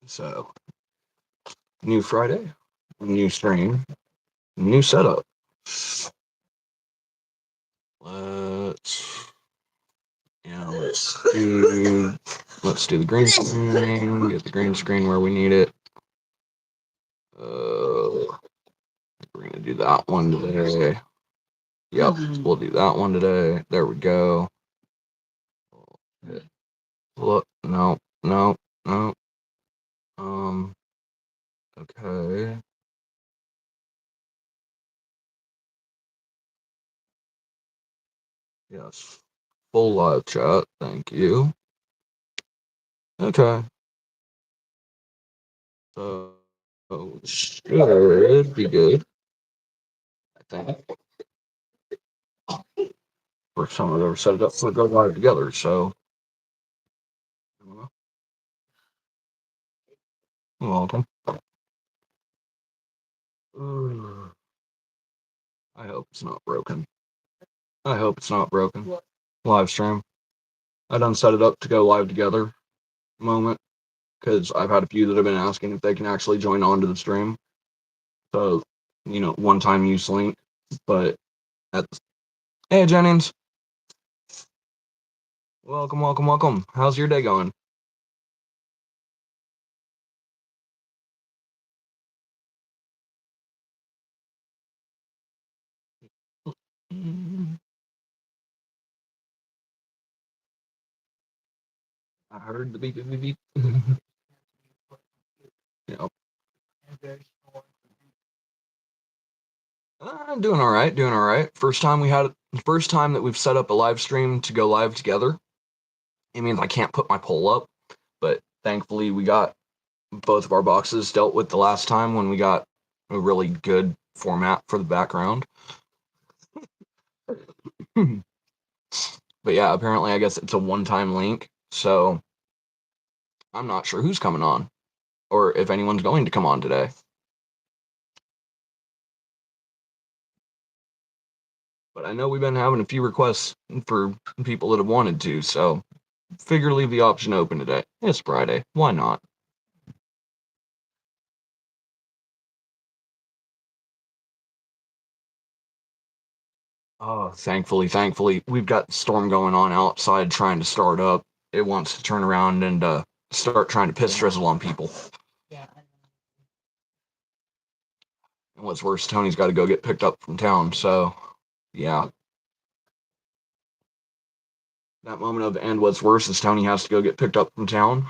So, new Friday, new stream, new setup. Let's let's do the green screen. Get the green screen where we need it. We're gonna do that one today. Yep, we'll do that one today. There we go. Look, no. Okay. Yes. Full live chat. Thank you. Okay. So should be good. I think. First time I've ever set it up to go live together, so welcome. I hope it's not broken. Live stream. I done set it up to go live together moment because I've had a few that have been asking if they can actually join on to the stream. So, one time use link. But hey Jennings. Welcome. How's your day going? I heard the beep beep beep. Yep. Doing all right. First time that we've set up a live stream to go live together. It means I can't put my poll up, but thankfully we got both of our boxes dealt with the last time when we got a really good format for the background. But yeah, apparently I guess it's a one-time link, so I'm not sure who's coming on or if anyone's going to come on today. But I know we've been having a few requests for people that have wanted to, so figure leave the option open today. It's Friday. Why not? Oh, thankfully, we've got the storm going on outside trying to start up. It wants to turn around and start trying to piss drizzle on people. Yeah. And what's worse, Tony's got to go get picked up from town, so yeah. That moment of and what's worse is Tony has to go get picked up from town.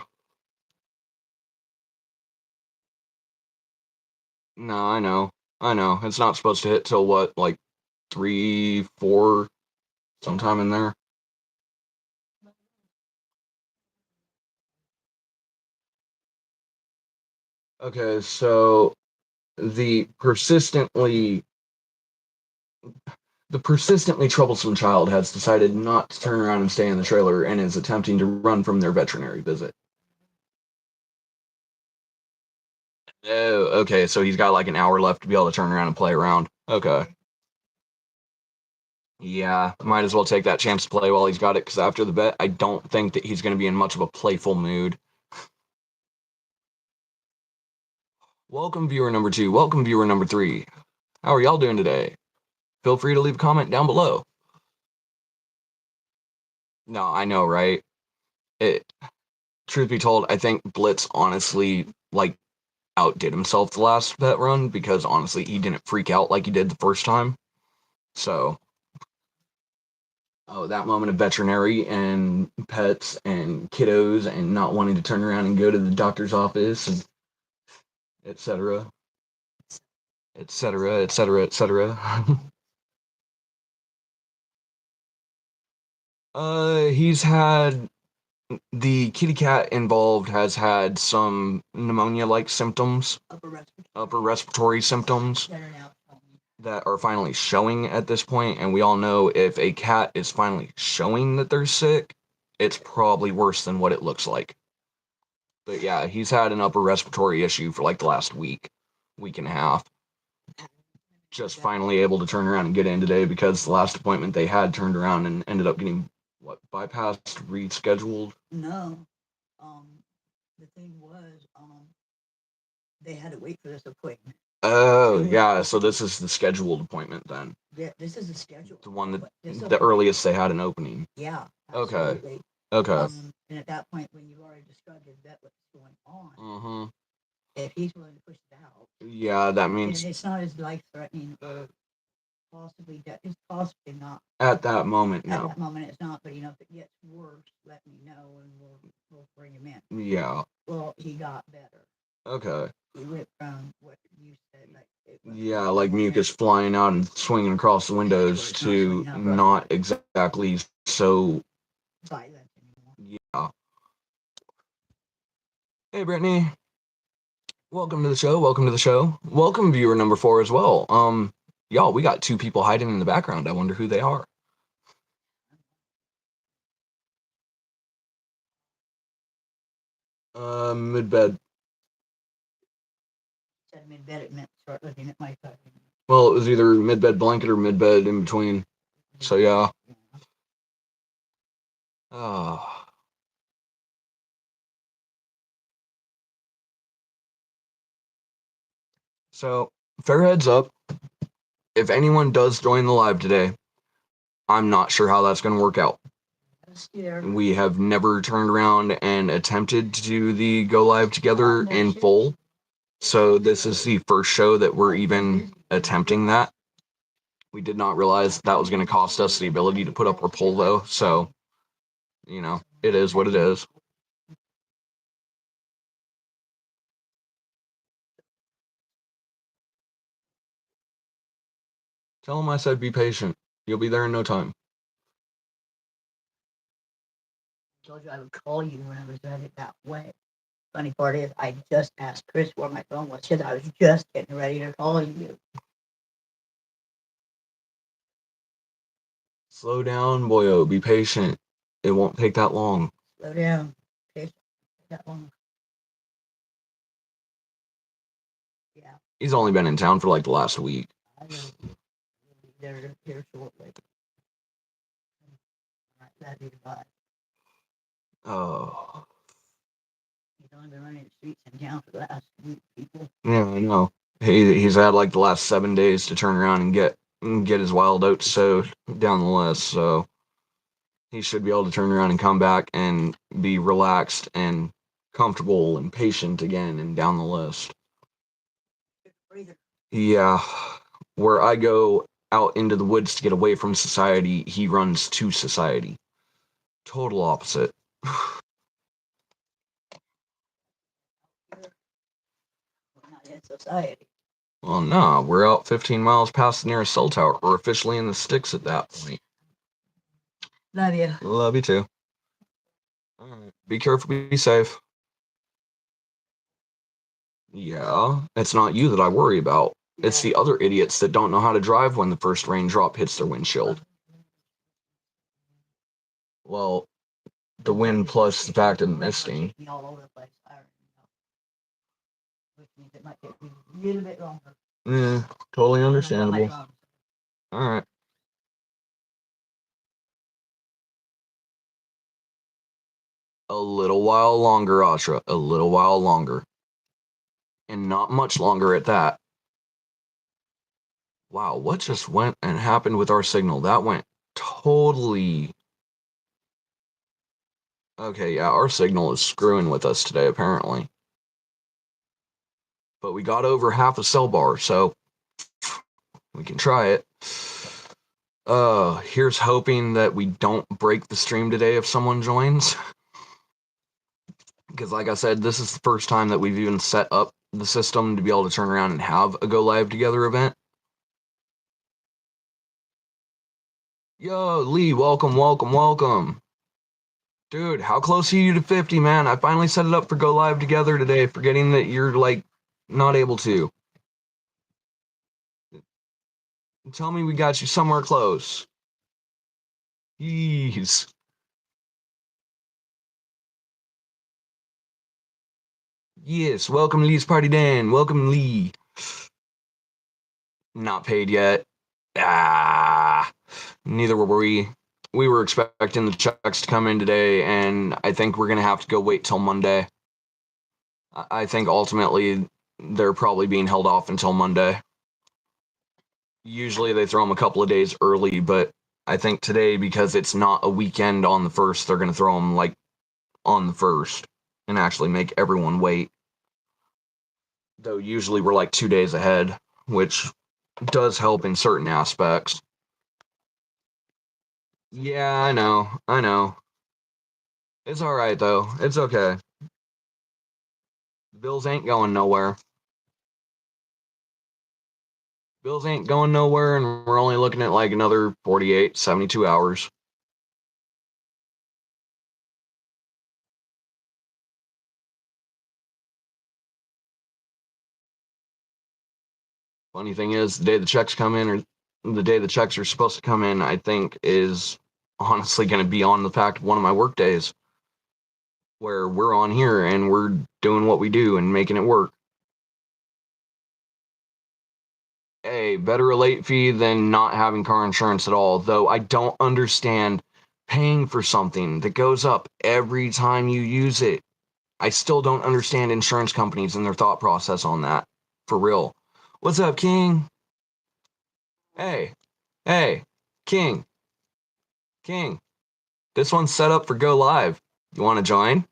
No, I know. It's not supposed to hit till what, like 3, 4, sometime in there. Okay, so the persistently troublesome child has decided not to turn around and stay in the trailer and is attempting to run from their veterinary visit. Oh, okay, so he's got like an hour left to be able to turn around and play around. Okay. Yeah, might as well take that chance to play while he's got it, because after the bet, I don't think that he's going to be in much of a playful mood. Welcome, viewer number 2. Welcome, viewer number 3. How are y'all doing today? Feel free to leave a comment down below. No, I know, right? Truth be told, I think Blitz honestly, outdid himself the last bet run, because honestly, he didn't freak out like he did the first time. So, that moment of veterinary and pets and kiddos and not wanting to turn around and go to the doctor's office and etc. He's had the kitty cat involved has had some pneumonia-like symptoms, upper respiratory symptoms that are finally showing at this point, and we all know if a cat is finally showing that they're sick, it's probably worse than what it looks like. But yeah, he's had an upper respiratory issue for like the last week and a half. Just finally able to turn around and get in today because the last appointment they had turned around and ended up getting bypassed, rescheduled. No. the thing was, they had to wait for this appointment. Oh, yeah. So this is the scheduled appointment then. This is a schedule. The one that the earliest they had an opening. Yeah. Okay. Absolutely. Okay. And at that point, when you've already described to the vet what's going on, Mm-hmm. if he's willing to push it out, Yeah, that and means it's not as life threatening or possibly it's possibly not. at that moment, At no. that moment, it's not. But if it gets worse, let me know, and we'll bring him in. Yeah. Well, he got better. Okay. He went from what you said, like yeah, like mucus flying out and swinging across the windows to not exactly so violent anymore. Yeah. Hey, Brittany. Welcome to the show. Welcome to the show. Welcome, viewer number 4 as well. Y'all, we got 2 people hiding in the background. I wonder who they are. Mid-bed. Said mid-bed, it meant start looking at my phone. Well, it was either mid-bed blanket or mid-bed in between. So, yeah. Oh. So, fair heads up. If anyone does join the live today, I'm not sure how that's going to work out. We have never turned around and attempted to do the go live together in full. So this is the first show that we're even attempting that. We did not realize that was going to cost us the ability to put up our poll though. So, it is what it is. Tell him I said be patient. You'll be there in no time. I told you I would call you when I was headed that way. Funny part is, I just asked Chris where my phone was because I was just getting ready to call you. Slow down, boyo. Be patient. It won't take that long. Slow down. Patient. That long. Yeah. He's only been in town for like the last week. I know. They're here shortly. Alright, that'd be goodbye. Oh. He's only been running the streets in town for the last week, people. Yeah, I know. He's had like the last 7 days to turn around and get his wild oats sowed down the list, so he should be able to turn around and come back and be relaxed and comfortable and patient again and down the list. Yeah, where I go out into the woods to get away from society, he runs to society. Total opposite. We're not in society. Well, no, we're out 15 miles past the nearest cell tower. We're officially in the sticks at that point. Love you. Love you too. All right. Be careful, be safe. Yeah, it's not you that I worry about. It's the other idiots that don't know how to drive when the first raindrop hits their windshield. Well, the wind plus the fact of misting. All over the place. Which means it might take me a little bit longer. Yeah, totally understandable. All right. A little while longer, Ashra. A little while longer. And not much longer at that. Wow, what just went and happened with our signal? That went totally... Okay, yeah, our signal is screwing with us today, apparently. But we got over half a cell bar, so we can try it. Here's hoping that we don't break the stream today if someone joins. Because like I said, this is the first time that we've even set up the system to be able to turn around and have a go live together event. Yo, Lee, welcome. Dude, how close are you to 50, man? I finally set it up for go live together today, forgetting that you're, like, not able to. Tell me we got you somewhere close. Jeez. Yes, welcome Lee's Party Dan. Welcome, Lee. Not paid yet. Neither were we. We were expecting the checks to come in today, and I think we're gonna have to go wait till Monday. I think ultimately they're probably being held off until Monday. Usually they throw them a couple of days early, but I think today, because it's not a weekend on the 1st, they're going to throw them like on the 1st and actually make everyone wait. Though usually we're like 2 days ahead, which does help in certain aspects. Yeah, I know. It's all right though. It's okay. The Bills ain't going nowhere. Bills ain't going nowhere, and we're only looking at like another 48, 72 hours. Funny thing is, the day the checks come in, or the day the checks are supposed to come in, I think is honestly going to be on the fact of one of my work days, where we're on here and we're doing what we do and making it work. Hey, better a late fee than not having car insurance at all, though I don't understand paying for something that goes up every time you use it. I still don't understand insurance companies and their thought process on that. For real. What's up, King? Hey, King, King. This one's set up for go live. You want to join?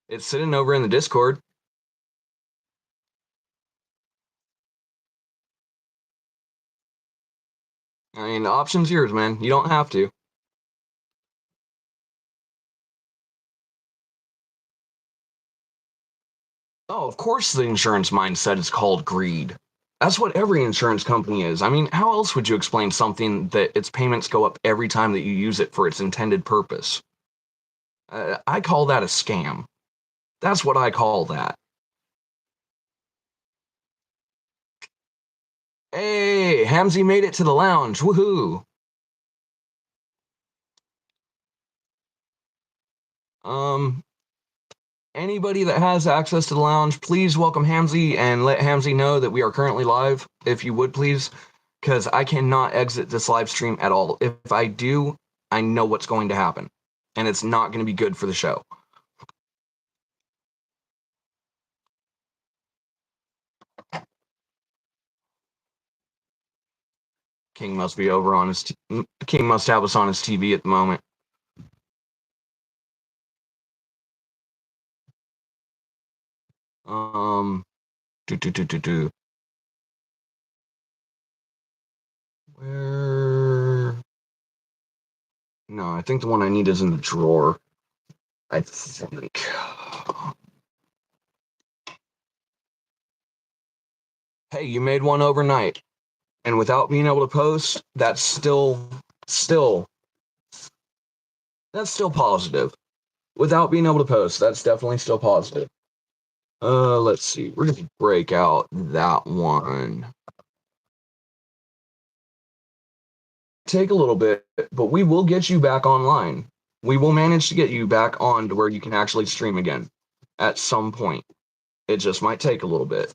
It's sitting over in the Discord. I mean, the option's yours, man. You don't have to. Oh, of course the insurance mindset is called greed. That's what every insurance company is. I mean, how else would you explain something that its payments go up every time that you use it for its intended purpose? I call that a scam. That's what I call that. Hey, Hamzy made it to the lounge. Woohoo! Anybody that has access to the lounge, please welcome Hamzy and let Hamzy know that we are currently live, if you would please, because I cannot exit this live stream at all. If I do, I know what's going to happen, and it's not going to be good for the show. King must be over on his. King must have us on his TV at the moment. Do. Where? No, I think the one I need is in the drawer. I think. Hey, you made one overnight, and without being able to post, that's still positive. Without being able to post, that's definitely still positive. Let's see. We're gonna break out that one. Take a little bit, but we will get you back online. We will manage to get you back on to where you can actually stream again at some point. It just might take a little bit.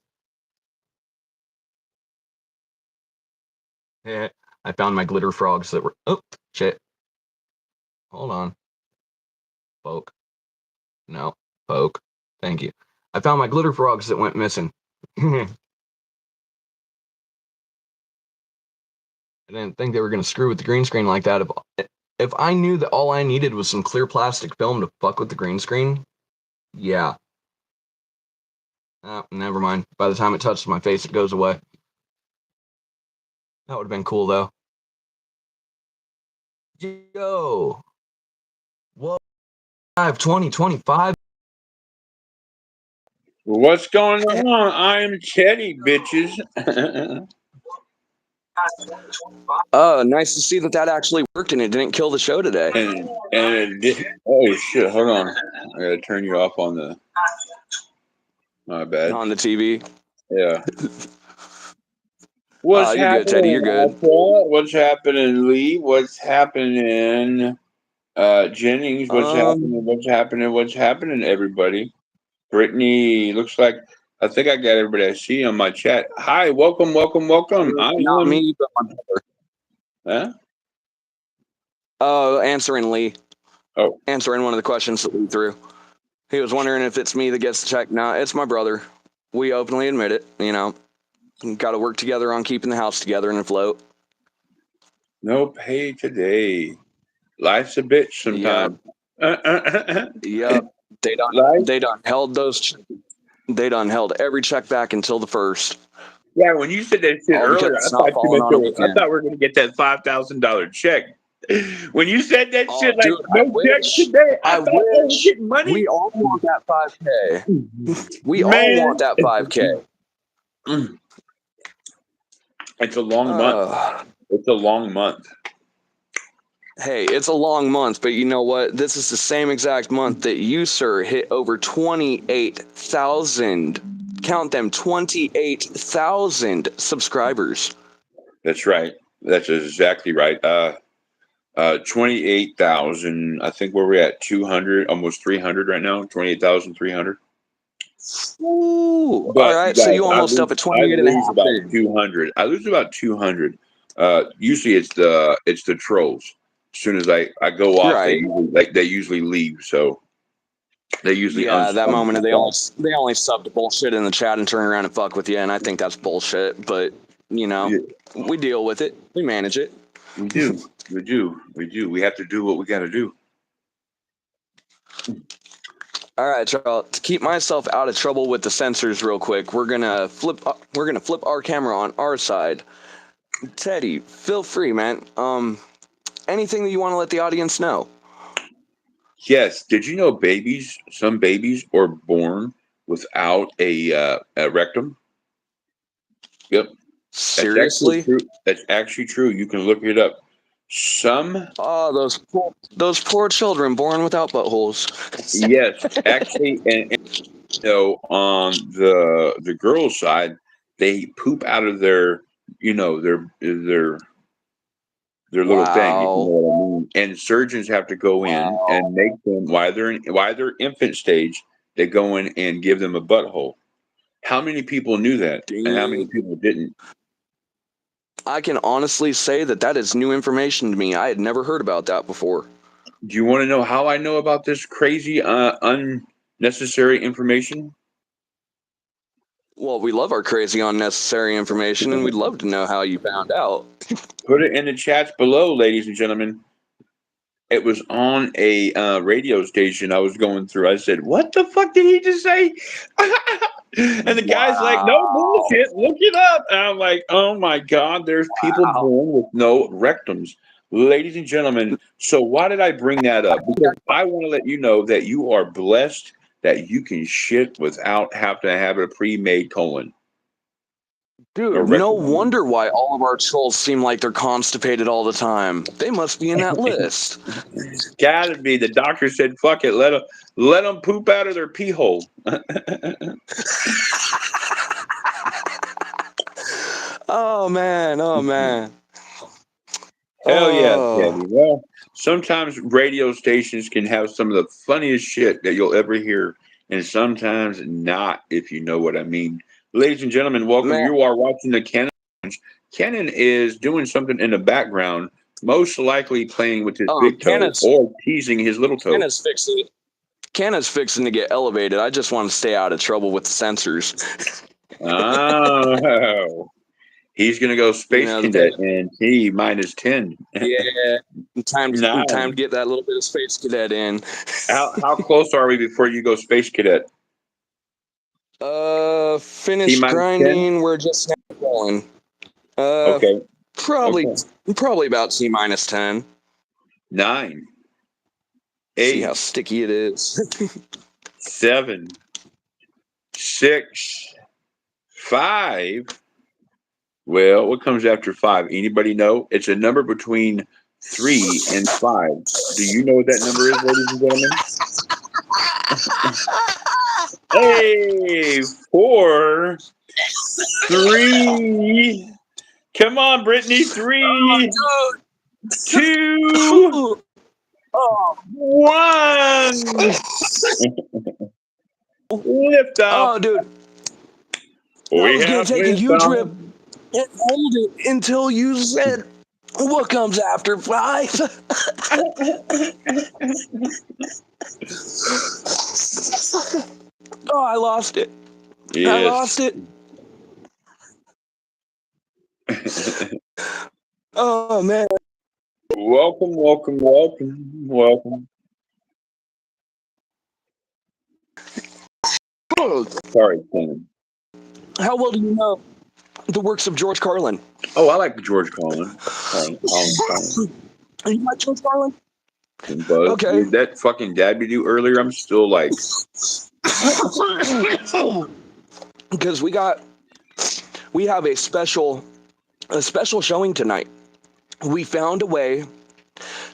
Yeah, I found my glitter frogs that were. Oh, shit. Hold on. Poke. No. Poke. Thank you. I found my glitter frogs that went missing. I didn't think they were going to screw with the green screen like that. If I knew that all I needed was some clear plastic film to fuck with the green screen, yeah. Never mind. By the time it touches my face, it goes away. That would have been cool, though. Yo! What? 2025. What's going on? I'm Teddy, bitches. Oh, nice to see that actually worked and it didn't kill the show today. and it did. Oh shit! Hold on. I gotta turn you off on the. My bad. On the TV. Yeah. What's you're happening? Good, Teddy. You're good. What's happening, Lee? What's happening, Jennings? What's happening? What's happening, everybody? Brittany, looks like I think I got everybody I see on my chat. Hi, welcome. Not me, but my brother. Huh? Answering Lee. Oh. Answering one of the questions that Lee threw. He was wondering if it's me that gets the check. No, it's my brother. We openly admit it. You know, got to work together on keeping the house together and afloat. No pay today. Life's a bitch sometimes. Yep. Life? They done held those. They done held every check back until the first. Yeah, when you said that shit All because earlier, it's not I falling on a thought weekend. we were gonna get that $5,000 check. When you said that shit, like Dude, no check today, I thought I was getting money. We all want that 5K. We all Man. want that 5K. It's a long month. It's a long month. Hey, it's a long month, but you know what? This is the same exact month that you, sir, hit over 28,000. Count them, 28,000 subscribers. That's right. That's exactly right. 28,000. I think where we're at 200, almost 300 right now. 28,300. Ooh, all right. So you almost up at 28 and a half. About 200. I lose about 200. Usually it's the trolls. As soon as I go off, Right. they usually leave. So they usually that moment they only sub to bullshit in the chat and turn around and fuck with you, and I think that's bullshit. But you know, we deal with it. We manage it. We do. We do. We have to do what we got to do. All right, Charles. To keep myself out of trouble with the censors, real quick, we're gonna flip our camera on our side. Teddy, feel free, man. Anything that you want to let the audience know? Yes. Did you know some babies are born without a rectum? Yep. Seriously? That's actually true. You can look it up. Those poor children born without buttholes. Yes, actually, and on the girls' side, they poop out of their their little thing. If you know what I mean. And surgeons have to go in and make them while they're infant stage. They go in and give them a butthole. How many people knew that, and how many people didn't? I can honestly say that is new information to me. I had never heard about that before. Do you want to know how I know about this crazy, unnecessary information? Well, we love our crazy, unnecessary information, and we'd love to know how you found out. Put it in the chats below, ladies and gentlemen. It was on a radio station I was going through. I said, "What the fuck did he just say?" And the guy's like, "No bullshit. Look it up." And I'm like, "Oh my god, there's people born with no rectums." Ladies and gentlemen, so why did I bring that up? Because I want to let you know that you are blessed that you can shit without having to have a pre-made colon. Dude, no wonder why all of our trolls seem like they're constipated all the time. They must be in that list. Gotta be. The doctor said, "Fuck it, let them poop out of their pee hole." Oh man! Hell yeah, Teddy. Well, sometimes radio stations can have some of the funniest shit that you'll ever hear, and sometimes not, if you know what I mean. Ladies and gentlemen, welcome. Man. You are watching the Cannon. Cannon is doing something in the background, most likely playing with his big toe or teasing his little toe. Cannon's fixing to get elevated. I just want to stay out of trouble with the censors. Oh. He's gonna go space cadet and T -10. Yeah, time to get that little bit of space cadet in. How close are we before you go space cadet? Finished grinding. 10? We're just now going. Okay. Probably about T-10. 9. 8. See how sticky it is. 7. 6. 5. Well, what comes after 5? Anybody know? It's a number between 3 and 5. Do you know what that number is, ladies and gentlemen? Hey, 4. 3. Come on, Brittany. 3. 2. 1. Lift off. Oh, dude. I was going to take a huge rip and hold it until you said, "What comes after 5?" Oh, I lost it. I Yes. lost it. Oh man. Welcome, welcome, welcome, welcome. Sorry, Ken. How well do you know the works of George Carlin? Oh, I like the George Carlin. Colin. You like George Carlin? And Buzz. Okay. Dude, that fucking dad we do earlier, I'm still like, Because we have a special showing tonight. We found a way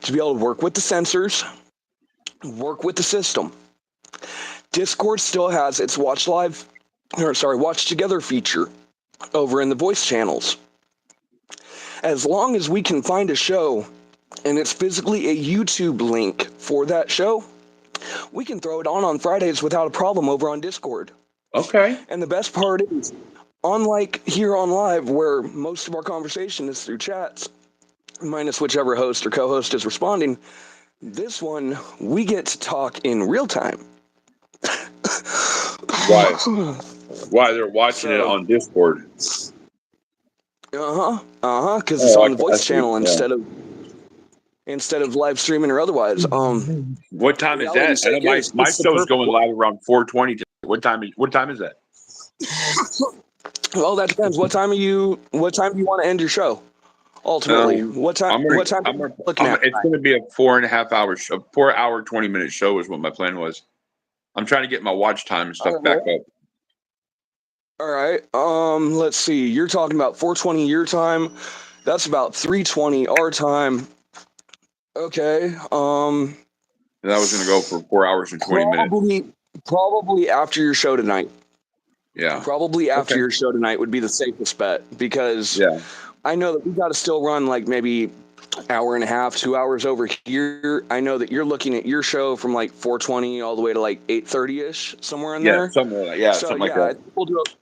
to be able to work with the sensors, work with the system. Discord still has its watch together feature over in the voice channels. As long as we can find a show and it's physically a YouTube link for that show, we can throw it on Fridays without a problem over on Discord. okay. And the best part is, unlike here on live, where most of our conversation is through chats, minus whichever host or co-host is responding, this one, we get to talk in real time. Why? Why they're watching it So- on Discord? Because it's Oh, on the I voice see, channel yeah. instead of live streaming or otherwise. What time is reality that? I know check is, my it's the show's perfect going one. live around 4:20. What time is that? Well, that depends. What time do you want to end your show? Ultimately, what time? What time? Are you looking at? It's going to be a 4.5 hour show. 4 hour 20-minute show is what my plan was. I'm trying to get my watch time and stuff back up. All right. Let's see. You're talking about 4:20 your time. That's about 3:20 our time. Okay. And I was going to go for 4 hours and 20 minutes. Probably after your show tonight. Yeah. Probably after Okay. your show tonight would be the safest bet, because Yeah. I know that we got to still run like maybe hour and a half, 2 hours over here. I know that you're looking at your show from like 4:20 all the way to like 8:30ish, somewhere in Yeah. there. Something like that. Yeah. So Something like yeah, that.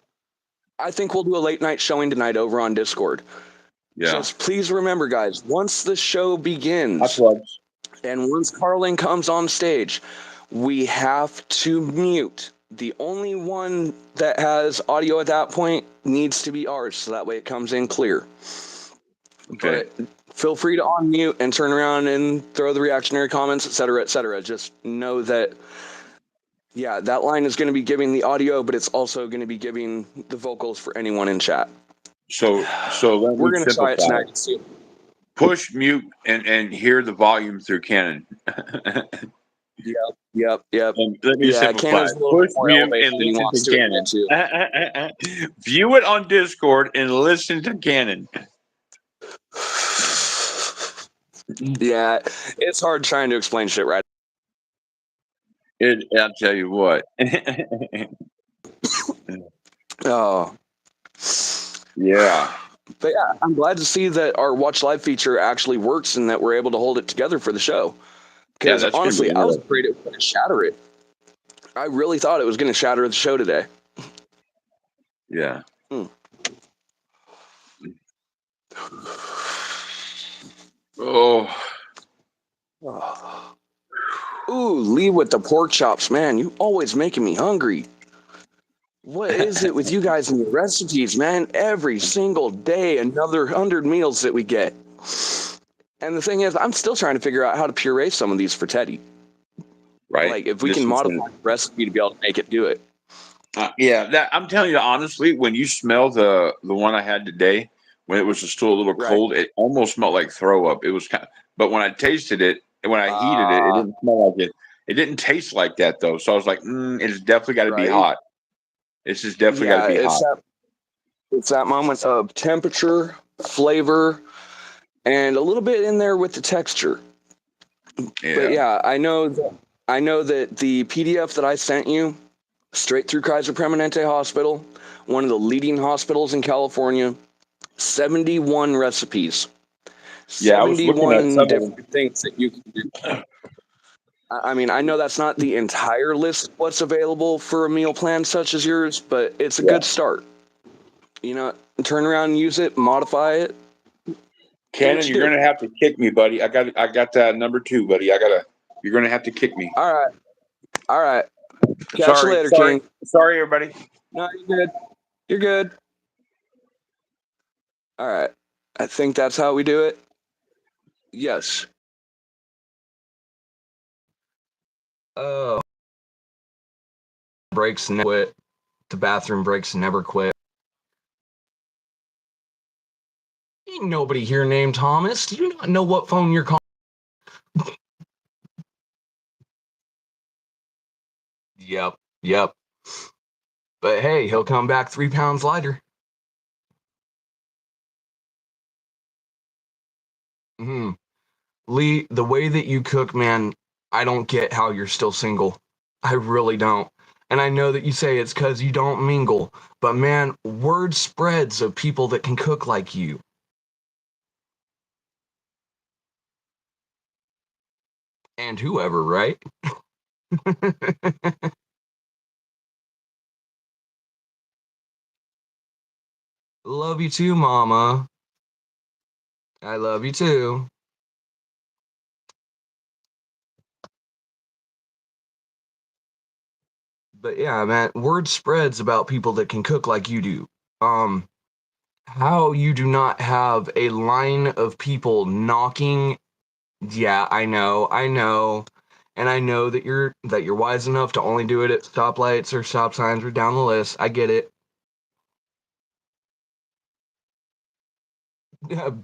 I think we'll do a late night showing tonight over on Discord. Yeah. Just please remember, guys, once the show Hot begins plugs. and once Carlin comes on stage, we have to mute. The only one that has audio at that point needs to be ours, so that way it comes in clear. Okay. But feel free to unmute and turn around and throw the reactionary comments, et cetera, et cetera. Just know that, yeah, that line is going to be giving the audio, but it's also going to be giving the vocals for anyone in chat. So let We're me going to try it simplify. tonight. See. Push mute and hear the volume through Canon. Yep. And let me simplify. Cannon's a little Push bit more mute elevated and than he listen wants to to Canon. admit to. View it on Discord and listen to Canon. Yeah, it's hard trying to explain shit right. I'll tell you what. Oh. Yeah. But yeah, I'm glad to see that our Watch Live feature actually works and that we're able to hold it together for the show. Yeah, Because that's gonna honestly, be I was good. afraid it was going to shatter it. I really thought it was going to shatter the show today. Yeah. Oh. Ooh, Lee with the pork chops, man. You always making me hungry. What is it with you guys and your recipes, man? Every single day, another 100 meals that we get. And the thing is, I'm still trying to figure out how to puree some of these for Teddy. Right. Like, if we This can is modify the recipe to be able to make it do it. yeah, that I'm telling you honestly, when you smell the one I had today, when it was still a little Right. cold, it almost smelled like throw up. It was kind of, but when I tasted it and when I heated it, it didn't smell like it. It didn't taste like that though. So I was like, it's definitely got to be Right. hot. It's just definitely got to be hot. It's that moment of temperature, flavor, and a little bit in there with the texture. Yeah. But yeah, I know that the PDF that I sent you, straight through Kaiser Permanente Hospital, one of the leading hospitals in California, 71 recipes. Yeah, I was looking at 71 some of different things that you can do. I mean, I know that's not the entire list of what's available for a meal plan such as yours, but it's a good start. You know, turn around and use it, modify it. Cannon, you're gonna have to kick me, buddy. I got that number 2, buddy. You're gonna have to kick me. All right. Catch you later, sorry, King. sorry, everybody. No, you're good. You're good. All right. I think that's how we do it. Yes. Breaks never quit. The bathroom breaks never quit. Ain't nobody here named Thomas. Do you not know what phone you're calling? Yep. But hey, he'll come back 3 pounds lighter. Lee, the way that you cook, man, I don't get how you're still single. I really don't. And I know that you say it's because you don't mingle, but man, word spreads of people that can cook like you. And whoever, right? Love you too, Mama. I love you too. But yeah, man, word spreads about people that can cook like you do. How you do not have a line of people knocking. Yeah, I know. And I know that you're wise enough to only do it at stoplights or stop signs or down the list. I get it.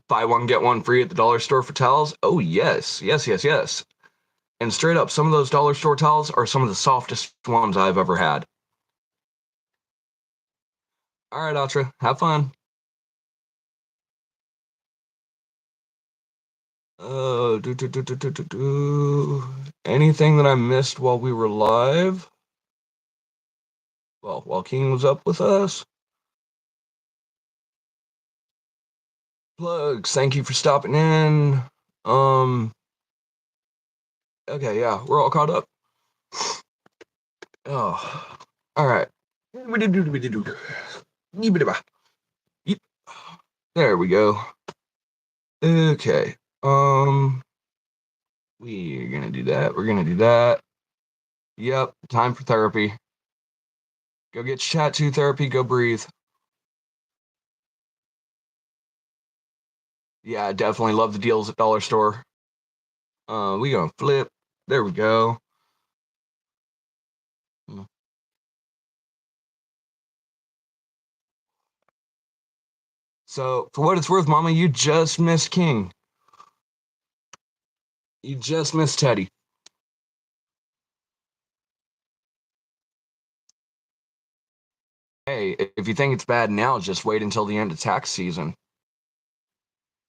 Buy one, get one free at the dollar store for towels. Oh, yes. And straight up, some of those dollar store towels are some of the softest ones I've ever had. All right, Atra, have fun. Anything that I missed while we were live? Well, while King was up with us. Plugs, thank you for stopping in. Okay, yeah, we're all caught up. Oh, all right. There we go. Okay. We're gonna do that. We're gonna do that. Yep. Time for therapy. Go get your tattoo therapy. Go breathe. Yeah, definitely love the deals at Dollar Store. We gonna flip. There we go. So, for what it's worth, Mama, you just missed King. You just missed Teddy. Hey, if you think it's bad now, just wait until the end of tax season.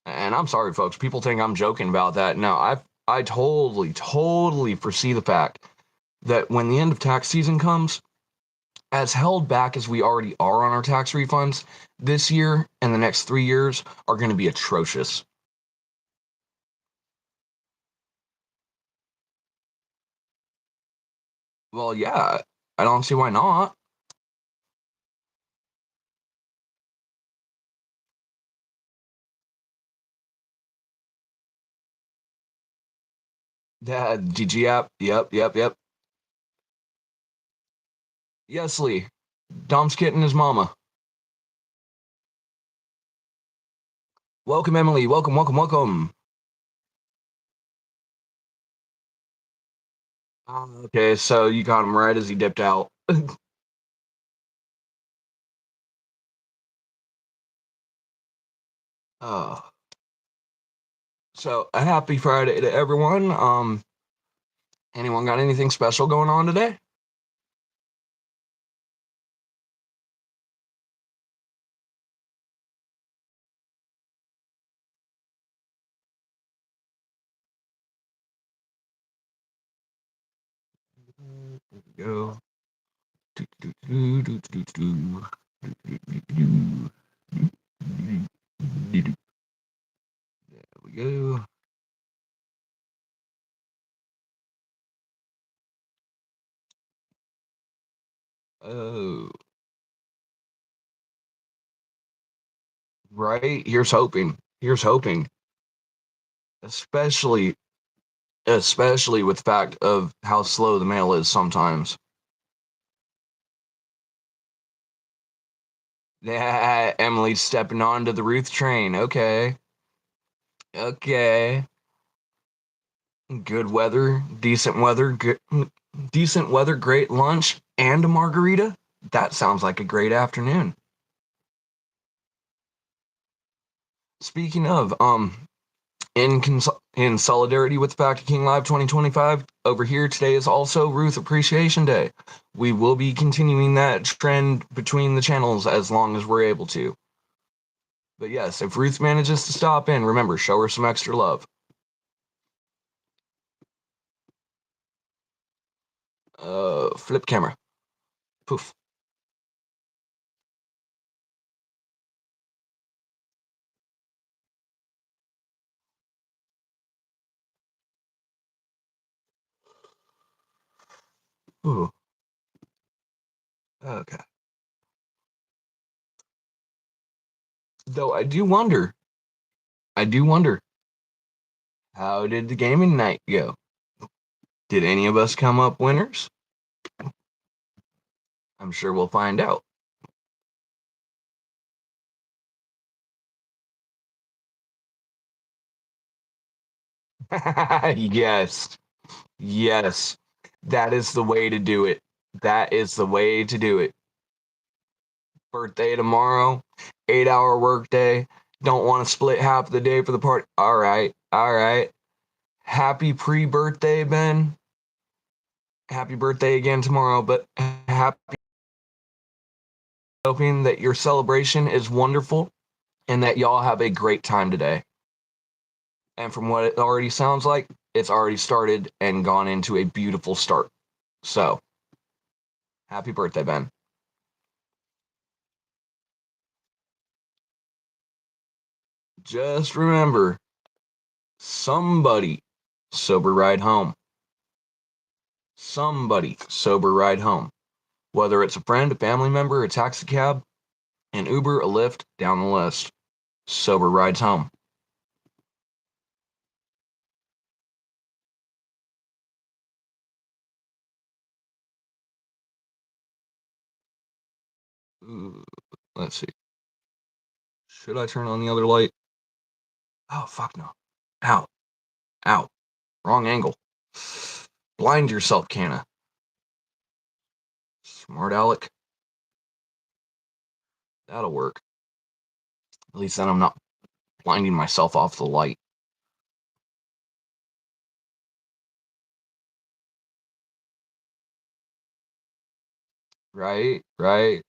And I'm sorry, folks. People think I'm joking about that. No, I totally foresee the fact that when the end of tax season comes, as held back as we already are on our tax refunds, this year and the next 3 years are going to be atrocious. Well, yeah, I don't see why not. Yeah, GG app. Yep. Yes, Lee. Dom's kitten his mama. Welcome, Emily. Welcome. Okay, so you got him right as he dipped out. uh, so a happy Friday to everyone. Anyone got anything special going on today? Go. There we go. Oh, right. Here's hoping. Especially with the fact of how slow the mail is sometimes. Yeah, Emily's stepping onto the Ruth train. Okay. Okay. Good weather, decent weather, great lunch, and a margarita. That sounds like a great afternoon. Speaking of, in solidarity with the Fact of King Live 2025, over here today is also Ruth Appreciation Day. We will be continuing that trend between the channels as long as we're able to. But yes, if Ruth manages to stop in, remember, show her some extra love. Flip camera. Poof. Ooh. Okay. Though I do wonder, how did the gaming night go? Did any of us come up winners? I'm sure we'll find out. Yes. Yes. That is the way to do it. That is the way to do it. Birthday tomorrow, 8-hour workday. Don't want to split half the day for the party. All right. All right. Happy pre-birthday, Ben. Happy birthday again tomorrow, but happy, hoping that your celebration is wonderful and that y'all have a great time today. And from what it already sounds like, it's already started and gone into a beautiful start. So, happy birthday, Ben. Just remember, somebody sober ride home. Somebody sober ride home. Whether it's a friend, a family member, a taxi cab, an Uber, a Lyft, down the list. Sober rides home. Ooh, let's see. Should I turn on the other light? Oh, fuck no. Ow. Ow. Wrong angle. Blind yourself, Canna. Smart Alec. That'll work. At least then I'm not blinding myself off the light. Right? Right?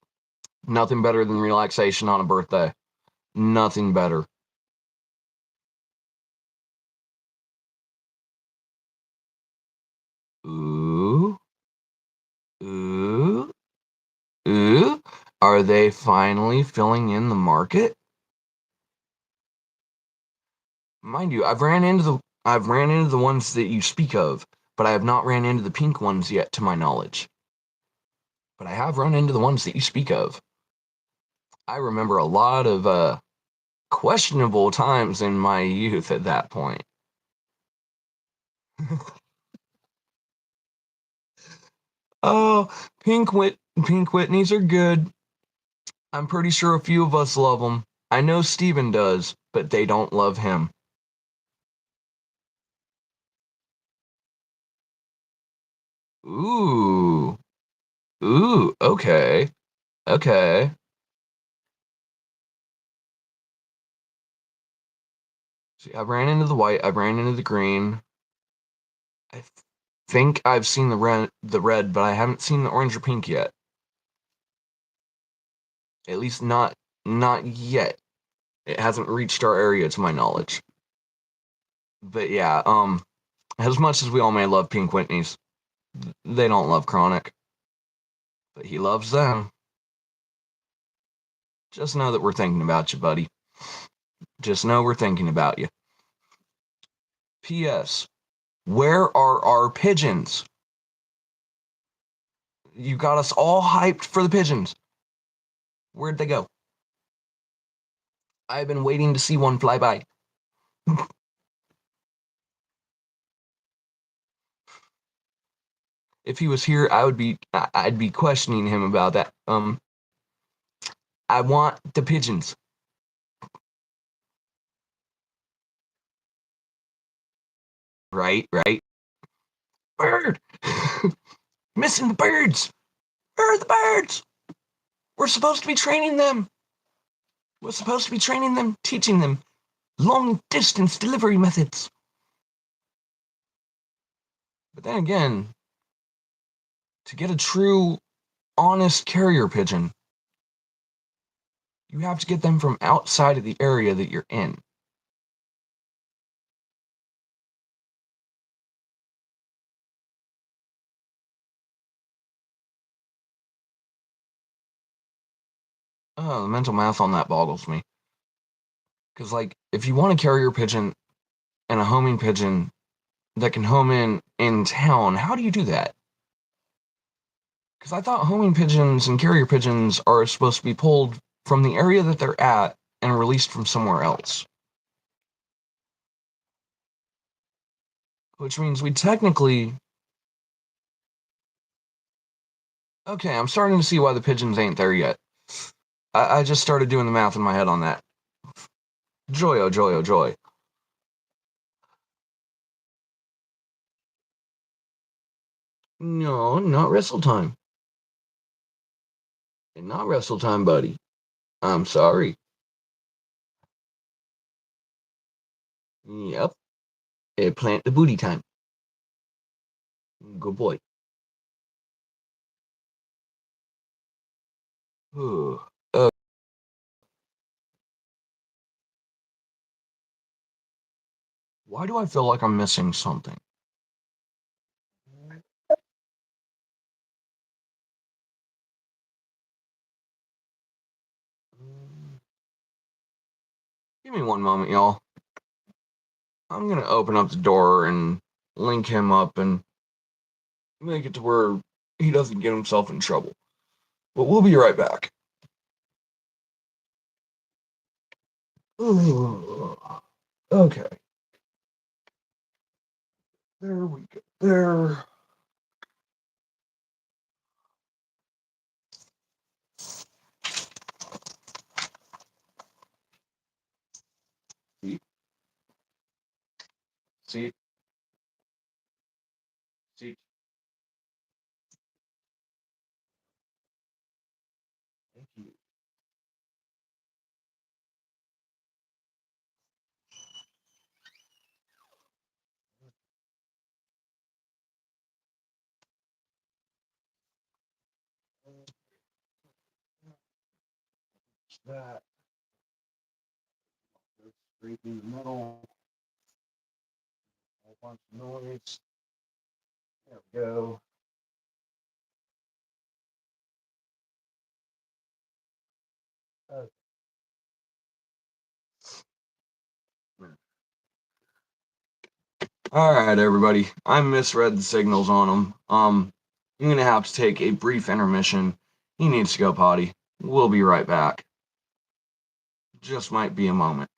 Nothing better than relaxation on a birthday. Nothing better. Ooh. Ooh. Ooh. Are they finally filling in the market? Mind you, I've ran into the ones that you speak of, but I have not ran into the pink ones yet to my knowledge. But I have run into the ones that you speak of. I remember a lot of questionable times in my youth at that point. Oh, Pink Whitneys are good. I'm pretty sure a few of us love them. I know Steven does, but they don't love him. Ooh. Ooh, okay. Okay. See, I ran into the white, I ran into the green. I think I've seen the red, but I haven't seen the orange or pink yet. At least not yet. It hasn't reached our area to my knowledge. But yeah, as much as we all may love Pink Whitneys, they don't love Chronic. But he loves them. Just know that we're thinking about you, buddy. Just know we're thinking about you. P.S. Where are our pigeons? You got us all hyped for the pigeons. Where'd they go? I've been waiting to see one fly by. If he was here, I'd be questioning him about that. I want the pigeons. Right. Bird! Missing the birds! Where are the birds? We're supposed to be training them. We're supposed to be training them, teaching them long distance delivery methods. But then again, to get a true, honest carrier pigeon, you have to get them from outside of the area that you're in. Oh, the mental math on that boggles me. Because, like, if you want a carrier pigeon and a homing pigeon that can home in town, how do you do that? Because I thought homing pigeons and carrier pigeons are supposed to be pulled from the area that they're at and released from somewhere else. Which means we technically... Okay, I'm starting to see why the pigeons ain't there yet. I just started doing the math in my head on that. Joy, oh joy, oh joy. No, not wrestle time. Not wrestle time, buddy. I'm sorry. Yep. Plant the booty time. Good boy. Why do I feel like I'm missing something? Give me one moment, y'all. I'm gonna open up the door and link him up and make it to where he doesn't get himself in trouble. But we'll be right back. Okay. There we go. There. See? See? Thank you. That. Scraping the metal. A bunch of noise. There we go. All right, everybody. I misread the signals on him. I'm gonna have to take a brief intermission. He needs to go potty. We'll be right back. Just might be a moment.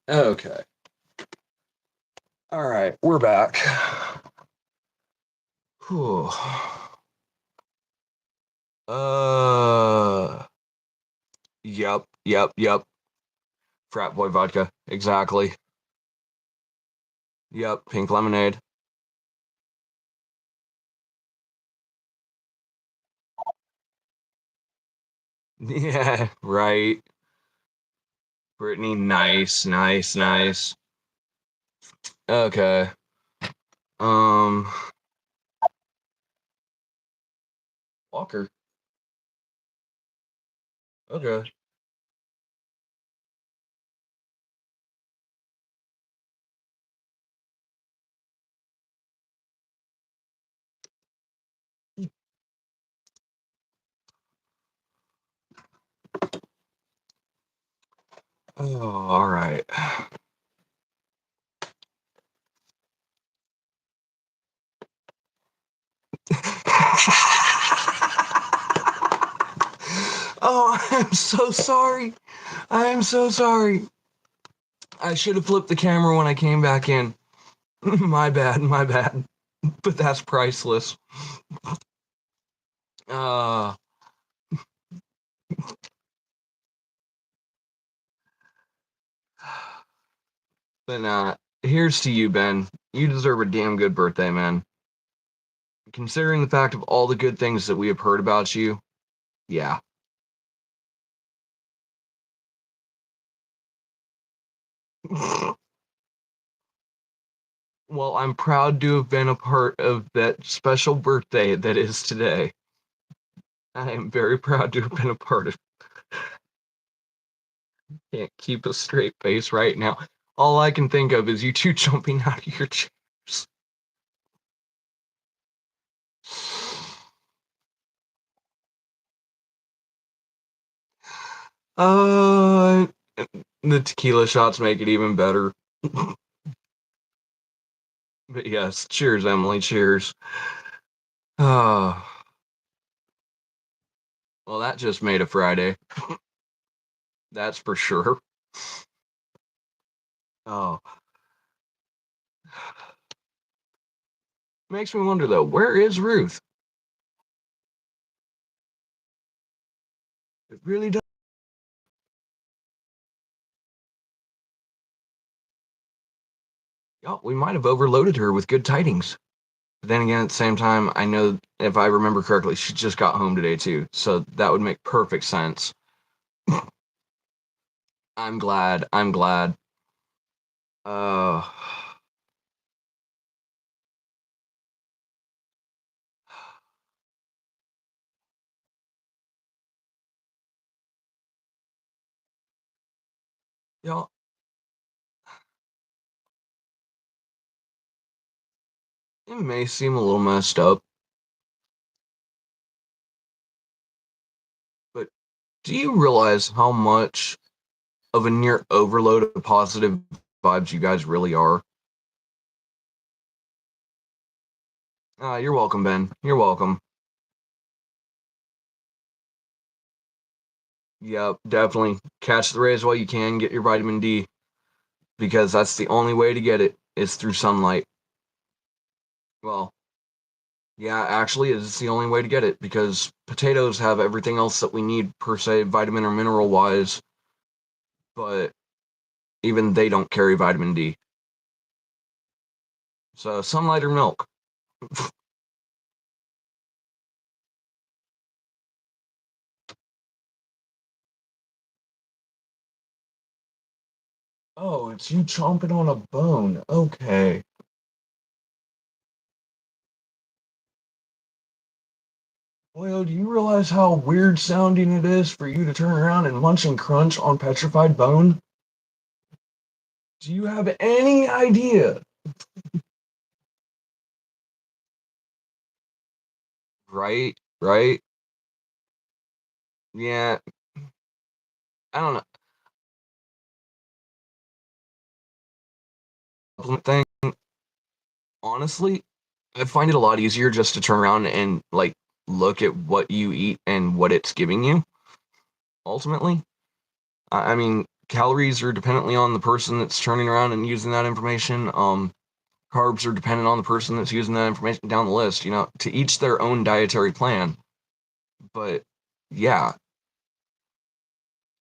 Okay. All right, we're back. Whew. Yep. Frat boy vodka, exactly. Yep, pink lemonade. Yeah, right. Brittany, nice. Okay. Um, Walker. Okay. Oh, all right. Oh, I'm so sorry. I am so sorry. I should have flipped the camera when I came back in. My bad. But that's priceless. Uh, but here's to you, Ben. You deserve a damn good birthday, man. Considering the fact of all the good things that we have heard about you, yeah. Well, I'm proud to have been a part of that special birthday that is today. I am very proud to have been a part of. Can't keep a straight face right now. All I can think of is you two jumping out of your chairs. Uh, the tequila shots make it even better. But yes, cheers, Emily. Cheers. Uh, well, that just made a Friday. That's for sure. Oh, makes me wonder though, where is Ruth? It really does. Yeah, we might have overloaded her with good tidings. But then again, at the same time, I know if I remember correctly, she just got home today too, so that would make perfect sense. I'm glad. I'm glad. Uh, you know, it may seem a little messed up, but do you realize how much of a near overload of positive vibes you guys really are? You're welcome, Ben. You're welcome. Yep, definitely. Catch the rays while you can. Get your vitamin D because that's the only way to get it is through sunlight. Well, yeah, actually, it's the only way to get it because potatoes have everything else that we need per se, vitamin or mineral wise, but even they don't carry vitamin D. So sunlight or milk. Oh, it's you chomping on a bone. Okay. Well, do you realize how weird sounding it is for you to turn around and munch and crunch on petrified bone? Do you have any idea? Right? Yeah, I don't know. Thing, honestly, I find it a lot easier just to turn around and like look at what you eat and what it's giving you. Ultimately, I mean, calories are dependently on the person that's turning around and using that information. Carbs are dependent on the person that's using that information down the list. To each their own dietary plan. But yeah.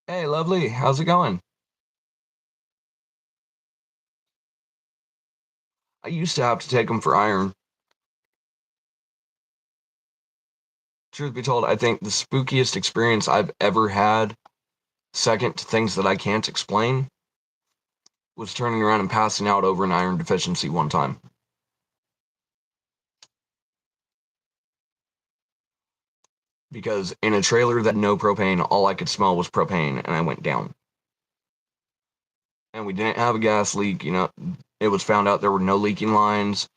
Hey, lovely, how's it going? I used to have to take them for iron. Truth be told, I think the spookiest experience I've ever had, second to things that I can't explain, was turning around and passing out over an iron deficiency one time. Because in a trailer that had no propane, all I could smell was propane, and I went down. And we didn't have a gas leak. It was found out there were no leaking lines.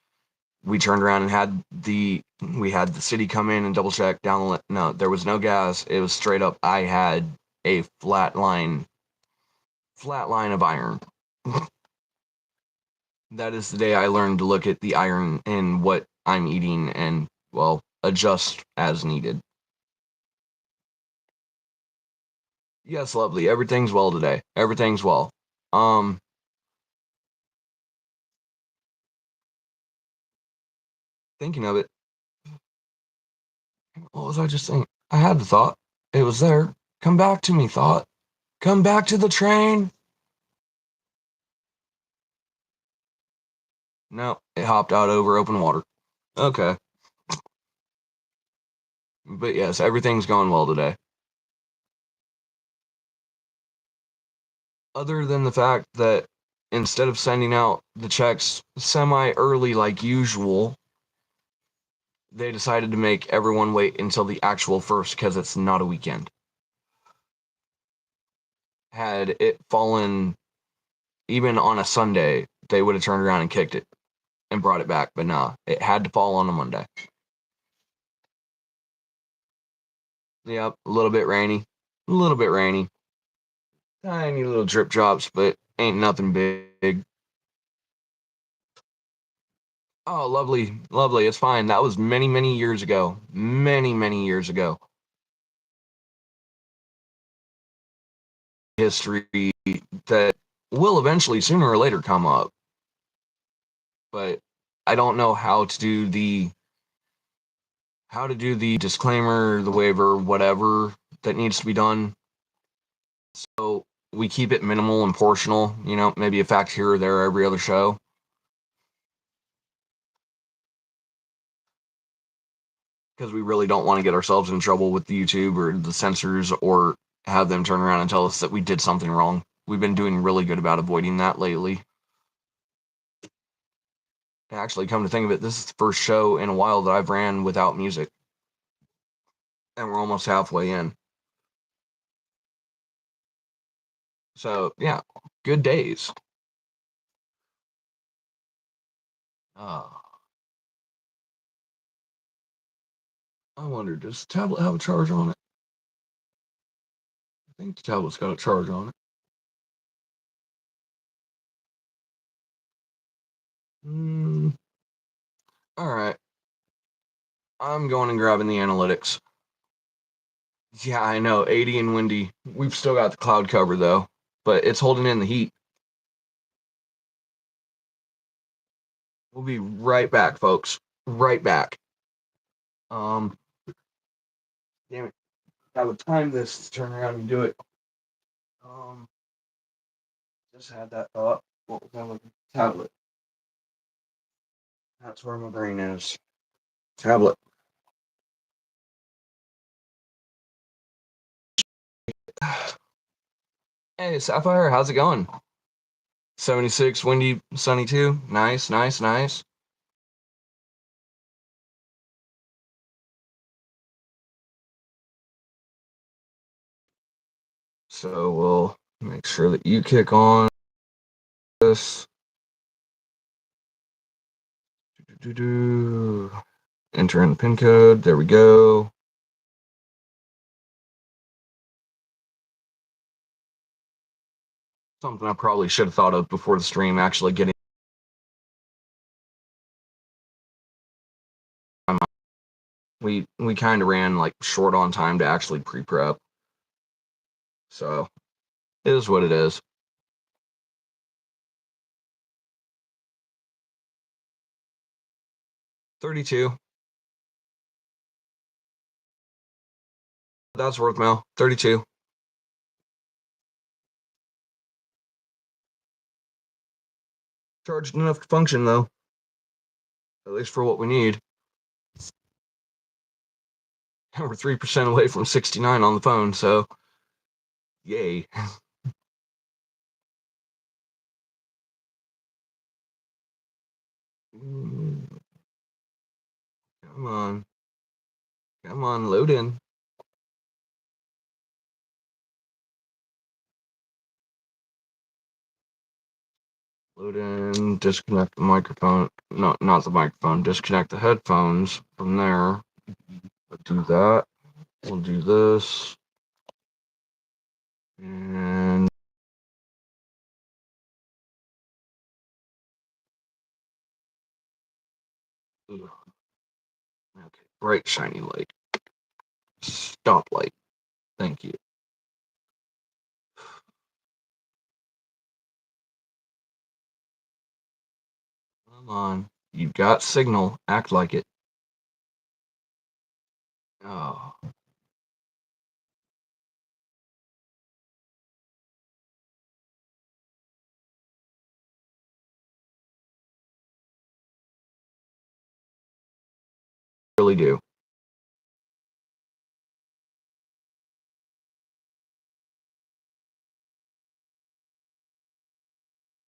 We turned around and we had the city come in and double check down no, there was no gas. It was straight up, I had a flat line of iron. That is the day I learned to look at the iron in what I'm eating and, well, adjust as needed. Yes, lovely. Everything's well today. Everything's well. Thinking of it. What was I just saying? I had the thought. It was there. Come back to me, thought. Come back to the train. No, it hopped out over open water. Okay. But yes, everything's going well today. Other than the fact that instead of sending out the checks semi-early like usual, they decided to make everyone wait until the actual first because it's not a weekend. Had it fallen even on a Sunday, they would have turned around and kicked it and brought it back. But nah, it had to fall on a Monday. Yep, a little bit rainy. A little bit rainy. Tiny little drip drops, but ain't nothing big. Oh, lovely, lovely. It's fine. That was many, many years ago. Many, many years ago. History that will eventually, sooner or later, come up. But I don't know how to do the disclaimer, the waiver, whatever that needs to be done. So we keep it minimal and portional, maybe a fact here or there every other show. Because we really don't want to get ourselves in trouble with the YouTube or the censors or have them turn around and tell us that we did something wrong. We've been doing really good about avoiding that lately. Actually, come to think of it, this is the first show in a while that I've ran without music. And we're almost halfway in. So, yeah, good days. I wonder, does the tablet have a charge on it? I think the tablet's got a charge on it. All right. I'm going and grabbing the analytics. Yeah, I know, 80 and windy. We've still got the cloud cover, though, but it's holding in the heat. We'll be right back, folks. Right back. Damn it. I would time this to turn around and do it. Just had that thought. What was I looking? Tablet. That's where my brain is. Tablet. Hey, Sapphire, how's it going? 76, windy, sunny too. Nice, nice, nice. So we'll make sure that you kick on this. Enter in the pin code. There we go. Something I probably should have thought of before the stream, actually getting. We kind of ran like short on time to actually pre-prep. So It is what it is. $32. That's worth mail. 32. Charged enough to function though. At least for what we need. We're 3% away from 69 on the phone, so yay. Come on. Come on, load in. Load in, disconnect the microphone. No, not the microphone. Disconnect the headphones from there. We'll do that. We'll do this. And okay, bright shiny light. Stop light. Thank you. Come on. You've got signal. Act like it. Oh. Really do.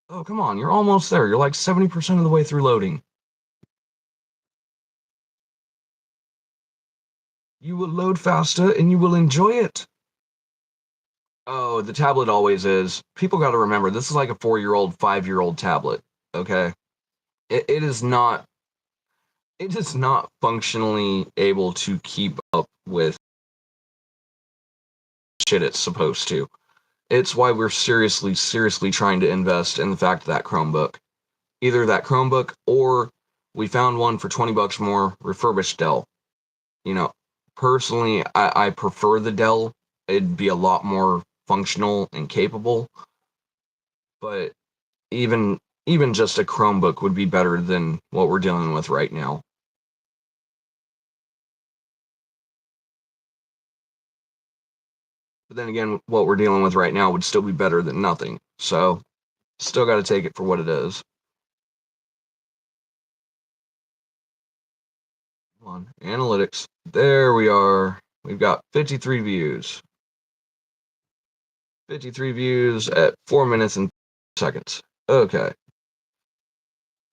Oh, come on. You're almost there. You're like 70% of the way through loading. You will load faster and you will enjoy it. Oh, the tablet always is. People got to remember, this is like a 4-year-old, 5-year-old tablet. Okay, it is not. It is not functionally able to keep up with shit it's supposed to. It's why we're seriously trying to invest in the fact of that Chromebook. Either that Chromebook or we found one for $20 more, refurbished Dell. You know, personally, I prefer the Dell. It'd be a lot more functional and capable. But even just a Chromebook would be better than what we're dealing with right now. But then again, what we're dealing with right now would still be better than nothing. So, still got to take it for what it is. Come on, analytics. There we are. We've got 53 views. 53 views at 4 minutes and seconds. Okay.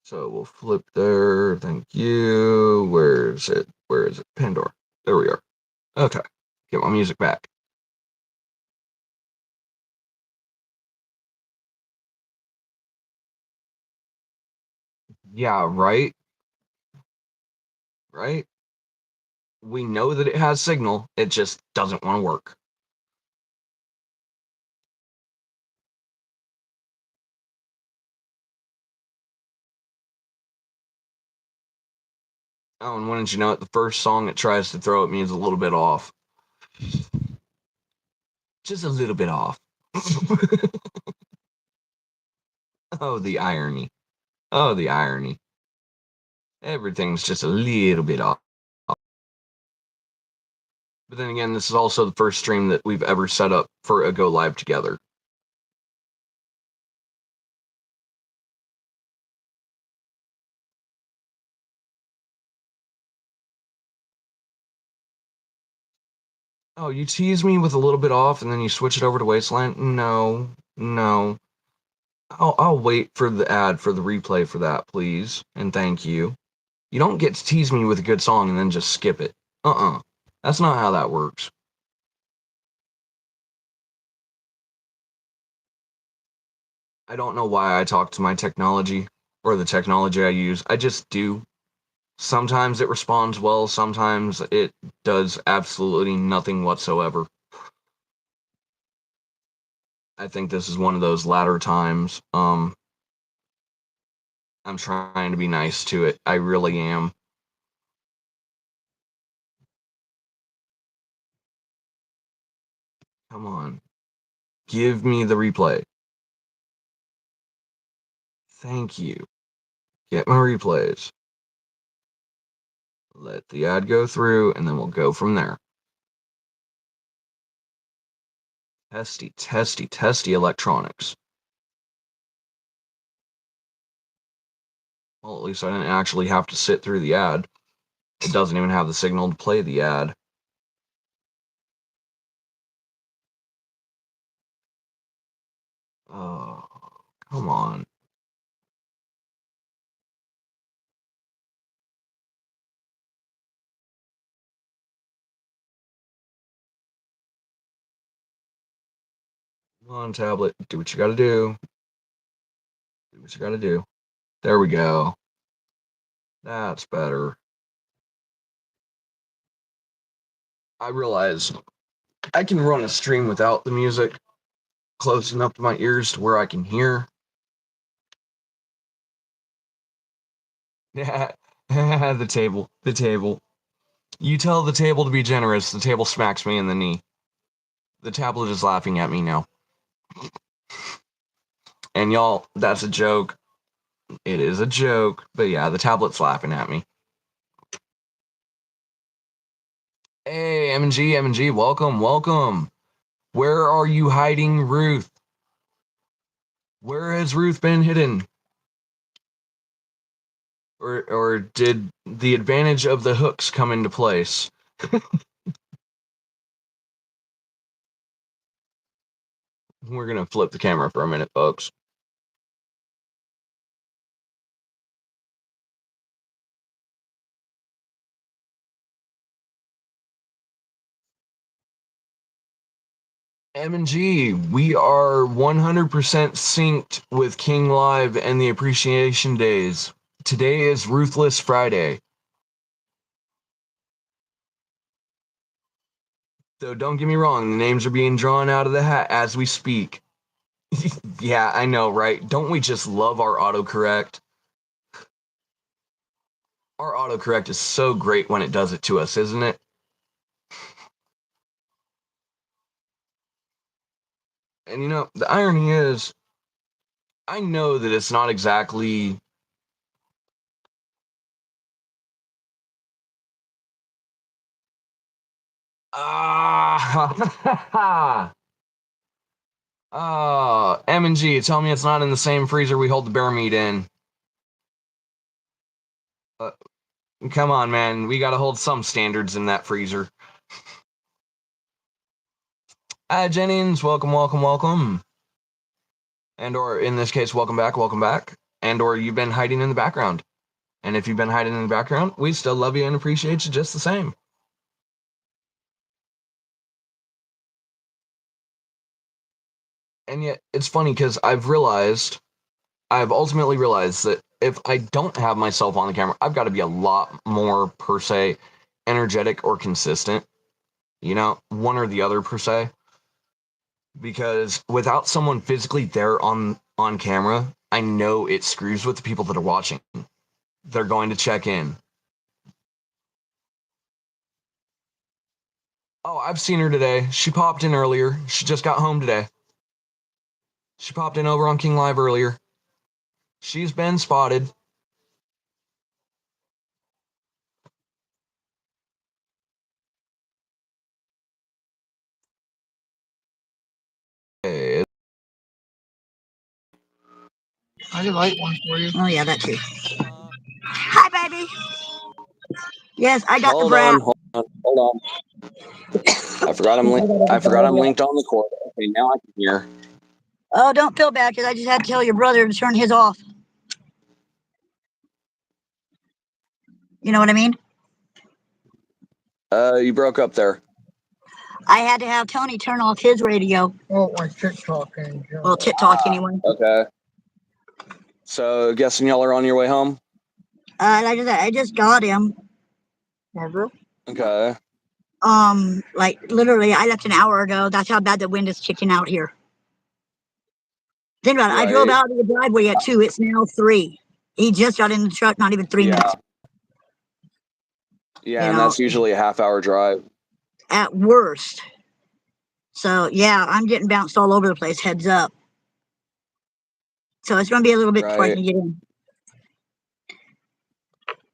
So we'll flip there. Thank you. Where is it? Where is it? Pandora. There we are. Okay. Get my music back. Yeah, right? Right? We know that it has signal. It just doesn't want to work. Oh, and wouldn't you know it, the first song it tries to throw at me is a little bit off. Just a little bit off. Oh, the irony. Oh, the irony. Everything's just a little bit off. But then again, this is also the first stream that we've ever set up for a go live together. Oh, you tease me with a little bit off and then you switch it over to Wasteland? No, no. I'll wait for the ad for the replay for that, please. And thank you. You don't get to tease me with a good song and then just skip it. That's not how that works. I don't know why I talk to my technology or the technology I use. I just do. Sometimes it responds well, sometimes it does absolutely nothing whatsoever. I think this is one of those latter times. I'm trying to be nice to it. I really am. Come on. Give me the replay. Thank you. Get my replays. Let the ad go through, and then we'll go from there. Testy, testy, testy electronics. Well, at least I didn't actually have to sit through the ad. It doesn't even have the signal to play the ad. Oh, come on. Come on, tablet. Do what you gotta do. Do what you gotta do. There we go. That's better. I realize I can run a stream without the music close enough to my ears to where I can hear. Yeah, the table. The table. You tell the table to be generous. The table smacks me in the knee. The tablet is laughing at me now. And y'all, that's a joke. It is a joke. But yeah, the tablet's laughing at me. Hey, M&G, welcome, welcome. Where are you hiding, Ruth? Where has Ruth been hidden? Or did the advantage of the hooks come into place? We're gonna flip the camera for a minute, folks. M&G, we are 100% synced with King Live and the Appreciation Days. Today is Ruthless Friday. So don't get me wrong, the names are being drawn out of the hat as we speak. Yeah, I know, right? Don't we just love our autocorrect? Our autocorrect is so great when it does it to us, isn't it? And you know, the irony is, I know that it's not exactly M&G, tell me it's not in the same freezer we hold the bear meat in. Come on, man. We gotta hold some standards in that freezer. Hi, Jennings. Welcome, welcome, welcome. And or in this case, welcome back, welcome back. And or you've been hiding in the background. And if you've been hiding in the background, we still love you and appreciate you just the same. And yet, it's funny because I've ultimately realized that if I don't have myself on the camera, I've got to be a lot more, per se, energetic or consistent. You know, one or the other, per se. Because without someone physically there on camera, I know it screws with the people that are watching. They're going to check in. Oh, I've seen her today. She popped in earlier. She just got home today. She popped in over on King Live earlier. She's been spotted. Hey, I could light one for you. Oh yeah, that too. Hi, baby. Yes, I got the brat. Hold on. I forgot I'm linked on the cord. Okay, now I can hear. Oh, don't feel bad because I just had to tell your brother to turn his off. You know what I mean? You broke up there. I had to have Tony turn off his radio. Well, my TikTok. Well, TikTok anyway. Okay. So, guessing y'all are on your way home? Like I said, I just got him. Never. Okay. Like literally, I left an hour ago. That's how bad the wind is kicking out here. Think about it. Right. I drove out of the driveway at 2. It's now 3. He just got in the truck, not even 3 minutes. Yeah, and that's usually a half-hour drive. At worst. So yeah, I'm getting bounced all over the place. Heads up. So it's going to be a little bit before I Right. can get in.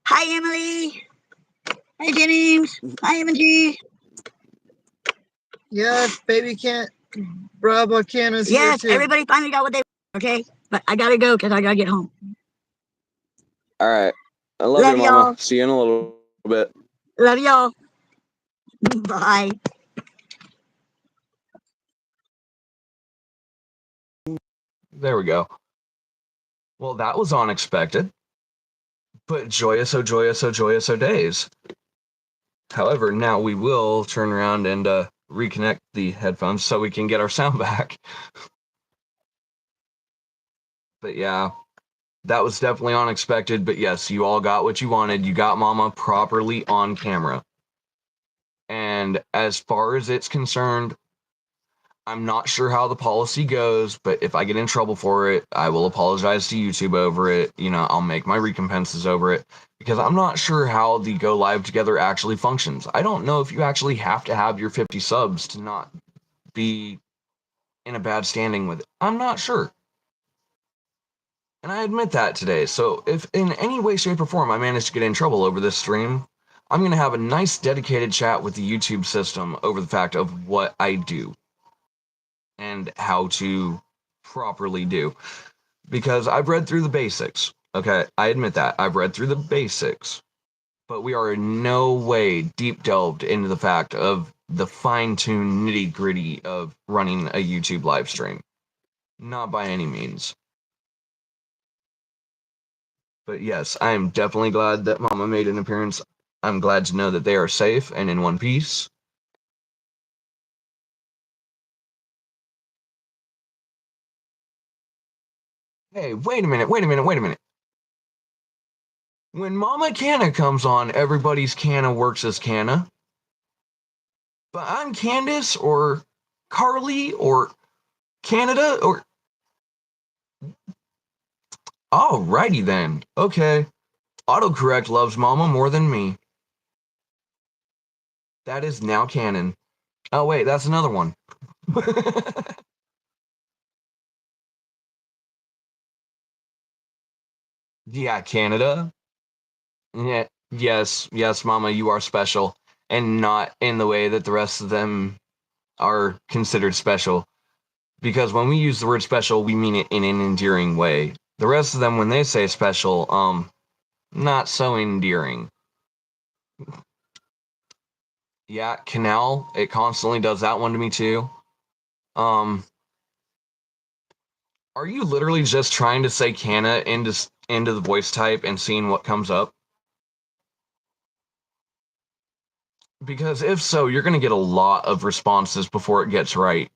Hi, Emily. Hi, Jennings. Hi, MG. Yes, baby can't. Bravo Canna's here Yes, too. everybody finally got what they want, okay? But I got to go because I got to get home. All right. I love Love you, Mama. y'all. See you in a little bit. Love y'all. Bye. There we go. Well, that was unexpected, but joyous, oh joyous, oh joyous, oh days. However, now we will turn around and reconnect the headphones so we can get our sound back. But yeah, that was definitely unexpected. But yes, you all got what you wanted. You got Mama properly on camera. And as far as it's concerned, I'm not sure how the policy goes, but if I get in trouble for it, I will apologize to YouTube over it. You know, I'll make my recompenses over it because I'm not sure how the Go Live Together actually functions. I don't know if you actually have to have your 50 subs to not be in a bad standing with it. I'm not sure. And I admit that today. So if in any way, shape, or form I manage to get in trouble over this stream, I'm going to have a nice dedicated chat with the YouTube system over the fact of what I do and how to properly do. Because I've read through the basics. Okay, I admit that. I've read through the basics. But we are in no way deep delved into the fact of the fine-tuned nitty-gritty of running a YouTube live stream. Not by any means. But yes, I am definitely glad that Mama made an appearance. I'm glad to know that they are safe and in one piece. Hey, wait a minute. When Mama Canna comes on, everybody's Canna works as Canna. But I'm Candace or Carly or Canada or... Alrighty then. Okay. Autocorrect loves Mama more than me. That is now canon. Oh wait, that's another one. Yeah, Canada. Yeah, yes, Mama, you are special. And not in the way that the rest of them are considered special. Because when we use the word special, we mean it in an endearing way. The rest of them, when they say special, not so endearing. Yeah, Canal, it constantly does that one to me too. Are you literally just trying to say Canna into the voice type and seeing what comes up? Because if so, you're going to get a lot of responses before it gets right.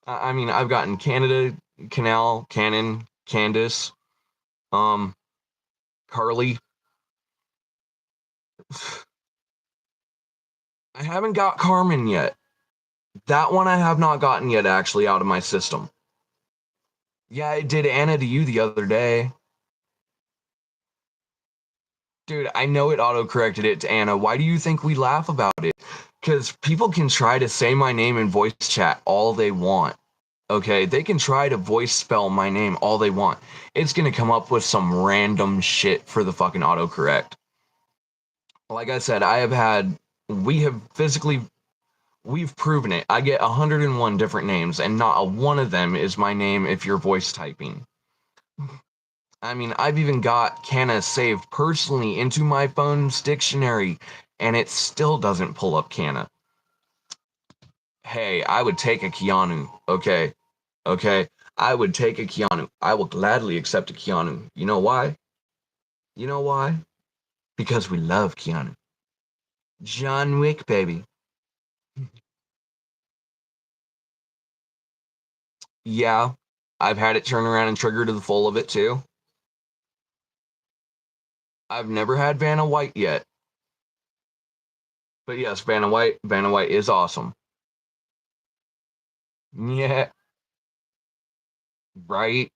I mean, I've gotten Canada, Canal, Cannon, Candace, Carly. I haven't got Carmen yet. That one I have not gotten yet, actually, out of my system. Yeah, I did Anna to you the other day. Dude, I know it auto-corrected it to Anna. Why do you think we laugh about it? Because people can try to say my name in voice chat all they want. Okay, they can try to voice spell my name all they want. It's gonna come up with some random shit for the fucking autocorrect. Like I said, we've proven it. I get 101 different names, and not a one of them is my name if you're voice typing. I mean, I've even got Canna saved personally into my phone's dictionary, and it still doesn't pull up Canna. Hey, I would take a Keanu, okay? Okay? I would take a Keanu. I will gladly accept a Keanu. You know why? You know why? Because we love Keanu. John Wick, baby. Yeah, I've had it turn around and trigger to the full of it too. I've never had Vanna White yet. But yes, Vanna White is awesome. Yeah, right.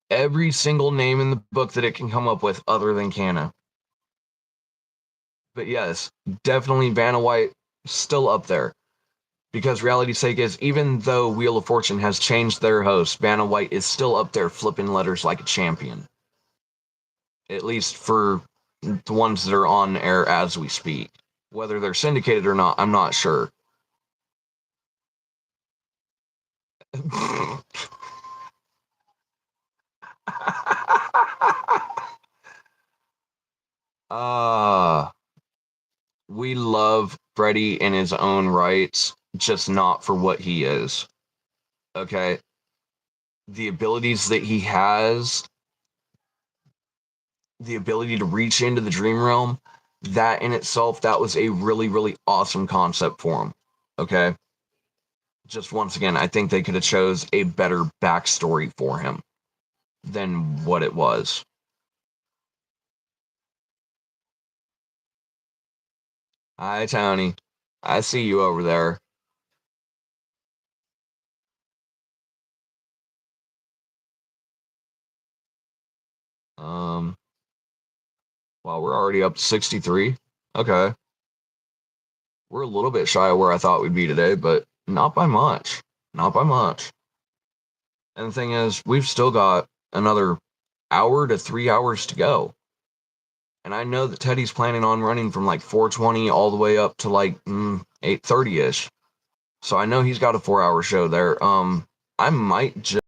Every single name in the book that it can come up with other than Canna. But yes, definitely Vanna White still up there. Because reality's sake is, even though Wheel of Fortune has changed their host, Vanna White is still up there flipping letters like a champion. At least for the ones that are on air as we speak. Whether they're syndicated or not, I'm not sure. We love Freddie in his own rights, just not for what he is. Okay? The abilities that he has, the ability to reach into the dream realm, that in itself, that was a really, really awesome concept for him. Okay? Just once again, I think they could have chose a better backstory for him than what it was. Hi, Tony. I see you over there. Well, we're already up to 63. Okay. We're a little bit shy of where I thought we'd be today, but not by much. Not by much. And the thing is, we've still got another hour to 3 hours to go. And I know that Teddy's planning on running from like 4:20 all the way up to like 8:30ish. So I know he's got a 4-hour show there. I might just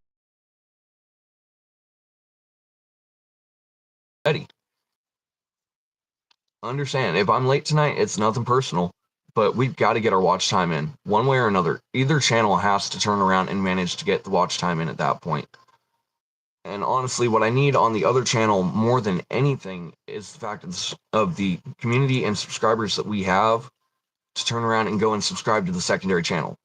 Teddy. Understand, if I'm late tonight, it's nothing personal, but we've got to get our watch time in one way or another. Either channel has to turn around and manage to get the watch time in at that point. And honestly, what I need on the other channel more than anything is the fact of the community and subscribers that we have to turn around and go and subscribe to the secondary channel.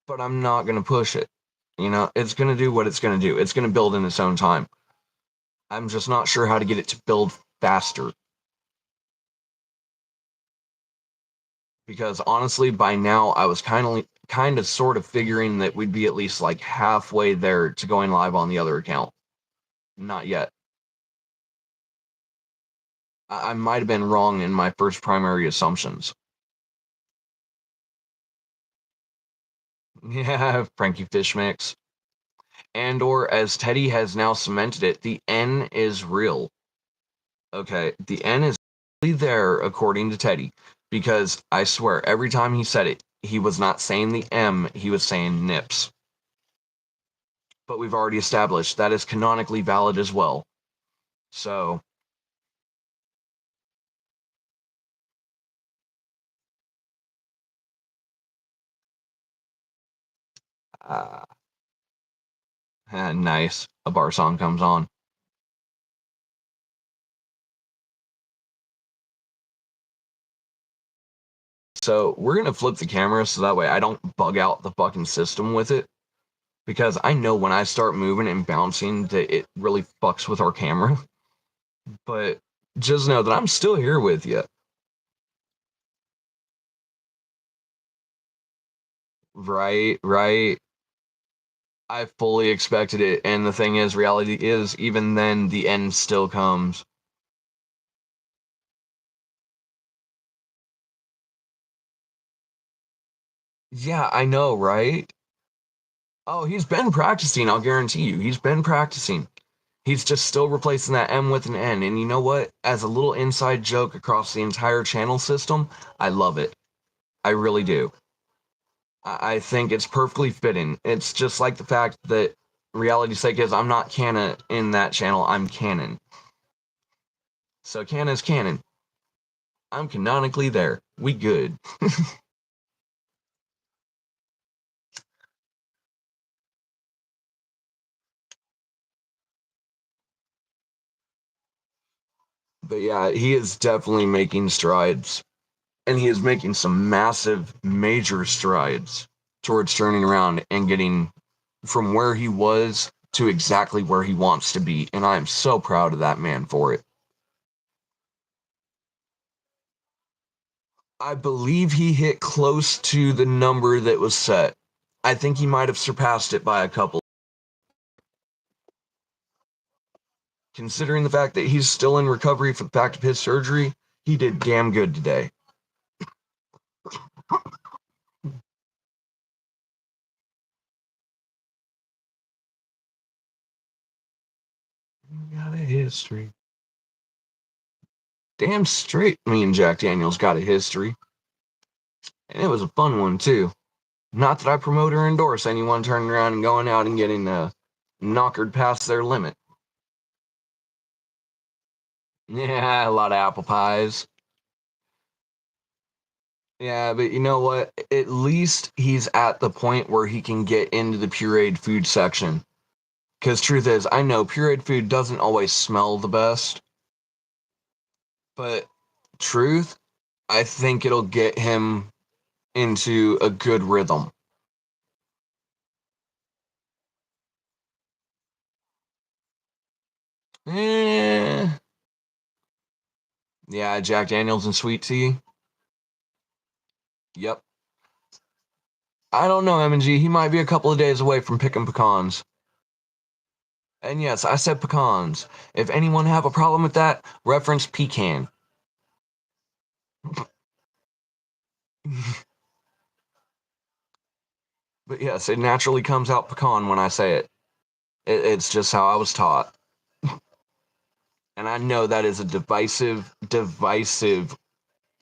But I'm not going to push it. You know, it's going to do what it's going to do. It's going to build in its own time. I'm just not sure how to get it to build faster. Because honestly, by now I was kind of sort of figuring that we'd be at least like halfway there to going live on the other account. Not yet. I might have been wrong in my first primary assumptions. Yeah, Frankie Fish Mix. And or as Teddy has now cemented it, the N is real. Okay, the N is really there according to Teddy. Because I swear, every time he said it, he was not saying the M, he was saying nips. But we've already established that is canonically valid as well. So, nice. A bar song comes on. So we're gonna flip the camera so that way I don't bug out the fucking system with it. Because I know when I start moving and bouncing that it really fucks with our camera. But just know that I'm still here with you. Right. I fully expected it, and the thing is, reality is, even then, the end still comes. Yeah, I know, right? Oh, he's been practicing, I'll guarantee you. He's been practicing. He's just still replacing that M with an N. And you know what? As a little inside joke across the entire channel system, I love it. I really do. I think it's perfectly fitting. It's just like the fact that reality's sake is I'm not canon in that channel, I'm canon. So canon is canon. I'm canonically there. We good. But yeah, he is definitely making strides. And he is making some massive, major strides towards turning around and getting from where he was to exactly where he wants to be. And I am so proud of that man for it. I believe he hit close to the number that was set. I think he might have surpassed it by a couple. Considering the fact that he's still in recovery for the fact of his surgery, he did damn good today. Got a history. Damn straight, me and Jack Daniels got a history. And it was a fun one, too. Not that I promote or endorse anyone turning around and going out and getting knockered past their limit. Yeah, a lot of apple pies. Yeah, but you know what? At least he's at the point where he can get into the pureed food section. Because truth is, I know pureed food doesn't always smell the best. But truth, I think it'll get him into a good rhythm. Yeah, Jack Daniels and sweet tea. Yep. I don't know, M&G. He might be a couple of days away from picking pecans. And yes, I said pecans. If anyone have a problem with that, reference pecan. But yes, it naturally comes out pecan when I say it. It's just how I was taught. And I know that is a divisive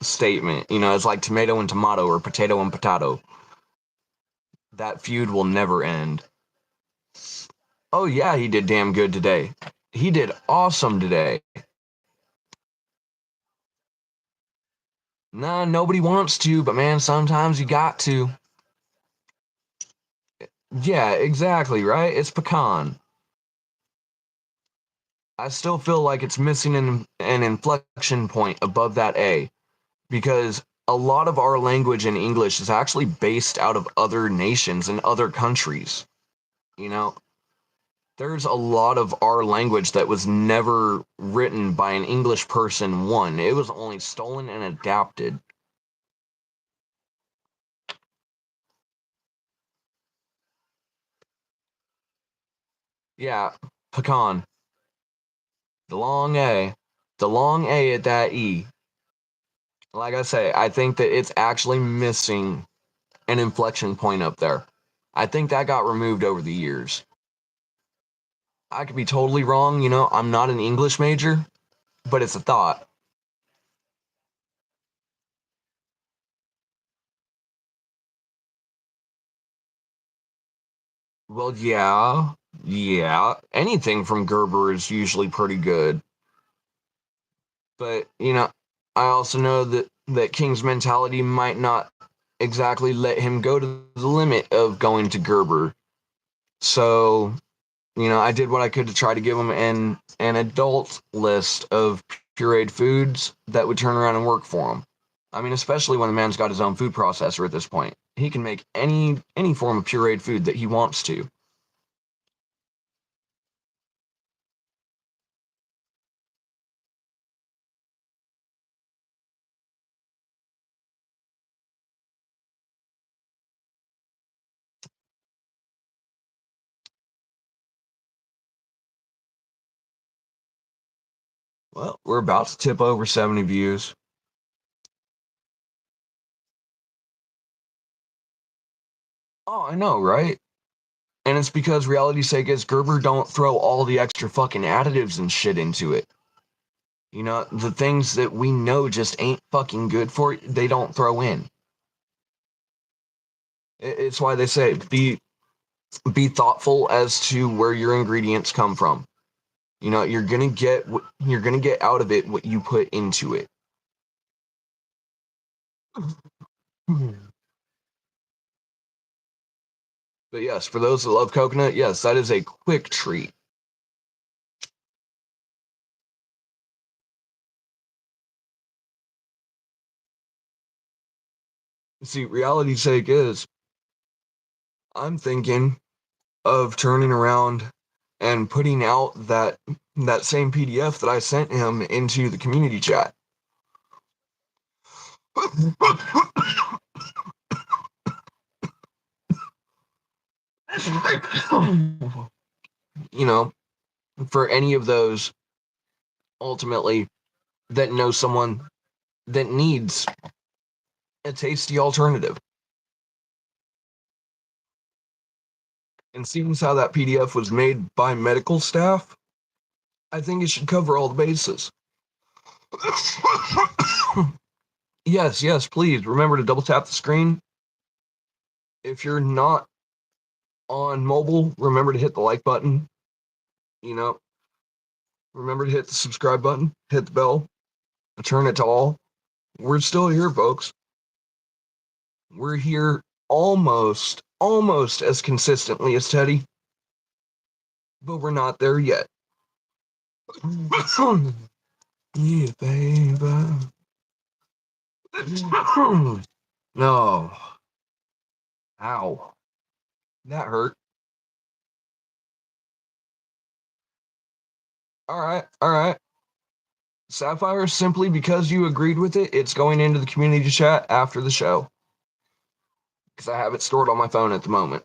statement. You know, it's like tomato and tomato or potato and potato. That feud will never end. Oh yeah, he did damn good today. He did awesome today. Nah, nobody wants to, but man, sometimes you got to. Yeah, exactly, right? It's pecan. I still feel like it's missing an inflection point above that A, because a lot of our language in English is actually based out of other nations and other countries. You know, there's a lot of our language that was never written by an English person, one. It was only stolen and adapted. Yeah, pecan. The long A. The long A at that E. Like I say, I think that it's actually missing an inflection point up there. I think that got removed over the years. I could be totally wrong, you know, I'm not an English major, but it's a thought. Well, yeah. Anything from Gerber is usually pretty good. But, you know, I also know that King's mentality might not exactly let him go to the limit of going to Gerber. So, you know, I did what I could to try to give him an adult list of pureed foods that would turn around and work for him. I mean, especially when the man's got his own food processor at this point. He can make any form of pureed food that he wants to. Well, we're about to tip over 70 views. Oh, I know, right? And it's because reality's sake is Gerber don't throw all the extra fucking additives and shit into it. You know, the things that we know just ain't fucking good for it, they don't throw in. It's why they say be thoughtful as to where your ingredients come from. You know, you're gonna get out of it what you put into it. But yes, for those that love coconut, yes, that is a quick treat. See, reality's sake is I'm thinking of turning around and putting out that same PDF that I sent him into the community chat. You know, for any of those ultimately that know someone that needs a tasty alternative. And seeing as how that PDF was made by medical staff, I think it should cover all the bases. Yes, please remember to double tap the screen. If you're not on mobile, remember to hit the like button. Remember to hit the subscribe button, hit the bell, and turn it to all. We're still here, folks. We're here almost as consistently as Teddy, but we're not there yet. Yeah, baby. No. Ow. That hurt. All right. Sapphire, simply because you agreed with it, it's going into the community chat after the show. Because I have it stored on my phone at the moment.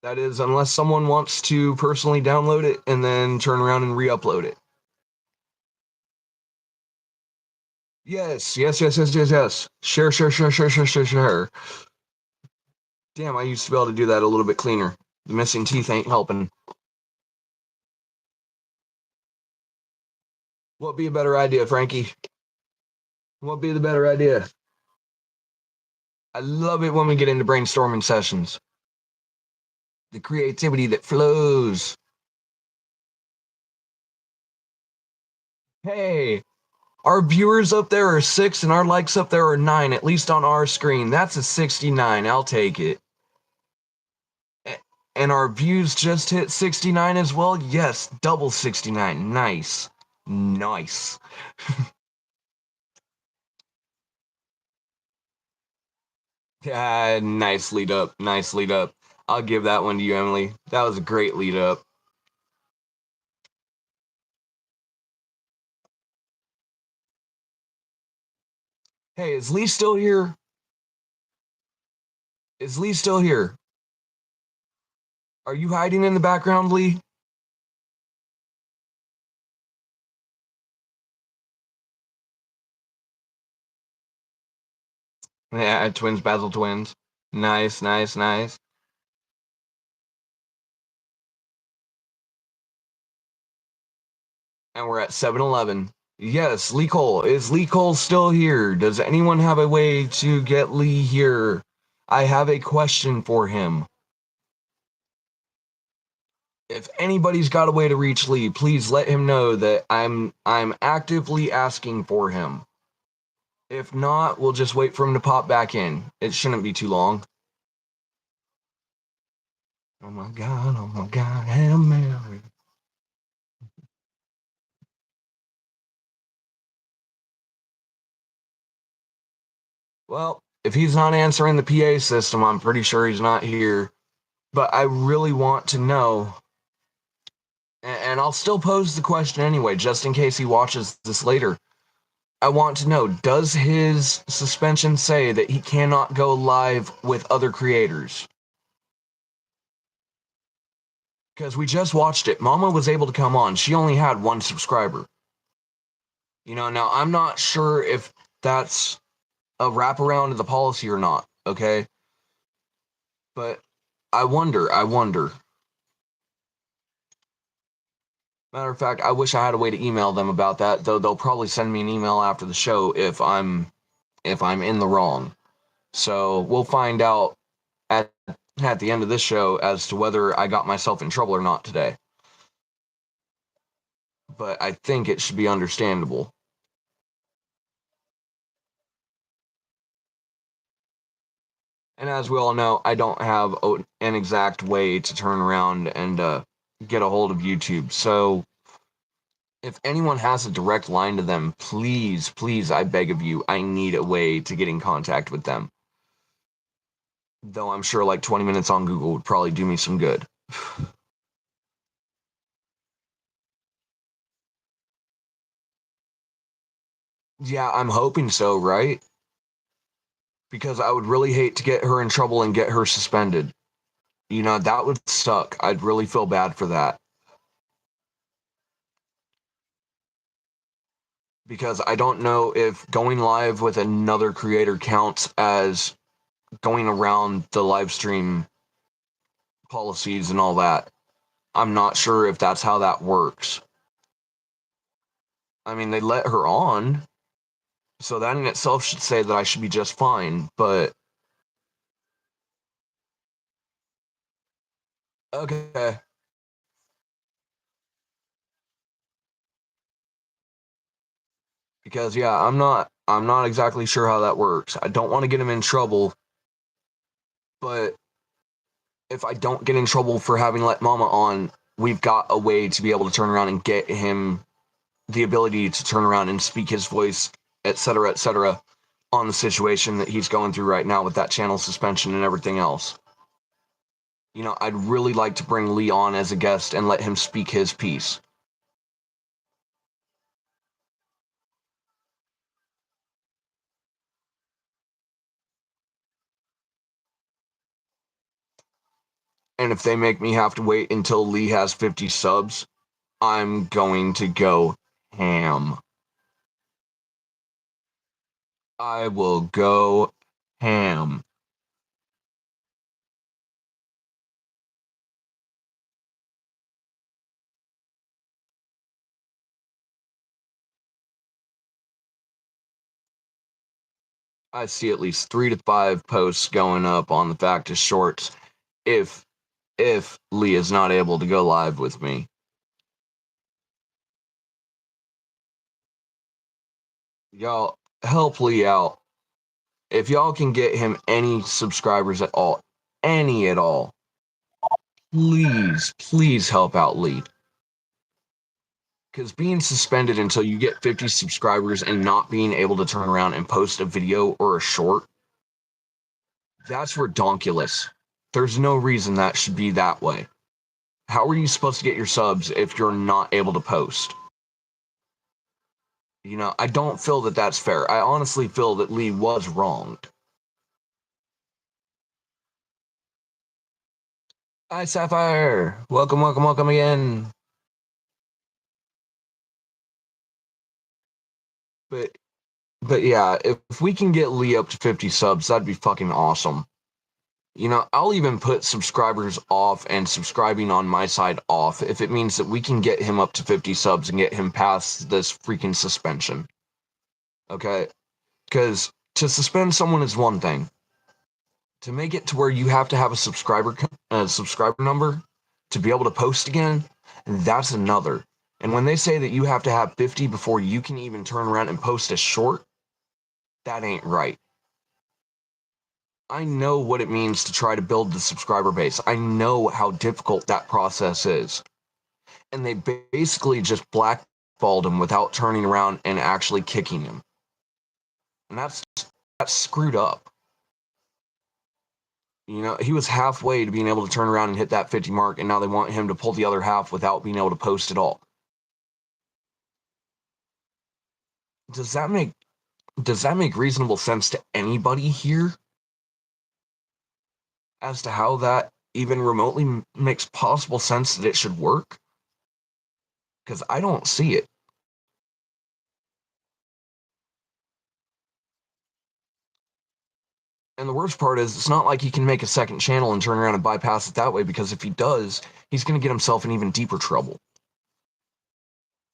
That is, unless someone wants to personally download it and then turn around and re-upload it. Yes. Share. Damn, I used to be able to do that a little bit cleaner. The missing teeth ain't helping. What'd be a better idea, Frankie? What'd be the better idea? I love it when we get into brainstorming sessions. The creativity that flows. Hey, our viewers up there are 6 and our likes up there are 9, at least on our screen. That's a 69. I'll take it. And our views just hit 69 as well? Yes, double 69. Nice. Yeah, nice lead up. I'll give that one to you, Emily. That was a great lead up. Hey, is Lee still here? Are you hiding in the background, Lee? Yeah, twins, Basil twins. Nice. And we're at 7-Eleven. Yes, Lee Cole. Is Lee Cole still here? Does anyone have a way to get Lee here? I have a question for him. If anybody's got a way to reach Lee, please let him know that I'm actively asking for him. If not, we'll just wait for him to pop back in. It shouldn't be too long. Oh my God, Hail Mary. Well, if he's not answering the PA system, I'm pretty sure he's not here. But I really want to know, and I'll still pose the question anyway, just in case he watches this later. I want to know, does his suspension say that he cannot go live with other creators? Because we just watched it. Mama was able to come on. She only had 1 subscriber. Now I'm not sure if that's a wraparound of the policy or not, okay? But I wonder. Matter of fact, I wish I had a way to email them about that, though they'll probably send me an email after the show if I'm in the wrong. So we'll find out at the end of this show as to whether I got myself in trouble or not today. But I think it should be understandable. And as we all know, I don't have an exact way to turn around and get a hold of YouTube. So if anyone has a direct line to them, please, I beg of you, I need a way to get in contact with them. Though I'm sure like 20 minutes on Google would probably do me some good. Yeah, I'm hoping so, right? Because I would really hate to get her in trouble and get her suspended. That would suck. I'd really feel bad for that. because I don't know if going live with another creator counts as going around the live stream policies and all that. I'm not sure if that's how that works. I mean, they let her on, so that in itself should say that I should be just fine, but okay. Because yeah, I'm not exactly sure how that works. I don't want to get him in trouble, but if I don't get in trouble for having let Mama on, we've got a way to be able to turn around and get him the ability to turn around and speak his voice, etc., on the situation that he's going through right now with that channel suspension and everything else. You know, I'd really like to bring Lee on as a guest and let him speak his piece. And if they make me have to wait until Lee has 50 subs, I'm going to go ham. I will go ham. I see at least 3 to 5 posts going up on the Factus Shorts if Lee is not able to go live with me. Y'all help Lee out. If y'all can get him any subscribers at all, any at all, please help out Lee. Because being suspended until you get 50 subscribers and not being able to turn around and post a video or a short, that's redonkulous. There's no reason that should be that way. How are you supposed to get your subs if you're not able to post? You know, I don't feel that that's fair. I honestly feel that Lee was wronged. Hi, Sapphire. Welcome again. But yeah, if we can get Lee up to 50 subs, that'd be fucking awesome. You know, I'll even put subscribers off and subscribing on my side off if it means that we can get him up to 50 subs and get him past this freaking suspension. Okay? Because to suspend someone is one thing. To make it to where you have to have a subscriber number to be able to post again, that's another. And when they say that you have to have 50 before you can even turn around and post a short, that ain't right. I know what it means to try to build the subscriber base. I know how difficult that process is. And they basically just blackballed him without turning around and actually kicking him. And that's screwed up. You know, he was halfway to being able to turn around and hit that 50 mark, and now they want him to pull the other half without being able to post at all. Does that make reasonable sense to anybody here? As to how that even remotely makes possible sense that it should work? Because I don't see it. And the worst part is, it's not like he can make a second channel and turn around and bypass it that way, because if he does, he's going to get himself in even deeper trouble.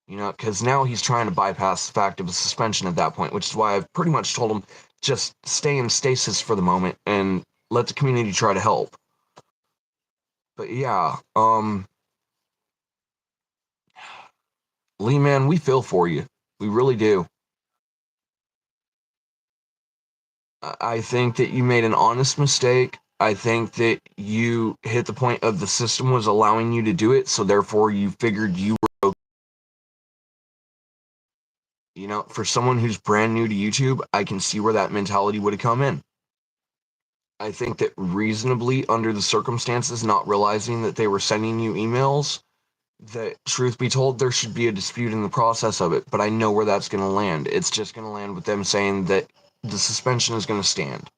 You know, because now he's trying to bypass the fact of a suspension at that point, which is why I've pretty much told him, just stay in stasis for the moment and let the community try to help. But yeah, Lee, man, we feel for you. We really do. I think that you made an honest mistake. I think that you hit the point of the system was allowing you to do it, so therefore you figured you were okay. You know, for someone who's brand new to YouTube, I can see where that mentality would have come in. I think that reasonably, under the circumstances, not realizing that they were sending you emails, that, truth be told, there should be a dispute in the process of it, but I know where that's going to land. It's just going to land with them saying that the suspension is going to stand.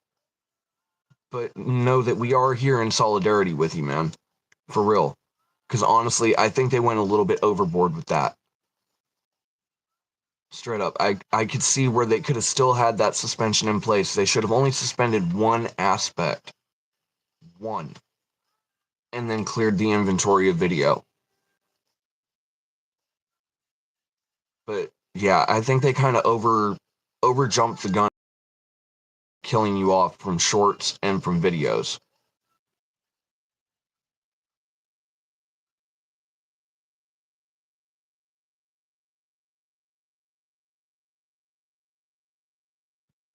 But know that we are here in solidarity with you, man. For real. Because honestly, I think they went a little bit overboard with that. Straight up. I could see where they could have still had that suspension in place. They should have only suspended one aspect. One. And then cleared the inventory of video. But yeah, I think they kind of over jumped the gun, killing you off from shorts and from videos.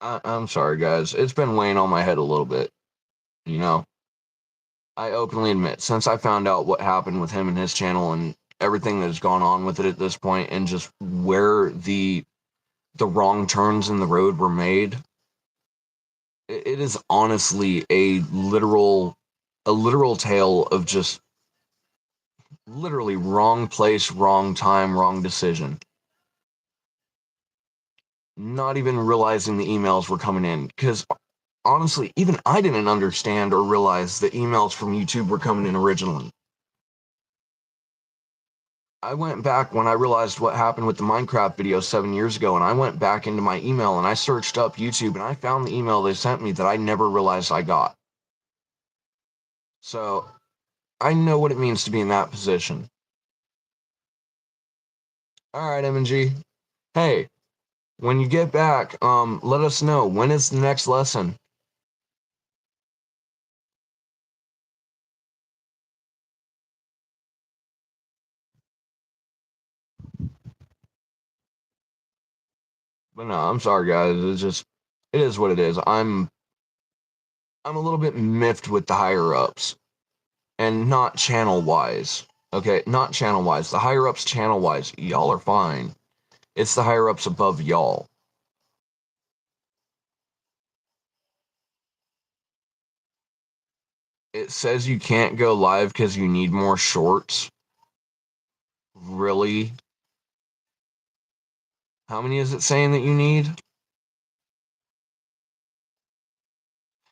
I'm sorry, guys. It's been weighing on my head a little bit. You know, I openly admit, since I found out what happened with him and his channel and everything that has gone on with it at this point, and just where the wrong turns in the road were made, it is honestly a literal tale of just literally wrong place, wrong time, wrong decision. Not even realizing the emails were coming in, because honestly, even I didn't understand or realize the emails from YouTube were coming in originally. I went back when I realized what happened with the Minecraft video 7 years ago, and I went back into my email and I searched up YouTube and I found the email they sent me that I never realized I got. So I know what it means to be in that position. All right, M&G. Hey, when you get back, let us know, when is the next lesson? But no, I'm sorry, guys. It is what it is. I'm a little bit miffed with the higher ups, and not channel wise. Okay, not channel wise. The higher ups channel wise, y'all are fine. It's the higher ups above y'all. It says you can't go live because you need more shorts. Really? How many is it saying that you need?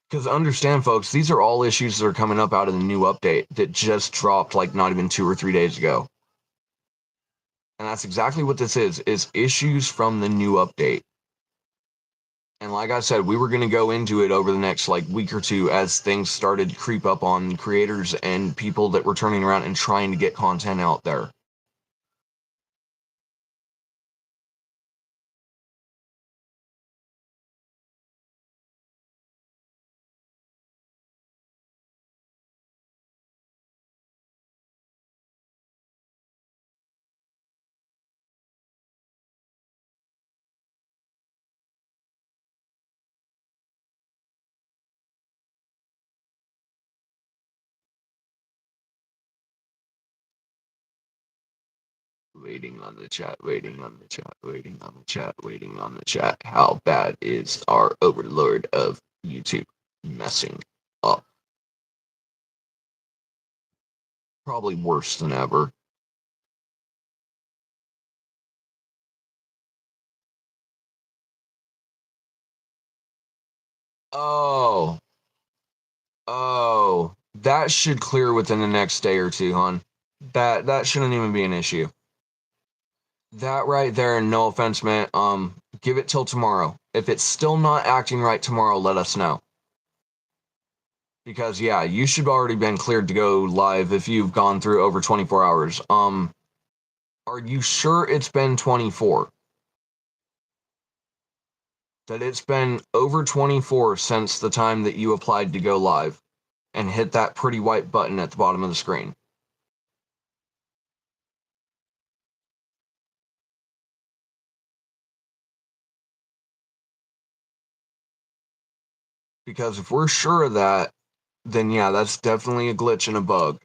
Because understand, folks, these are all issues that are coming up out of the new update that just dropped like not even 2 or 3 days ago. And that's exactly what this is issues from the new update. And like I said, we were going to go into it over the next like week or two as things started to creep up on creators and people that were turning around and trying to get content out there. Waiting on the chat, waiting on the chat, waiting on the chat, waiting on the chat. How bad is our overlord of YouTube messing up? Probably worse than ever. Oh. Oh. That should clear within the next day or two, hon. That shouldn't even be an issue. That right there, no offense, man. Give it till tomorrow. If it's still not acting right tomorrow, let us know. Because yeah, you should already been cleared to go live if you've gone through over 24 hours. Are you sure it's been 24? That it's been over 24 since the time that you applied to go live and hit that pretty white button at the bottom of the screen. Because if we're sure of that, then yeah, that's definitely a glitch and a bug.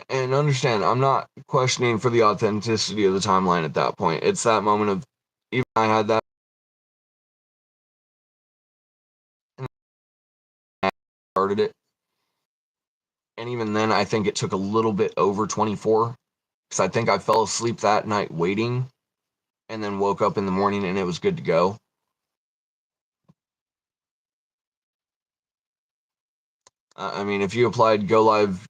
And understand, I'm not questioning for the authenticity of the timeline at that point. It's that moment of, even I had that, and I started it. And even then, I think it took a little bit over 24 because I think I fell asleep that night waiting and then woke up in the morning and it was good to go. I mean, if you applied Go Live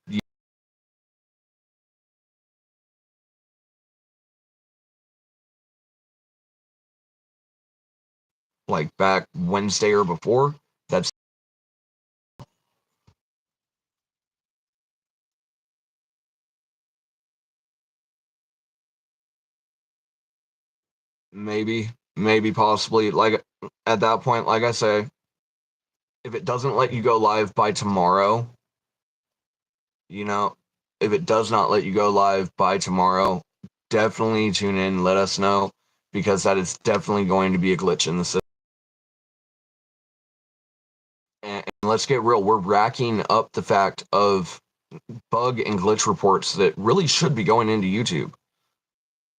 like back Wednesday or before, that's maybe possibly like at that point, like I say, if it doesn't let you go live by tomorrow, you know, if it does not let you go live by tomorrow, definitely tune in, let us know, because that is definitely going to be a glitch in the system. And let's get real, we're racking up the fact of bug and glitch reports that really should be going into YouTube.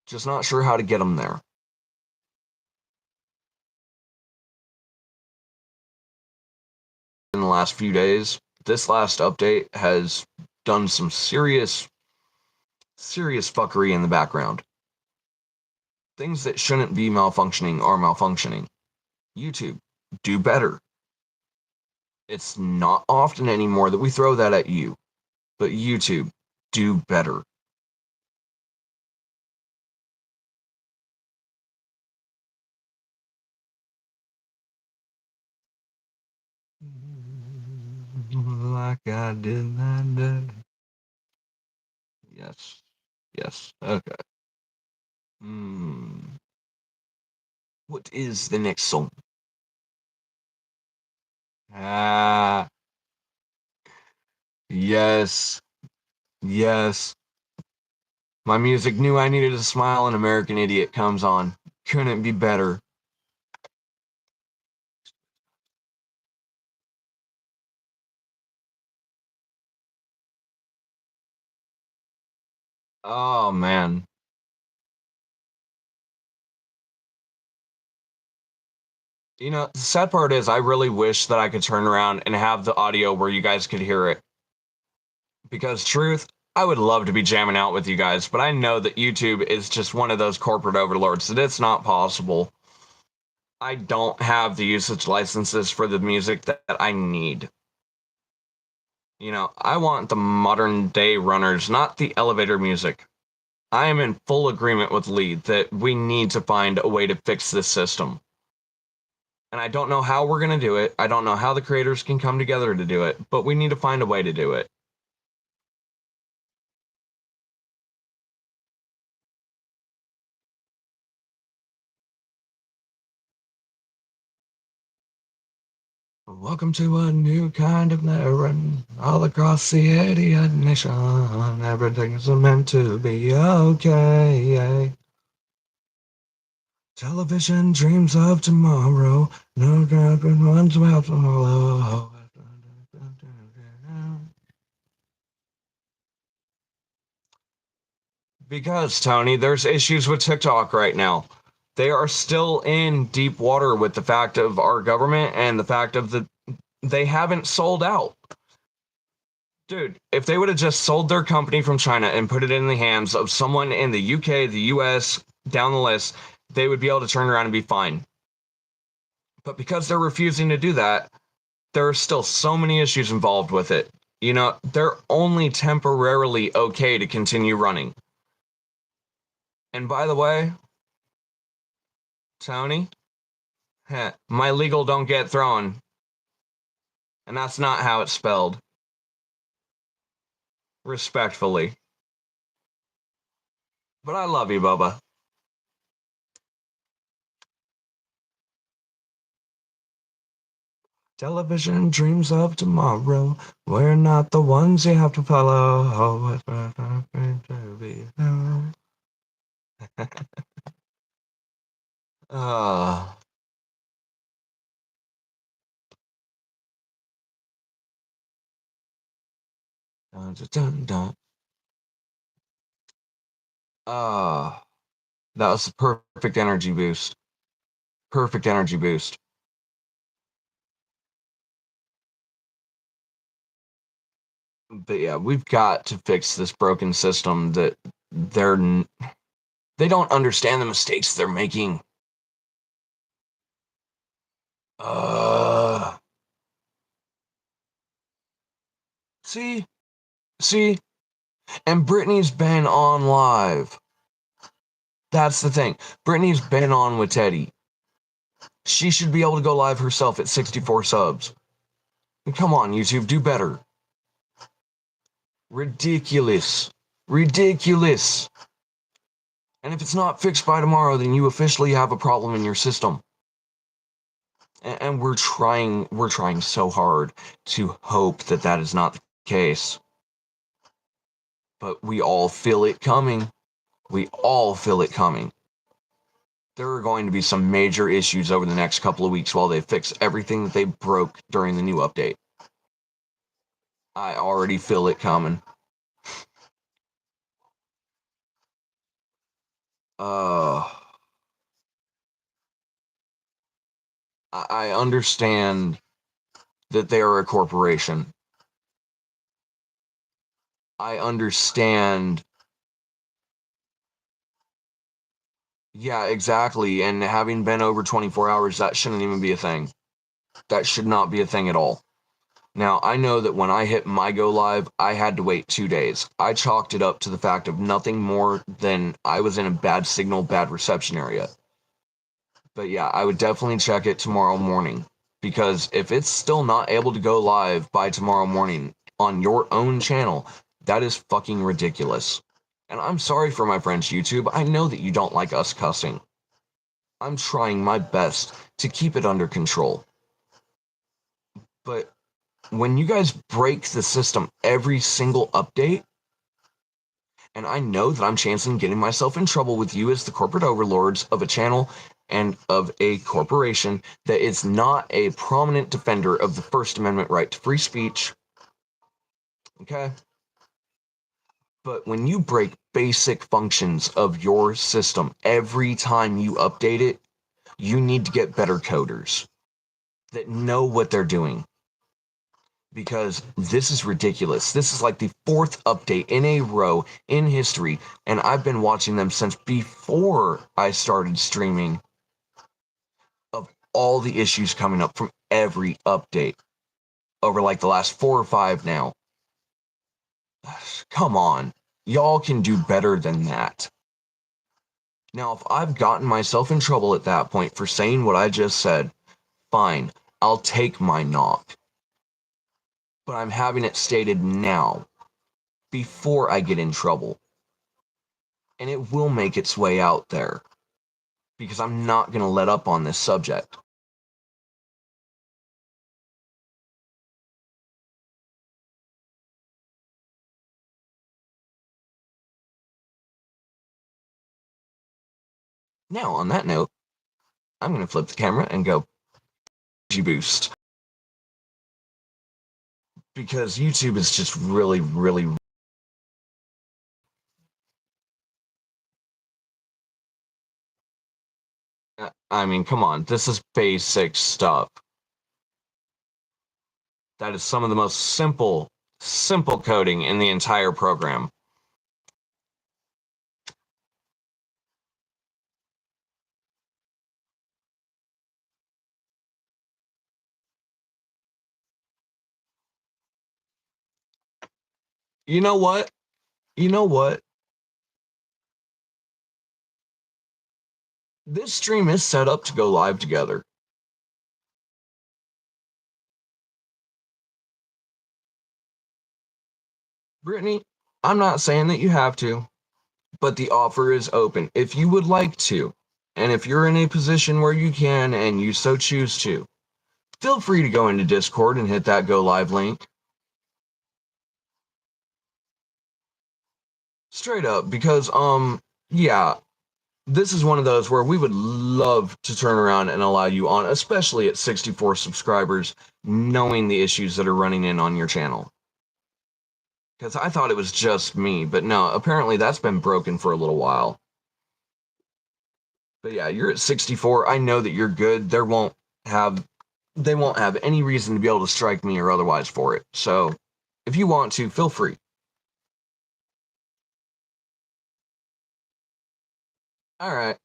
Just not sure how to get them there. In the last few days, this last update has done some serious fuckery in the background. Things that shouldn't be malfunctioning are malfunctioning. YouTube, do better. It's not often anymore that we throw that at you, but YouTube, do better. Like I did that day. Yes. Yes. Okay. What is the next song? Ah. Yes. Yes. My music knew I needed a smile and American Idiot comes on. Couldn't be better. Oh man. You know, the sad part is I really wish that I could turn around and have the audio where you guys could hear it. Because truth, I would love to be jamming out with you guys, but I know that YouTube is just one of those corporate overlords that it's not possible. I don't have the usage licenses for the music that I need. You know, I want the modern day runners, not the elevator music. I am in full agreement with Lee that we need to find a way to fix this system. And I don't know how we're going to do it. I don't know how the creators can come together to do it, but we need to find a way to do it. Welcome to a new kind of run all across the idiot nation. Everything's meant to be okay. Television dreams of tomorrow. No grabbing ones well follow. Because, Tony, there's issues with TikTok right now. They are still in deep water with the fact of our government and the fact of they haven't sold out. Dude, if they would have just sold their company from China and put it in the hands of someone in the UK, the US, down the list, they would be able to turn around and be fine. But because they're refusing to do that, there are still so many issues involved with it. You know, they're only temporarily okay to continue running. And by the way, Tony, my legal don't get thrown. And that's not how it's spelled. Respectfully. But I love you, Bubba. Television dreams of tomorrow. We're not the ones you have to follow. Ah. Dun, dun, dun. Ah. That was a perfect energy boost. Perfect energy boost. But yeah, we've got to fix this broken system that they don't understand the mistakes they're making. See, and Brittany's been on live. That's the thing. Brittany's been on with Teddy. She should be able to go live herself at 64 subs. Come on, YouTube, do better. Ridiculous. Ridiculous. And if it's not fixed by tomorrow, then you officially have a problem in your system. And we're trying so hard to hope that that is not the case. But we all feel it coming. We all feel it coming. There are going to be some major issues over the next couple of weeks while they fix everything that they broke during the new update. I already feel it coming. I understand that they are a corporation. I understand. Yeah, exactly. And having been over 24 hours, that shouldn't even be a thing. That should not be a thing at all. Now, I know that when I hit my go live, I had to wait 2 days. I chalked it up to the fact of nothing more than I was in a bad signal, bad reception area. But yeah, I would definitely check it tomorrow morning. Because if it's still not able to go live by tomorrow morning on your own channel, that is fucking ridiculous. And I'm sorry for my friends YouTube. I know that you don't like us cussing. I'm trying my best to keep it under control. But when you guys break the system every single update, and I know that I'm chancing getting myself in trouble with you as the corporate overlords of a channel and of a corporation that is not a prominent defender of the First Amendment right to free speech. Okay? But when you break basic functions of your system every time you update it, you need to get better coders that know what they're doing. Because this is ridiculous. This is like the 4th update in a row in history, and I've been watching them since before I started streaming, of all the issues coming up from every update over like the last 4 or 5 now. Come on. Y'all can do better than that. Now, if I've gotten myself in trouble at that point for saying what I just said, fine, I'll take my knock. But I'm having it stated now, before I get in trouble. And it will make its way out there. Because I'm not going to let up on this subject. Now, on that note, I'm going to flip the camera and go boost. Because YouTube is just really, really... I mean, come on, this is basic stuff. That is some of the most simple coding in the entire program. You know what? This stream is set up to go live together. Brittany, I'm not saying that you have to, but the offer is open. If you would like to, and if you're in a position where you can and you so choose to, feel free to go into Discord and hit that go live link. Straight up, because, yeah, this is one of those where we would love to turn around and allow you on, especially at 64 subscribers, knowing the issues that are running in on your channel. Because I thought it was just me, but no, apparently that's been broken for a little while. But yeah, you're at 64. I know that you're good. They won't have any reason to be able to strike me or otherwise for it. So if you want to, feel free. All right.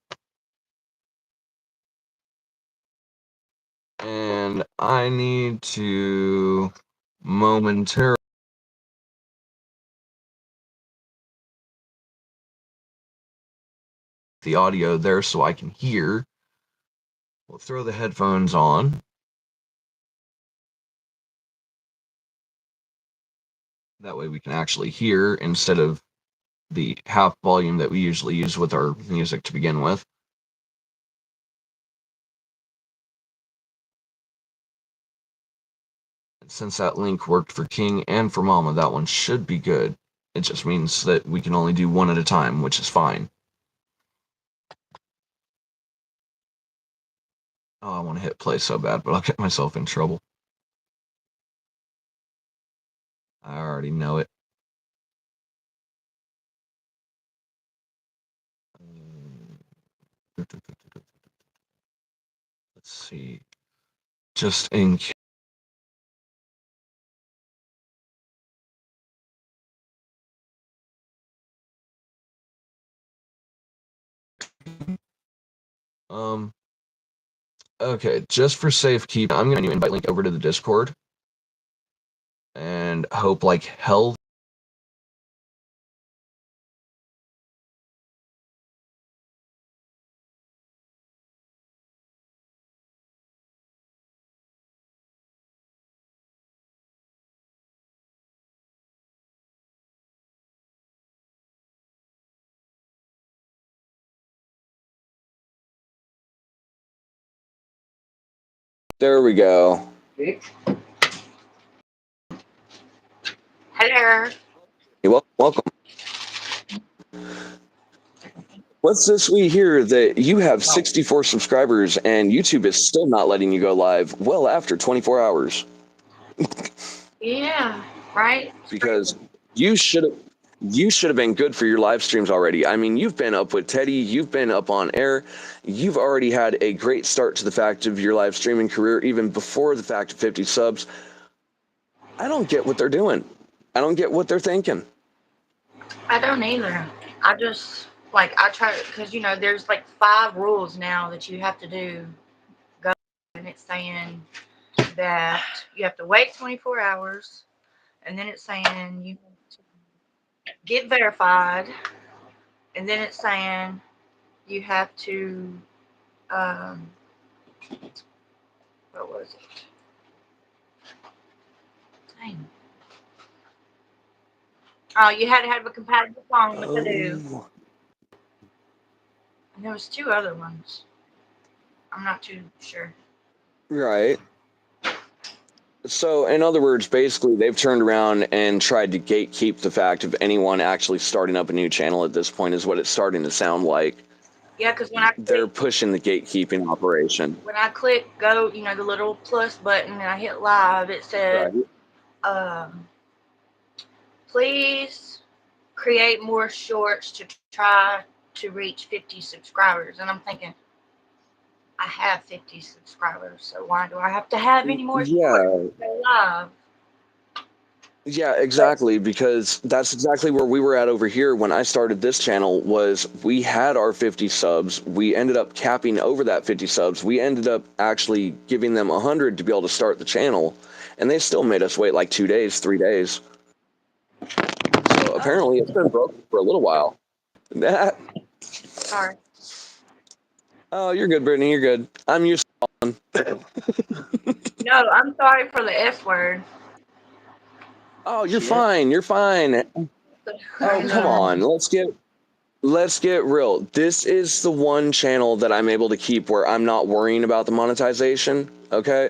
And I need to momentarily the audio there so I can hear. We'll throw the headphones on. That way we can actually hear instead of the half volume that we usually use with our music to begin with. And since that link worked for King and for Mama, that one should be good. It just means that we can only do one at a time, which is fine. Oh, I want to hit play so bad, but I'll get myself in trouble. I already know it. Let's see. Just in case. Okay, just for safekeeping, I'm going to invite link over to the Discord. And hope like hell. There we go. Hello. Hey, welcome. What's this we hear that you have 64 subscribers and YouTube is still not letting you go live well after 24 hours? Yeah, right. Because you should have been good for your live streams already. I mean, you've been up with Teddy, you've been up on air, you've already had a great start to the fact of your live streaming career even before the fact of 50 subs. I don't get what they're doing. I don't get what they're thinking. I don't either. I just I try because there's like 5 rules now that you have to do. Go and it's saying that you have to wait 24 hours, and then it's saying you have to get verified, and then it's saying you have to what was it? Dang. Oh, you had to have a compatible phone with the do. And there was 2 other ones. I'm not too sure. Right. So, in other words, basically, they've turned around and tried to gatekeep the fact of anyone actually starting up a new channel at this point, is what it's starting to sound like. Yeah, because when I They're pushing the gatekeeping operation. When I click go, the little plus button, and I hit live, it said, Right. Please create more shorts to try to reach 50 subscribers. And I'm thinking, I have 50 subscribers, so why do I have to have any more shorts to go live? Yeah, exactly, because that's exactly where we were at over here when I started this channel. Was we had our 50 subs, we ended up capping over that 50 subs, we ended up actually giving them 100 to be able to start the channel, and they still made us wait like 2 days, 3 days. So apparently it's been broken for a little while. Sorry. Oh, you're good, Brittany, you're good. I'm used to No, I'm sorry for the S word. Oh, you're fine, you're fine. Oh, come on, let's get real. This is the one channel that I'm able to keep where I'm not worrying about the monetization, okay?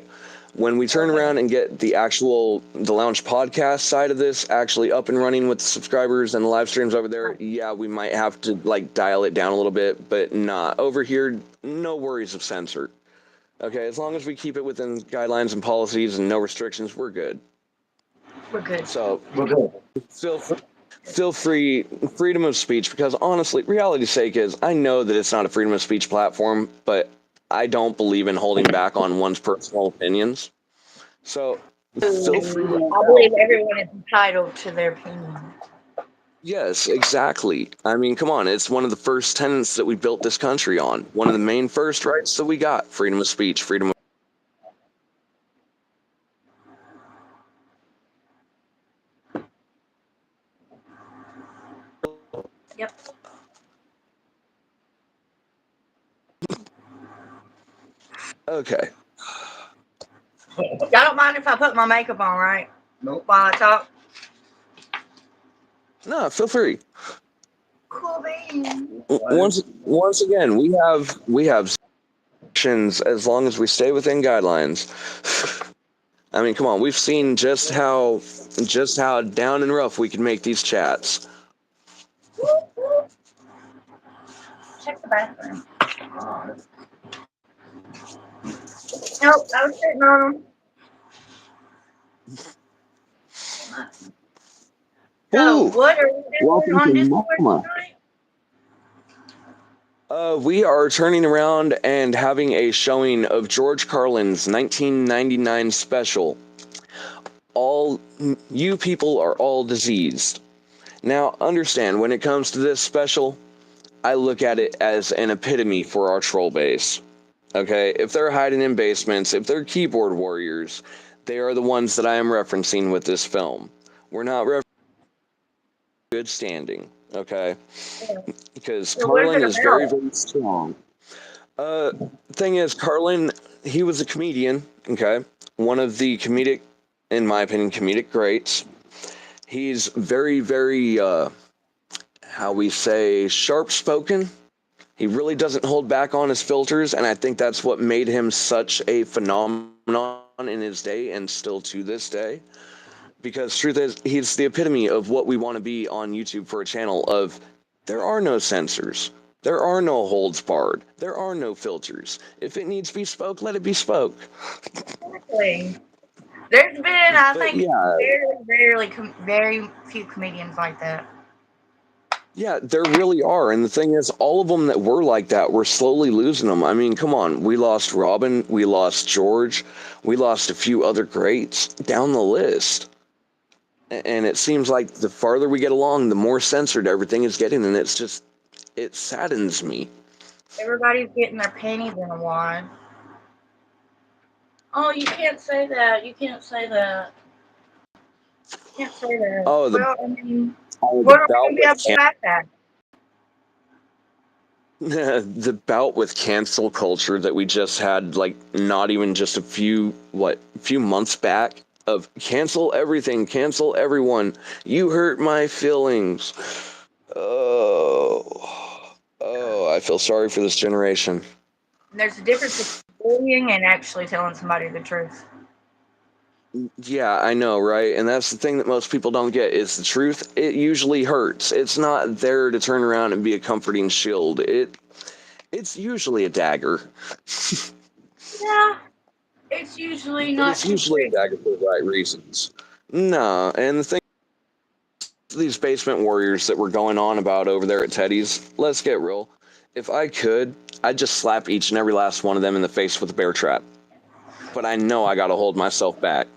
When we turn around and get the Lounge podcast side of this actually up and running with the subscribers and the live streams over there, yeah, we might have to dial it down a little bit, but nah, over here, no worries of censor. Okay, as long as we keep it within guidelines and policies and no restrictions, we're good. We're good. So, feel free, freedom of speech, because honestly, reality's sake is, I know that it's not a freedom of speech platform, but I don't believe in holding back on one's personal opinions. So, Feel free to I believe everyone is entitled to their opinion. Yes, exactly. I mean, come on, it's one of the first tenets that we built this country on. One of the main first rights that we got: freedom of speech, freedom of. Yep. Okay. Y'all don't mind if I put my makeup on, right? Nope. While I talk? No, feel free. Cool beans. Once again, we have sections as long as we stay within guidelines. I mean, come on, we've seen just how down and rough we can make these chats. Check the bathroom. Nope, I was sitting on them. So, Ooh, what are we doing welcome on to Discord Mama. tonight? We are turning around and having a showing of George Carlin's 1999 special. All you people are all diseased. Now, understand, when it comes to this special, I look at it as an epitome for our troll base. Okay, if they're hiding in basements, if they're keyboard warriors, they are the ones that I am referencing with this film. We're not referencing good standing, okay? Yeah. Because So what is Carlin it is very, about? very strong. Thing is, Carlin, he was a comedian, okay? One of the comedic, in my opinion, comedic greats. He's very, very, how we say, sharp spoken. He really doesn't hold back on his filters, and I think that's what made him such a phenomenon in his day and still to this day. Because truth is, he's the epitome of what we want to be on YouTube for a channel of there are no censors. There are no holds barred. There are no filters. If it needs to be spoke, let it be spoke. Exactly. There's been, I But think, yeah, very few comedians like that. yeah, there really are. And the thing is, all of them that were like that, we're slowly losing them. I mean, come on. We lost Robin. We lost George. We lost a few other greats down the list. And it seems like the farther we get along, the more censored everything is getting. And it's just, it saddens me. Everybody's getting their panties in a wad. Oh, you can't say that. You can't say that. You can't say that. Oh, Well, I mean, the what are we bout going to be able to back that? the bout with cancel culture that we just had, like, not even just a few months back, of cancel everything, cancel everyone, you hurt my feelings. I feel sorry for this generation. There's a difference between bullying and actually telling somebody the truth. Yeah, I know, right? And that's the thing that most people don't get is the truth. It usually hurts. It's not there to turn around and be a comforting shield. It's usually a dagger. Yeah, it's usually But not it's too usually a pretty. dagger for the right reasons. No, and the thing, these basement warriors that were going on about over there at Teddy's, let's get real. If I could, I'd just slap each and every last one of them in the face with a bear trap. But I know I gotta hold myself back.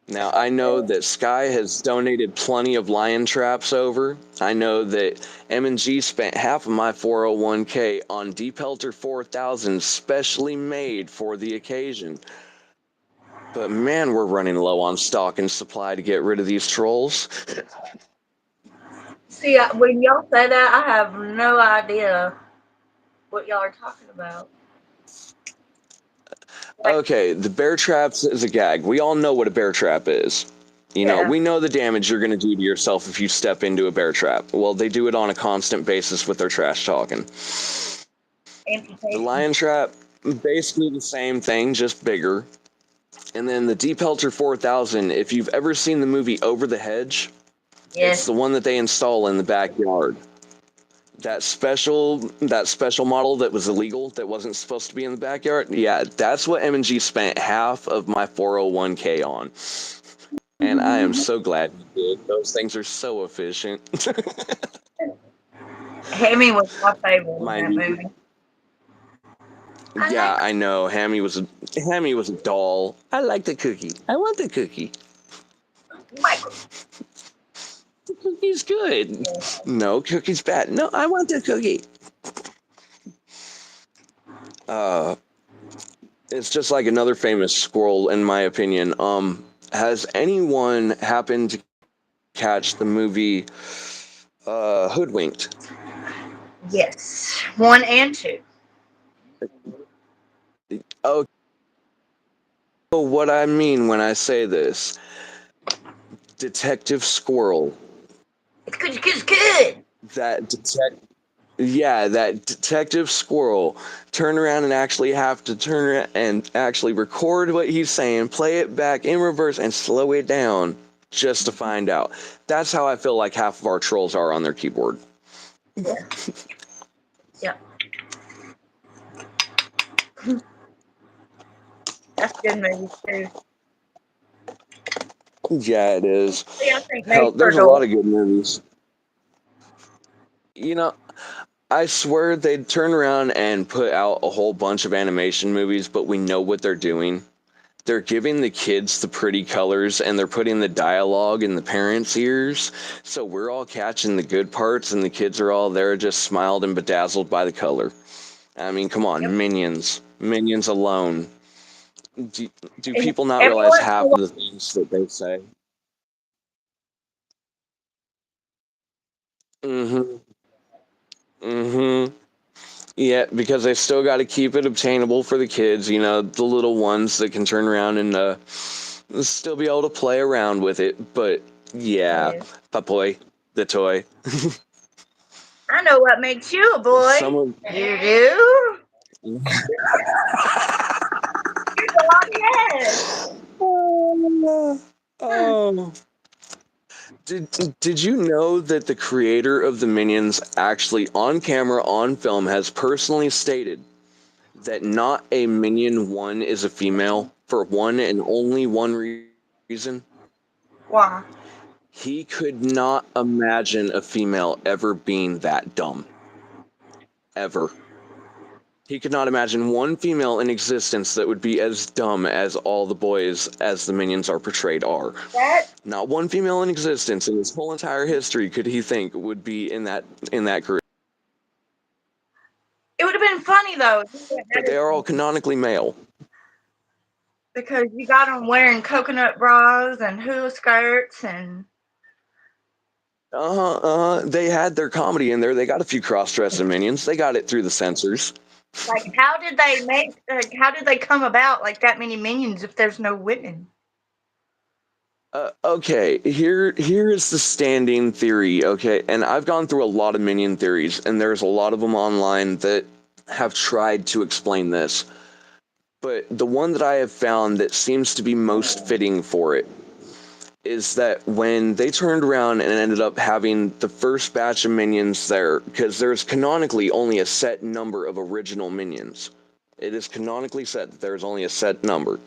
Now, I know that Sky has donated plenty of lion traps over. I know that M&G spent half of my 401k on Deep Pelter 4000 specially made for the occasion. But man, we're running low on stock and supply to get rid of these trolls. See, when y'all say that, I have no idea what y'all are talking about. Okay, the bear traps is a gag. We all know what a bear trap is. You know, Yeah. we know the damage you're going to do to yourself if you step into a bear trap. Well, they do it on a constant basis with their trash talking. The Amputation. lion trap, basically the same thing, just bigger. And then the Deep Pelter 4000, if you've ever seen the movie Over the Hedge, it's Yes. the one that they install in the backyard. That special model that was illegal, that wasn't supposed to be in the backyard, yeah, that's what M&G spent half of my 401k on. And I am so glad you did. Those things are so efficient. Hemi was my favorite in Mind that you, movie. I Yeah, like- I know. Hammy was a doll. I like the cookie. I want the cookie. Michael. The cookie's good. No, cookie's bad. No, I want the cookie. It's just like another famous squirrel, in my opinion. Has anyone happened to catch the movie Hoodwinked? Yes, 1 and 2. Oh, what I mean when I say this, Detective Squirrel. It's good, it's good, it's good. That Detective Squirrel turn around and actually have to turn around and actually record what he's saying, play it back in reverse, and slow it down just to find out. That's how I feel like half of our trolls are on their keyboard. Yeah. Yeah. That's a good movie too. Yeah, it is. Yeah, I think Hell, Made for there's a lot Adults. of good movies. You know, I swear they'd turn around and put out a whole bunch of animation movies, but we know what they're doing. They're giving the kids the pretty colors and they're putting the dialogue in the parents' ears. So we're all catching the good parts and the kids are all there just smiled and bedazzled by the color. I mean, come on, Yep. Minions. Minions alone. Do And people not every realize once in half a of the things that they say? Mm-hmm. Mm-hmm. Yeah, because they still got to keep it obtainable for the kids, you know, the little ones that can turn around and still be able to play around with it. But yeah, while- Papoy, the toy. I know what makes you a boy. Some of You do? You're blonde head. oh. Did you know that the creator of the Minions actually on camera on film has personally stated that not a Minion 1 is a female for one and only one reason? Why? He could not imagine a female ever being that dumb. Ever. He could not imagine one female in existence that would be as dumb as all the boys as the Minions are portrayed are. That Not one female in existence in his whole entire history could he think would be in that group. it would have been funny though. But they are all canonically male. Because you got them wearing coconut bras and hula skirts and They had their comedy in there. They got a few cross-dressing Minions. They got it through the censors. like how did they come about like that many minions if there's no women? Okay, here is the standing theory, okay? And I've gone through a lot of Minion theories, and there's a lot of them online that have tried to explain this. But the one that I have found that seems to be most fitting for it is that when they turned around and ended up having the first batch of Minions there, because there's canonically only a set number of original Minions. It is canonically said that there's only a set number.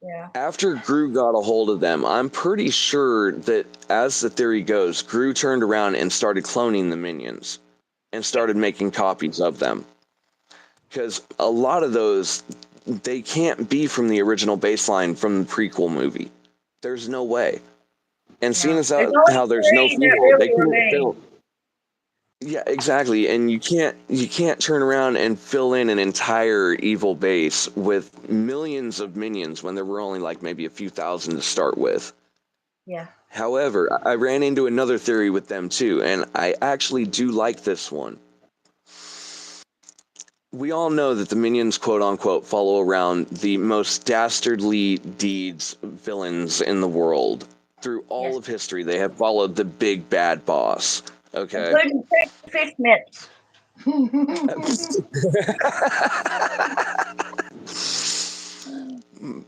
Yeah. After Gru got a hold of them, I'm pretty sure that, as the theory goes, Gru turned around and started cloning the Minions and started making copies of them. Because a lot of those, they can't be from the original baseline from the prequel movie. There's no way. And seeing as There's only how there's no three that female, really they couldn't remain. fill. Yeah, exactly. And you can't turn around and fill in an entire evil base with millions of minions when there were only like maybe a few thousand to start with. Yeah. However, I ran into another theory with them too, and I actually do like this one. We all know that the minions, quote unquote, follow around the most dastardly deeds villains in the world. Through all Yes. of history, they have followed the big bad boss. Okay. Including fish mitts.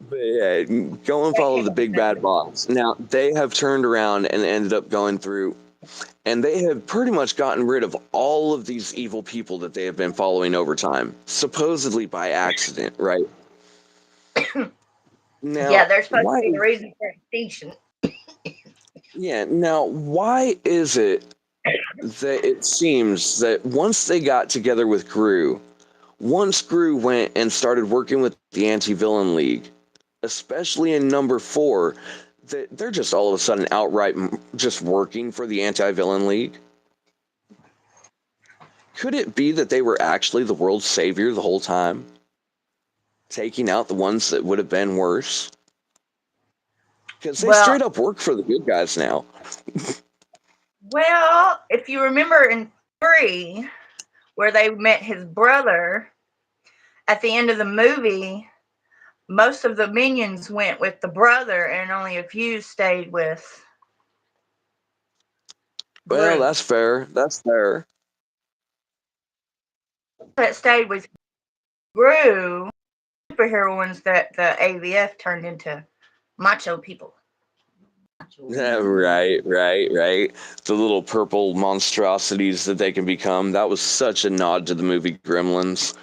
But yeah, go and follow the big bad boss. Now, they have turned around and ended up going through, and they have pretty much gotten rid of all of these evil people that they have been following over time, supposedly by accident, right? Now, Yeah, they're supposed why, to be the reason for extinction. yeah, now, why is it that it seems that once they got together with Gru, once Gru went and started working with the Anti-Villain League, especially in number 4, they're just all of a sudden outright just working for the Anti-Villain League. Could it be that they were actually the world's savior the whole time? Taking out the ones that would have been worse? Because they Well- straight up work for the good guys now. Well, if you remember in 3, where they met his brother, at the end of the movie, most of the minions went with the brother and only a few stayed with Well, Gru. that's fair. That's fair. That stayed with Gru, superhero ones that the AVF turned into macho people. Yeah, right. The little purple monstrosities that they can become. That was such a nod to the movie Gremlins.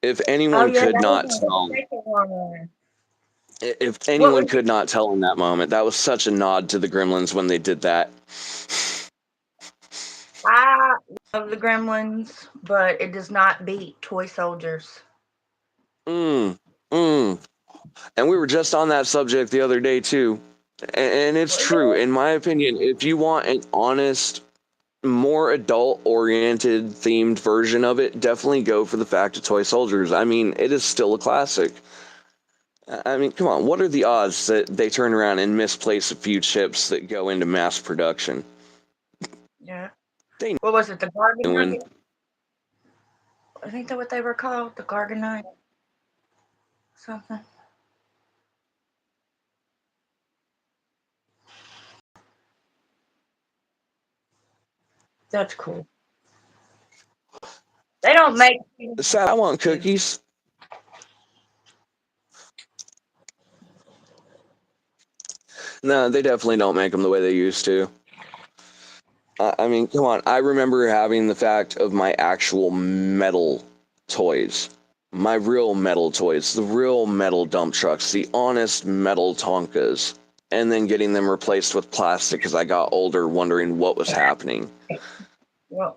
If anyone could that not was tell, the second one. if anyone was- could not tell in that moment, that was such a nod to the Gremlins when they did that. I love the Gremlins, but it does not beat Toy Soldiers. And we were just on that subject the other day too. And it's true, in my opinion, if you want an honest, more adult-oriented themed version of it, definitely go for the Fact of Toy Soldiers. I mean, it is still a classic. I mean, come on, what are the odds that they turn around and misplace a few chips that go into mass production? Yeah. They What was it? The doing. Garganite? I think that's what they were called. The Garganite. Something. That's cool. They don't make. Sad, I want cookies. No, they definitely don't make them the way they used to. I mean, come on. I remember having the fact of my actual metal toys. My real metal toys. The real metal dump trucks. The honest metal Tonkas. And then getting them replaced with plastic as I got older, wondering what was happening. Well,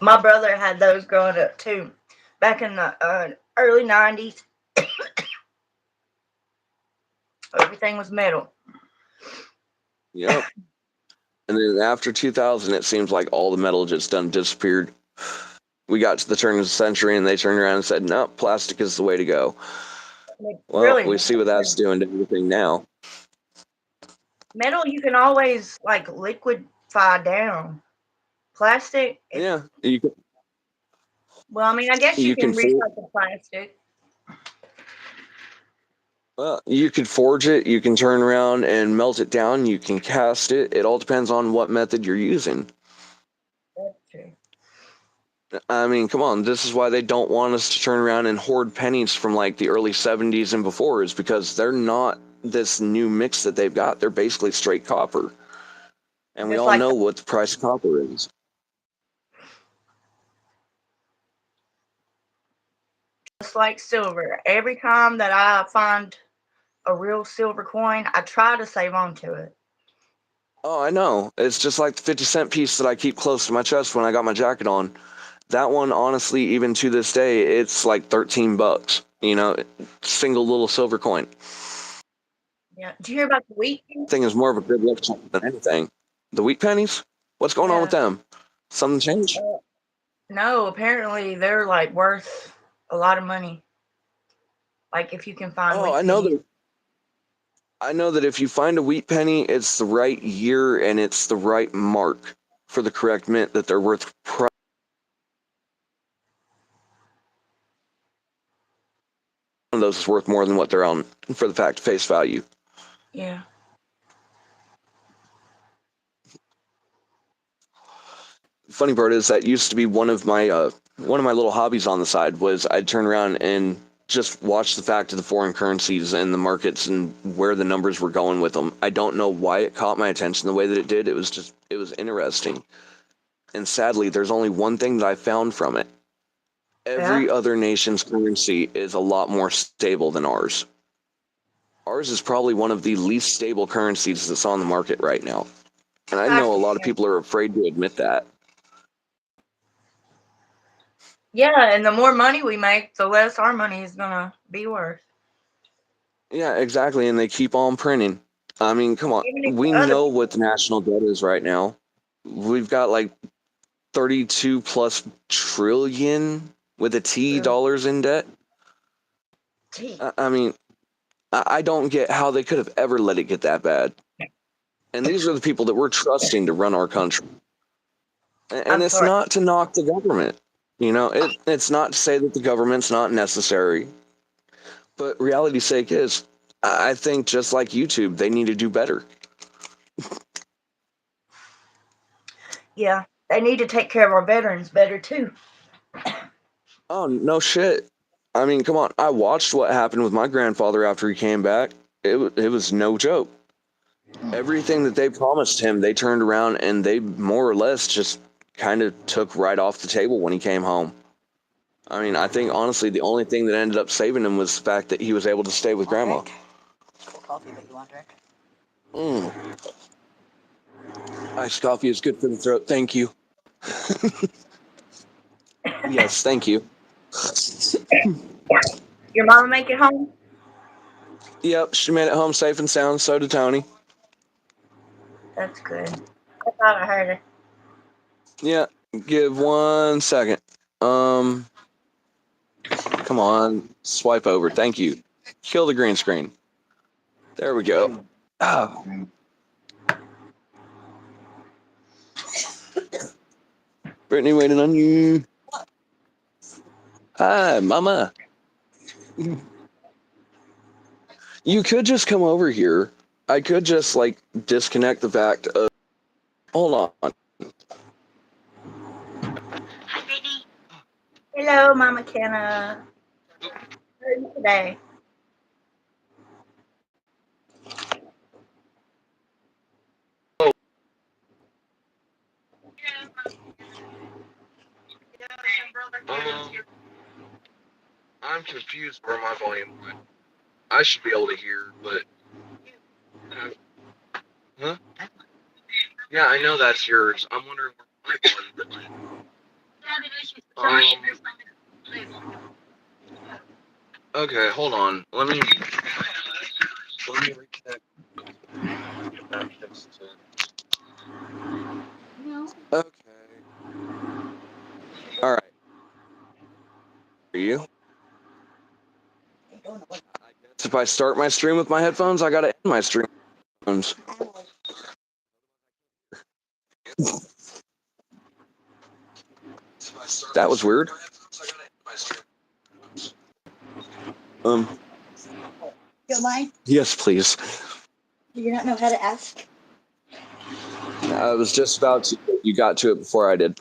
my brother had those growing up too, back in the early 90s. Everything was metal. Yep. And then after 2000, it seems like all the metal just done disappeared. We got to the turn of the century and they turned around and said, no, plastic is the way to go. Like, Well, really, we see what that's doing to everything now. metal you can always like liquefy down. Plastic, Yeah, you can, well, I mean, I guess you You can can fool- recycle plastic. well, you could forge it, you can turn around and melt it down, you can cast it. It all depends on what method you're using. That's true. I mean, come on, this is why they don't want us to turn around and hoard pennies from like the early 70s and before, is because they're not this new mix that they've got. They're basically straight copper. And we Just all like know what the price of copper is. Just like silver. Every time that I find a real silver coin, I try to save on to it. Oh, I know. It's just like the 50-cent piece that I keep close to my chest when I got my jacket on. That one, honestly, even to this day, it's like $13. You know, single little silver coin. Yeah. Did you hear about the wheat? Thing is more of a good look than anything. The wheat pennies? What's going on with them? Something changed? No, apparently they're like worth a lot of money. Like if you can find Oh, wheat I know pennies. that. I know that if you find a wheat penny, it's the right year and it's the right mark for the correct mint that they're worth. One of those is worth more than what they're on for the fact face value. Yeah. Funny part is that used to be one of my little hobbies on the side was I'd turn around and just watch the fact of the foreign currencies and the markets and where the numbers were going with them. I don't know why it caught my attention the way that it did. It was interesting. And sadly, there's only one thing that I found from it. Every other nation's currency is a lot more stable than ours. Ours is probably one of the least stable currencies that's on the market right now. And I know a lot of people are afraid to admit that. Yeah, and the more money we make, the less our money is gonna be worth. Yeah, exactly. And they keep on printing. I mean, come on. Even if We other know what the national debt is right now. We've got like 32 plus trillion with a T Yeah. dollars in debt. Gee, I mean, I don't get how they could have ever let it get that bad. And these are the people that we're trusting to run our country. And I'm it's sorry. not to knock the government. It's not to say that the government's not necessary. But reality's sake is, I think just like YouTube, they need to do better. Yeah, they need to take care of our veterans better too. Oh, no shit. I mean, come on. I watched what happened with my grandfather after he came back. It was no joke. Everything that they promised him, they turned around and they more or less just kind of took right off the table when he came home. I mean, I think honestly, the only thing that ended up saving him was the fact that he was able to stay with grandma. Coffee, but you want drink? Mm. Iced coffee is good for the throat. Thank you. Yes, thank you. Your mama make it home? Yep, she made it home safe and sound. So did Tony. That's good. I thought I heard it. Yeah, give 1 second. Come on, swipe over. Thank you. Kill the green screen. There we go. Oh. Brittany waiting on you. Hi, mama. You could just come over here. I could just like disconnect the fact of. Hold on. Hi, baby. Hello, Mama Kenna. How are you today? I'm confused where my volume went. I should be able to hear, but. Huh? Yeah, I know that's yours. I'm wondering where my volume went. Okay, hold on. Let me reconnect. Okay. All right. Are you? I guess if I start my stream with my headphones, I gotta end my stream. That was weird. You don't mind? Yes, please. Do you not know how to ask? I was just about to. You got to it before I did.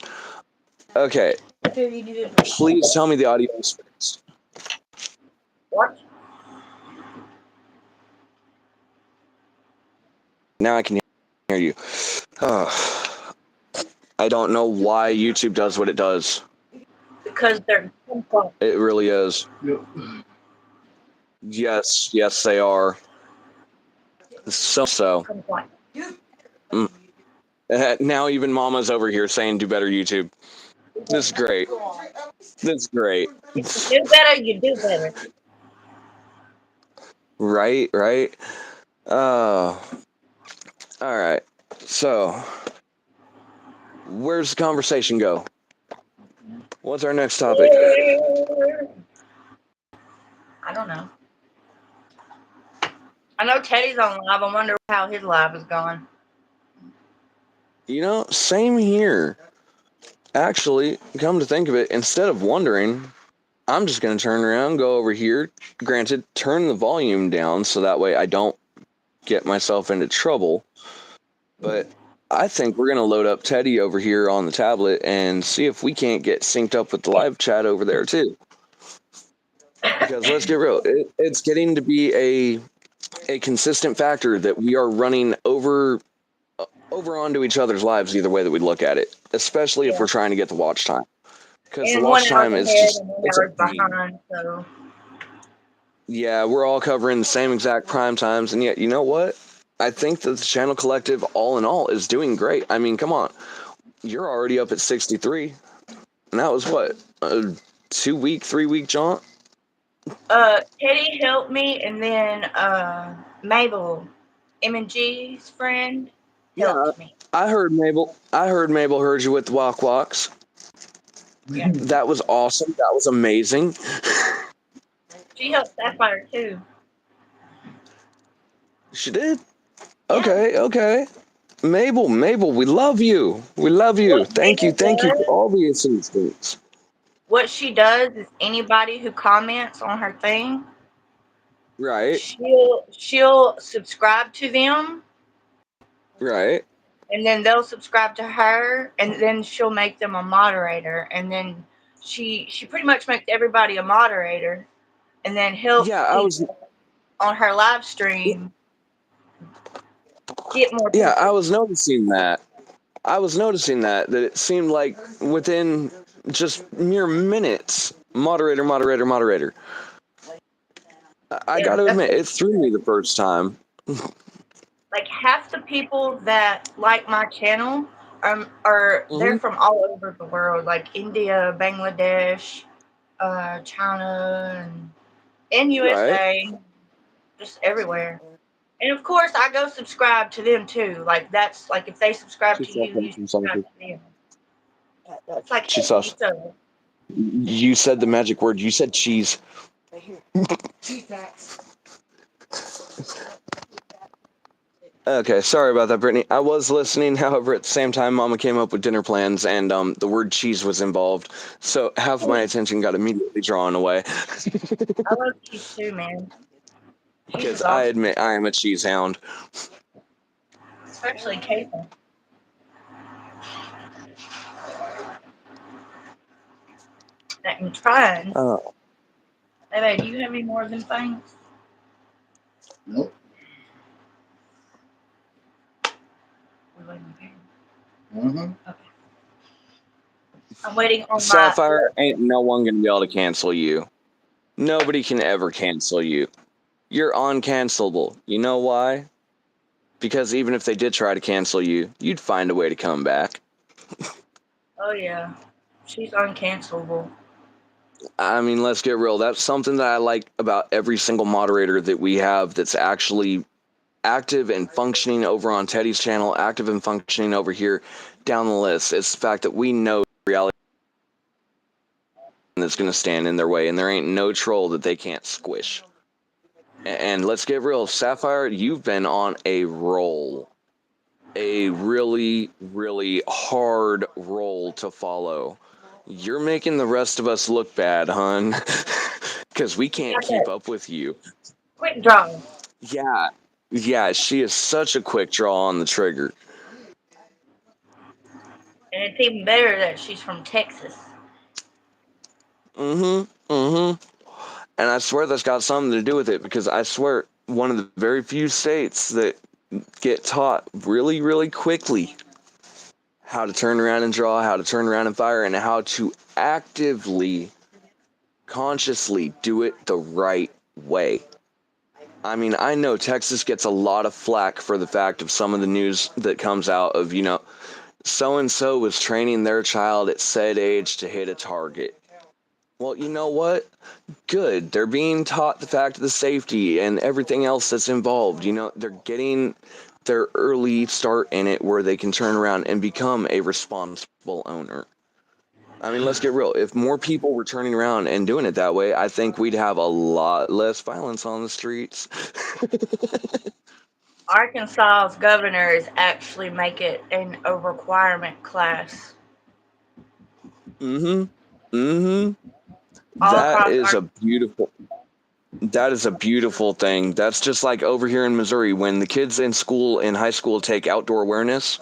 Okay. Please tell me the audio is fixed. What? Now I can hear you. I don't know why YouTube does what it does. Because they're It really is. Yes, they are. So. Now even Mama's over here saying do better YouTube. This is great. This is great. If you do better, you do better. Right. All right. So, where's the conversation go? What's our next topic? I don't know. I know Teddy's on live. I wonder how his live is going. Same here. Actually, come to think of it, instead of wondering, I'm just going to turn around, go over here. Granted, turn the volume down so that way I don't get myself into trouble. But I think we're going to load up Teddy over here on the tablet and see if we can't get synced up with the live chat over there too. Because let's get real, it's getting to be a consistent factor that we are running over onto each other's lives either way that we look at it, especially if we're trying to get the watch time. Because the watch time is just, it's a behind, so. Yeah, we're all covering the same exact prime times, and yet, you know what? I think that the Channel Collective, all in all, is doing great. I mean, come on. You're already up at 63. And that was what, a 2-week, 3-week jaunt? Teddy helped me, and then Mabel, M&G's friend, Yeah, helped me. I heard Mabel. I heard Mabel heard you with the Walk Walks. Yeah. That was awesome. That was amazing. She helped Sapphire too. She did. Yeah. Okay. Mabel, we love you. We love you. What Thank you Mabel for does, all the assistance. what she does is anybody who comments on her thing, Right, she'll subscribe to them, right. and then they'll subscribe to her, and then she'll make them a moderator, and then she pretty much makes everybody a moderator, and then helps Yeah, I was. on her live stream get more Yeah, I people. was noticing that. That it seemed like within just mere minutes, moderator. I got Yeah, to that's admit, it threw me the first time. like half the people that like my channel are they're Mhm. from all over the world, like India, Bangladesh, China, and Right. USA, just everywhere. And of course, I go subscribe to them too. Like that's like if they subscribe to you, you subscribe to them. It's like Cheese sauce. each other. You said the magic word. You said cheese. Okay, sorry about that, Brittany. I was listening, however, at the same time, Mama came up with dinner plans, and the word cheese was involved, so half of my attention got immediately drawn away. I love cheese too, man. Cheese Because is I awesome, admit I am a cheese hound. especially Cajun. That I'm trying. Oh, Hey, babe, do you have any more of them things? Nope. Mm-hmm. I'm waiting on my. Sapphire, ain't no one gonna be able to cancel you. Nobody can ever cancel you. You're uncancelable. You know why? Because even if they did try to cancel you, you'd find a way to come back. Oh yeah, she's uncancelable. I mean, let's get real. That's something that I like about every single moderator that we have that's actually active and functioning over on Teddy's channel, active and functioning over here down the list. It's the fact that we know reality that's going to stand in their way, and there ain't no troll that they can't squish. And let's get real. Sapphire, you've been on a roll. A really, really hard roll to follow. You're making the rest of us look bad, hun. Because we can't keep up with you. Quick draw. Yeah, she is such a quick draw on the trigger. And it's even better that she's from Texas. And I swear that's got something to do with it, because I swear one of the very few states that get taught really, really quickly how to turn around and draw, how to turn around and fire, and how to actively, consciously do it the right way. I mean, I know Texas gets a lot of flack for the fact of some of the news that comes out of, so-and-so was training their child at said age to hit a target. Well, you know what? Good. They're being taught the fact of the safety and everything else that's involved. They're getting their early start in it where they can turn around and become a responsible owner. I mean, let's get real. If more people were turning around and doing it that way, I think we'd have a lot less violence on the streets. Arkansas's governors actually make it a requirement class. All All That across is a beautiful thing. That's just like over here in Missouri when the kids in high school take outdoor awareness.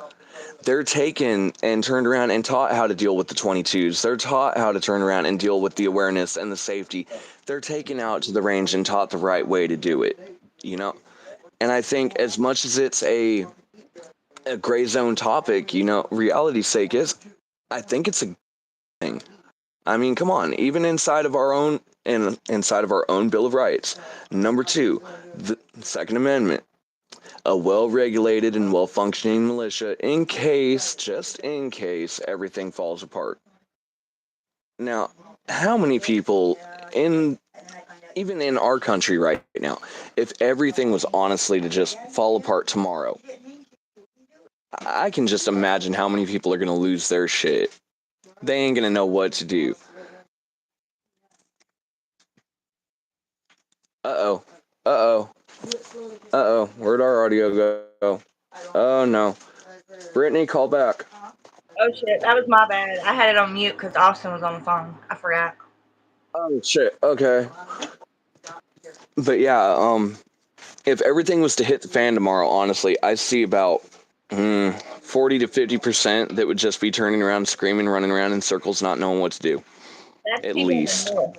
They're taken and turned around and taught how to deal with the 22s. They're taught how to turn around and deal with the awareness and the safety. They're taken out to the range and taught the right way to do it, And I think as much as it's a gray zone topic, reality's sake I think it's a thing. I mean, come on, even inside of our own Bill of Rights, number 2, the Second Amendment, a well-regulated and well-functioning militia just in case everything falls apart. Now, how many people even in our country right now, if everything was honestly to just fall apart tomorrow, I can just imagine how many people are going to lose their shit. They ain't going to know what to do. Uh-oh. Uh-oh. Uh-oh. Where'd our audio go? Oh, no. Brittany, call back. Oh shit, that was my bad. I had it on mute because Austin was on the phone. I forgot. Oh, shit. Okay. But yeah, if everything was to hit the fan tomorrow, honestly, I see about 40 to 50% that would just be turning around, screaming, running around in circles, not knowing what to do. That's At people least. in the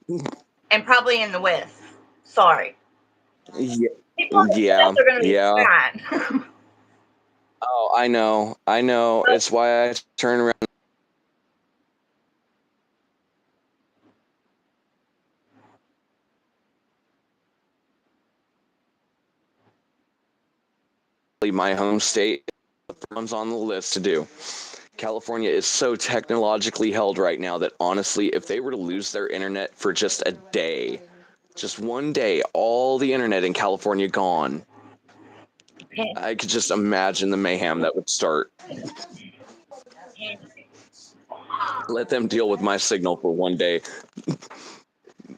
north. And probably in the west. Sorry. Yeah. People in the south are going to be fine. Oh, I know. It's why I turn around. My home state runs on the list to do. California is so technologically held right now that honestly, if they were to lose their internet for just a day, just one day, all the internet in California gone, I could just imagine the mayhem that would start. Let them deal with my signal for one day.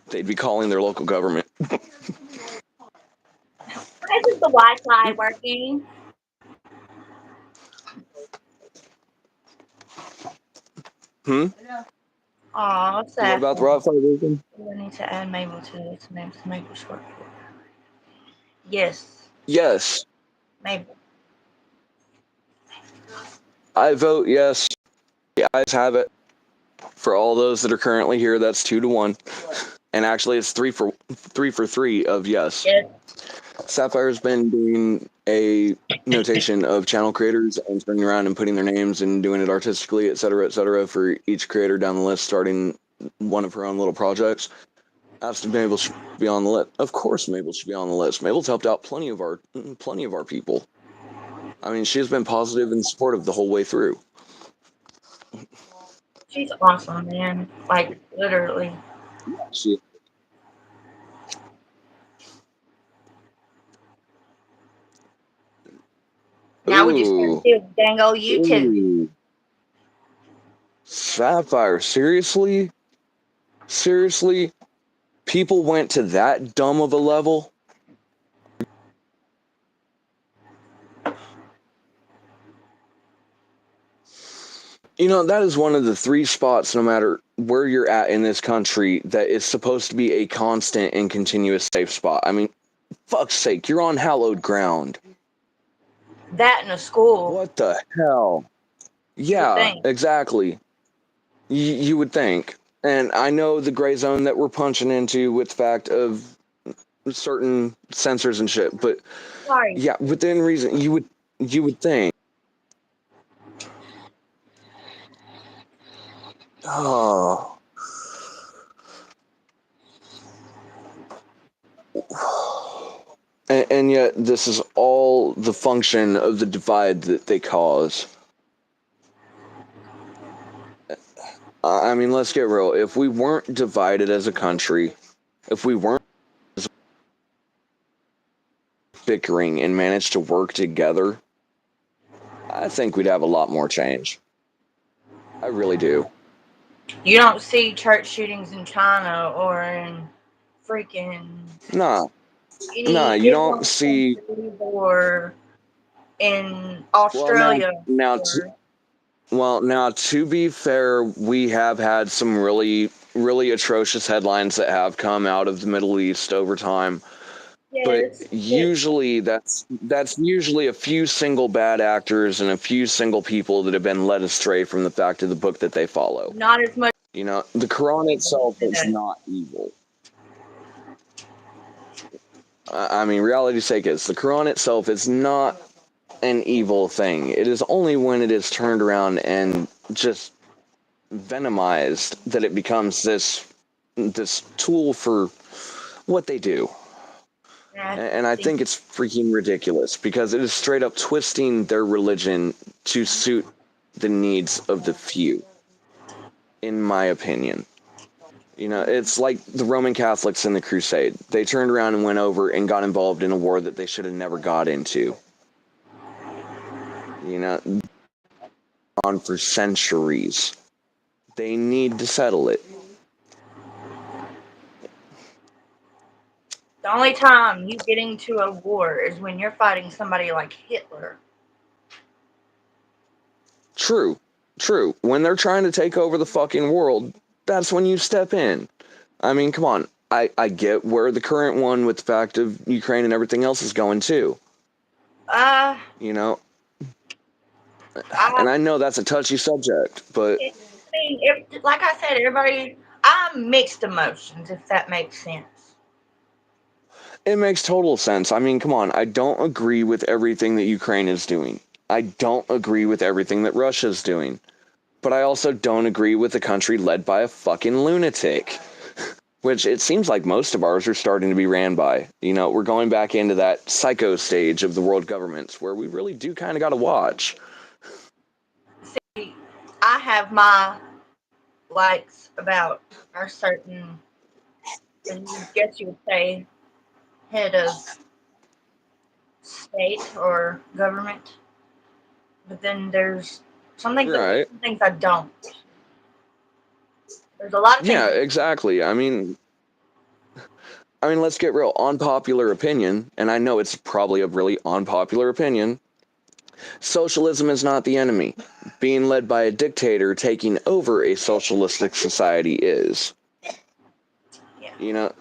They'd be calling their local government. Why isn't the Wi-Fi working? Aw, What sad. about the Wi-Fi working? I need to add Mabel to this. Mabel short. Yes, Yes, Mabel. I vote yes. The ayes have it. For all those that are currently here, that's 2-1. And actually, it's 3 for 3 of yes. Yes. Sapphire's been doing a notation of channel creators and turning around and putting their names and doing it artistically, et cetera, for each creator down the list, starting one of her own little projects. Asked if Mabel should be on the list. Of course, Mabel should be on the list. Mabel's helped out plenty of our people. I mean, she's been positive and supportive the whole way through. She's awesome, man. Like, literally. She, Now we just gotta steal the dang old YouTube. Ooh. Sapphire, seriously? Seriously? People went to that dumb of a level? You know, that is one of the 3 spots, no matter where you're at in this country, that is supposed to be a constant and continuous safe spot. I mean, fuck's sake, you're on hallowed ground. That in a school. What the hell? Yeah, exactly. You would think. And I know the gray zone that we're punching into with the fact of certain censors and shit, but Sorry. yeah, within reason, you would think. Oh. And yet, this is all the function of the divide that they cause. I mean, let's get real. If we weren't divided as a country, if we weren't bickering and managed to work together, I think we'd have a lot more change. I really do. You don't see church shootings in China or in freaking... Nah, you don't see... Or in Australia. Now, to be fair, we have had some really, really atrocious headlines that have come out of the Middle East over time. Yes, but usually that's usually a few single bad actors and a few single people that have been led astray from the fact of the book that they follow. Not as much. You know, the Quran itself is not evil. I mean, reality's sake is the Quran itself is not an evil thing. It is only when it is turned around and just venomized that it becomes this tool for what they do. And I think it's freaking ridiculous because it is straight up twisting their religion to suit the needs of the few. in my opinion. You know, it's like the Roman Catholics in the Crusade. They turned around and went over and got involved in a war that they should have never got into. You know, on for centuries. They need to settle it. The only time you get into a war is when you're fighting somebody like Hitler. True. When they're trying to take over the fucking world, that's when you step in. I mean, come on. I get where the current one with the fact of Ukraine and everything else is going too. You know, and I know that's a touchy subject, but I mean, like I said, I'm mixed emotions, if that makes sense. it makes total sense. I mean, come on. I don't agree with everything that Ukraine is doing. I don't agree with everything that Russia's doing. But I also don't agree with a country led by a fucking lunatic. Which it seems like most of ours are starting to be ran by. You know, we're going back into that psycho stage of the world governments where we really do kind of got to watch. See, I have my likes about our certain, I guess you would say, head of state or government. But then there's some things, Right. some things I don't. There's a lot of things. Yeah, exactly. I mean, let's get real. Unpopular opinion, and I know it's probably a really unpopular opinion. Socialism is not the enemy. Being led by a dictator taking over a socialistic society is. Yeah. You know,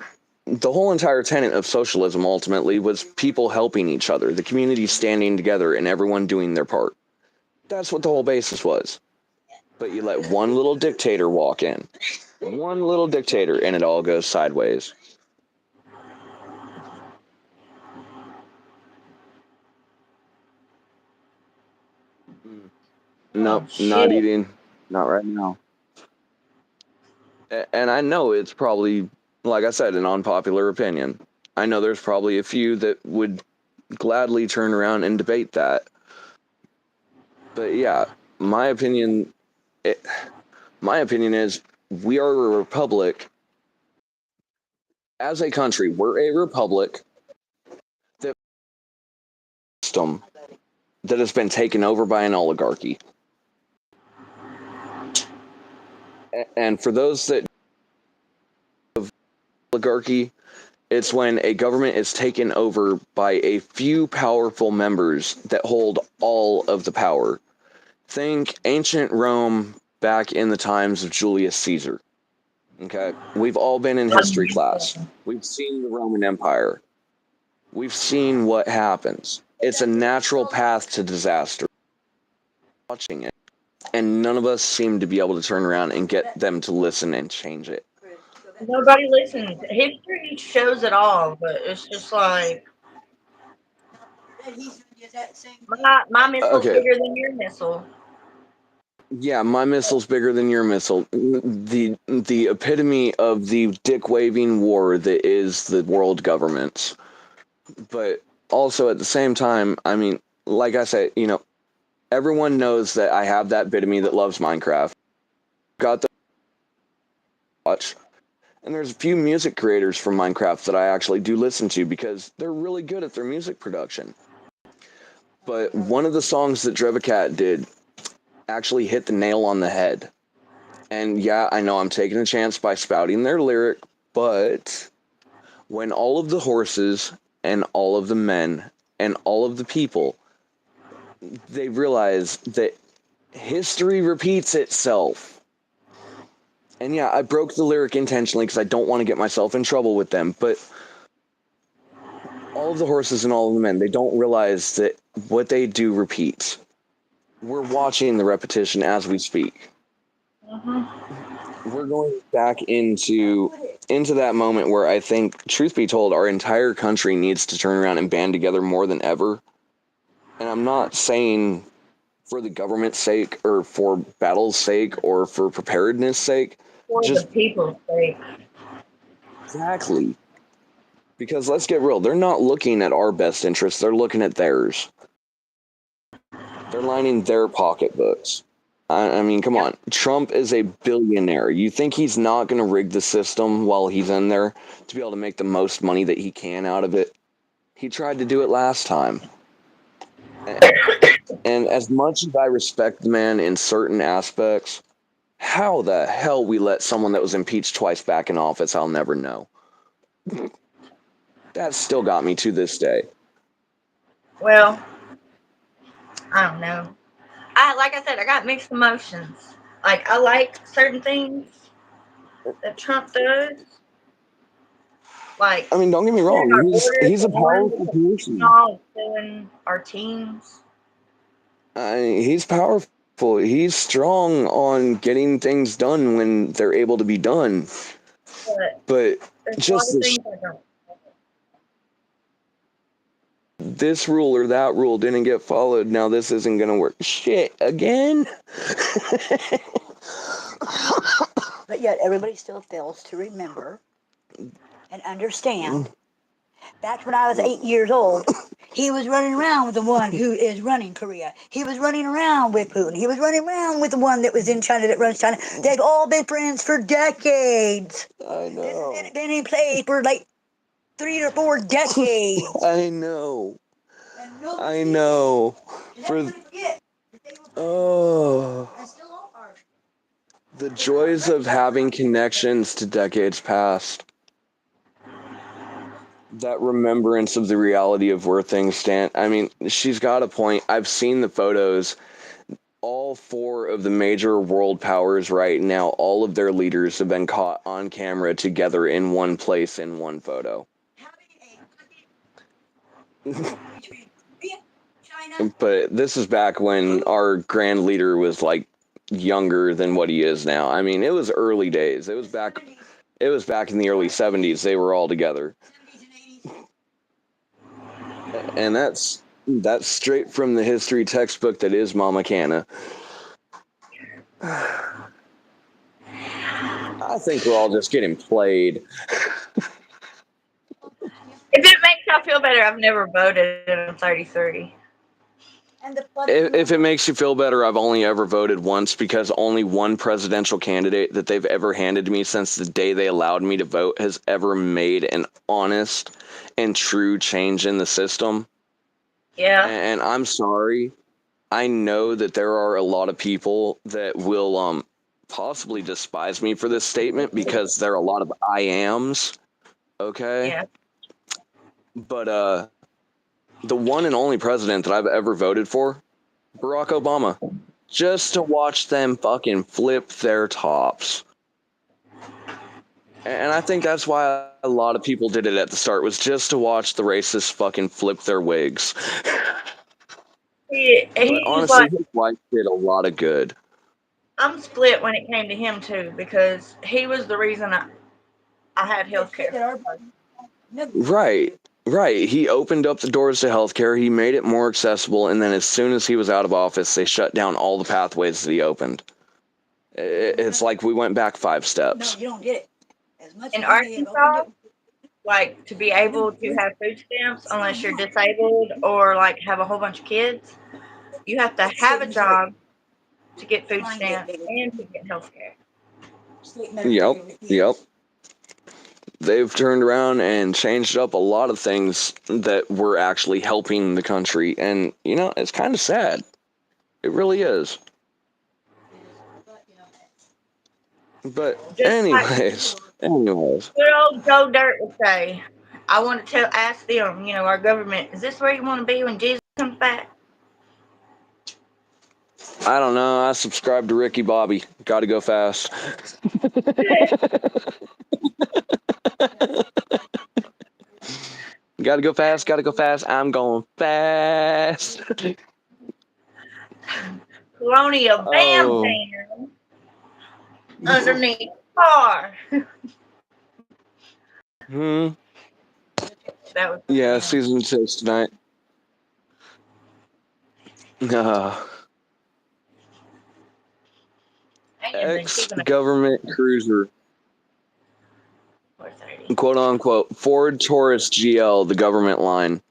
the whole entire tenet of socialism ultimately was people helping each other, the community standing together, and everyone doing their part. That's what the whole basis was. But you let one little dictator walk in. One little dictator, and it all goes sideways. Nope, not eating. Not right now. And I know it's probably, like I said, an unpopular opinion. I know there's probably a few that would gladly turn around and debate that. But yeah, my opinion is we are a republic. As a country, we're a republic that system that has been taken over by an oligarchy. And for those that of oligarchy, it's when a government is taken over by a few powerful members that hold all of the power. Think ancient Rome back in the times of Julius Caesar. Okay, we've all been in history class. We've seen the Roman Empire. We've seen what happens. It's a natural path to disaster. Watching it, and none of us seem to be able to turn around and get them to listen and change it. Nobody listens. History shows it all, but it's just like my missile's Okay. bigger than your missile. Yeah, my missile's bigger than your missile. The epitome of the dick waving war that is the world governments. But also at the same time, I mean, like I said, you know, everyone knows that I have that bit of me that loves Minecraft. Got the watch. And there's a few music creators from Minecraft that I actually do listen to because they're really good at their music production. But one of the songs that Drevicat did actually hit the nail on the head. And yeah, I know I'm taking a chance by spouting their lyric, but when all of the horses and all of the men and all of the people, they realize that history repeats itself. And yeah, I broke the lyric intentionally because I don't want to get myself in trouble with them, but all of the horses and all of the men, they don't realize that what they do repeats. We're watching the repetition as we speak. We're going back into that moment where I think, truth be told, our entire country needs to turn around and band together more than ever. And I'm not saying for the government's sake or for battle's sake or for preparedness sake. For just the people's sake. Exactly. Because let's get real, they're not looking at our best interests, they're looking at theirs. They're lining their pocketbooks. I mean, come on. Trump is a billionaire. You think he's not going to rig the system while he's in there to be able to make the most money that he can out of it? He tried to do it last time. And as much as I respect the man in certain aspects, how the hell we let someone that was impeached twice back in office, I'll never know. That still got me to this day. Well, I don't know. Like I said, I got mixed emotions. Like I like certain things that Trump does. Like I mean, don't get me wrong. our borders, He's a the ones powerful that person. all killing our teams. He's powerful. He's strong on getting things done when they're able to be done. But But there's a lot just of things I don't. this rule or that rule didn't get followed. Now this isn't going to work. Shit, again? But yet everybody still fails to remember and understand. Back when I was 8 years old, he was running around with the one who is running Korea. He was running around with Putin. He was running around with the one that was in China that runs China. They've all been friends for decades. I know. This has been in place for like 3 or 4 decades. I know. And nobody I know. did For everybody forget that they were friends oh, and still are. the joys of having connections to decades past. That remembrance of the reality of where things stand. I mean, she's got a point. I've seen the photos. All 4 of the major world powers right now, all of their leaders have been caught on camera together in one place in one photo. But this is back when our grand leader was like younger than what he is now. I mean, it was early days. It was back in the early 70s. They were all together. And that's straight from the history textbook that is Mama Canna. I think we're all just getting played. If it makes y'all feel better, I've never voted and I'm 33. If it makes you feel better, I've only ever voted once because only one presidential candidate that they've ever handed to me since the day they allowed me to vote has ever made an honest and true change in the system. Yeah. And I'm sorry. I know that there are a lot of people that will possibly despise me for this statement because there are a lot of I ams. Okay? Yeah. But the one and only president that I've ever voted for, Barack Obama, just to watch them fucking flip their tops. And I think that's why a lot of people did it at the start, was just to watch the racists fucking flip their wigs. But honestly, Like, his wife did a lot of good. I'm split when it came to him too because he was the reason I had health care. Right. He opened up the doors to healthcare. He made it more accessible. And then as soon as he was out of office, they shut down all the pathways that he opened. It's like we went back 5 steps. No, you don't get it. As much In as they have Arkansas, opened like to be able to have food stamps unless you're disabled or like have a whole bunch of kids, you have to have a job to get food stamps and to get health care. Yep. They've turned around and changed up a lot of things that were actually helping the country. And, it's kind of sad. It really is. But anyways. Good old Joe Dirt would say, I want to ask them, our government, is this where you want to be when Jesus comes back? I don't know. I subscribe to Ricky Bobby. Gotta go fast. Gotta go fast. I'm going fast. Colonial Bam Bam underneath the car. That was season 6 tonight. Ex-government cruiser, quote unquote, Ford Taurus GL, the government line.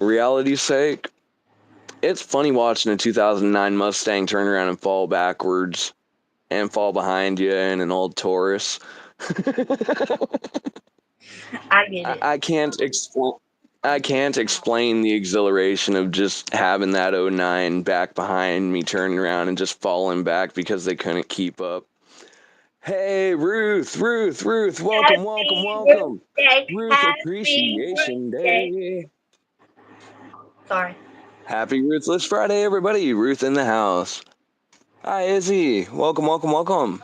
Reality's sake, It's funny watching a 2009 Mustang turn around and fall backwards and fall behind you in an old Taurus. I get it. I can't explain. I can't explain the exhilaration of just having that '09 back behind me, turning around and just falling back because they couldn't keep up. Hey, Ruth, welcome, welcome, Happy Ruth welcome. Day. Ruth Happy Ruth Appreciation Day. Day. Sorry. Happy Ruthless Friday, everybody. Ruth in the house. Hi, Izzy. Welcome, welcome, welcome.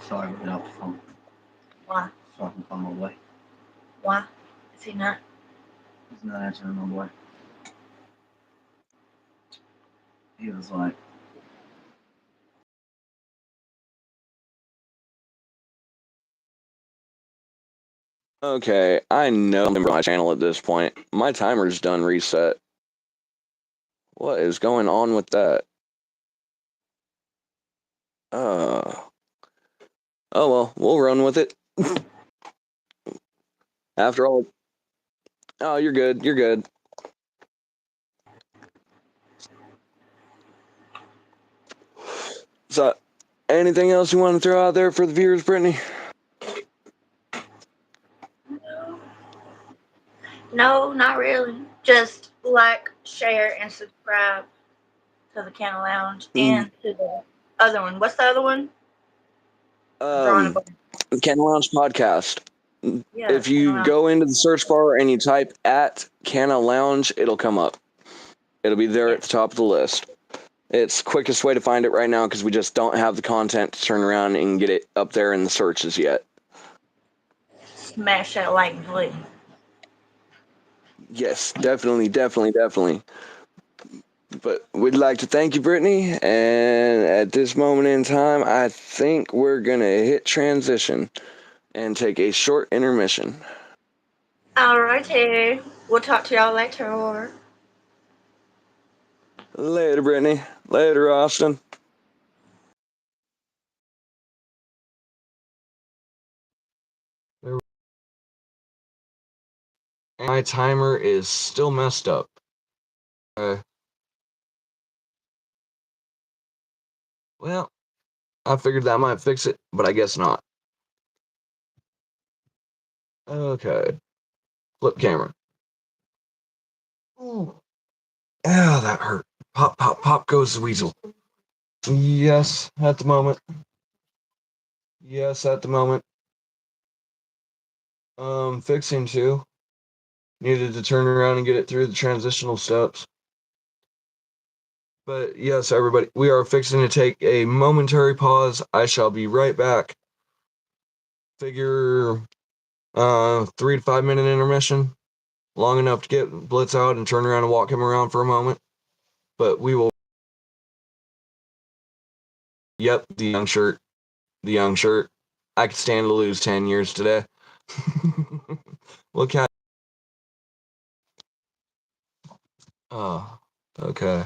Sorry, but get off the phone. Why? So I can find my boy. Why? Is he not? He's not answering my boy. He was like, Okay, I know I'm on my channel at this point. My timer's done reset. What is going on with that? Oh well, we'll run with it. After all, oh, you're good. You're good. So, anything else you want to throw out there for the viewers, Brittany? No, not really. Just like, share, and subscribe to the Kennel Lounge and to the other one. What's the other one? I'm drawing a blank. Ken Lounge Podcast. Yeah, If Kennel you Lounge. go into the search bar and you type at Canna Lounge, it'll come up. It'll be there at the top of the list. It's the quickest way to find it right now because we just don't have the content to turn around and get it up there in the searches yet. Smash that like button. Yes, definitely. But we'd like to thank you, Brittany. And at this moment in time, I think we're going to hit transition and take a short intermission. Alrighty. We'll talk to y'all later. Later, Brittany. Later, Austin. My timer is still messed up. Well, I figured that might fix it, but I guess not. Okay. Flip camera. Ooh. Ah, that hurt. Pop, pop, pop goes the weasel. Yes, at the moment. Yes, at the moment. Fixing to. Needed to turn around and get it through the transitional steps. But yes, everybody, we are fixing to take a momentary pause. I shall be right back. Figure 3 to 5 minute intermission. Long enough to get Blitz out and turn around and walk him around for a moment. But we will. Yep, the young shirt. The young shirt. I could stand to lose 10 years today. We'll catch. Oh, okay.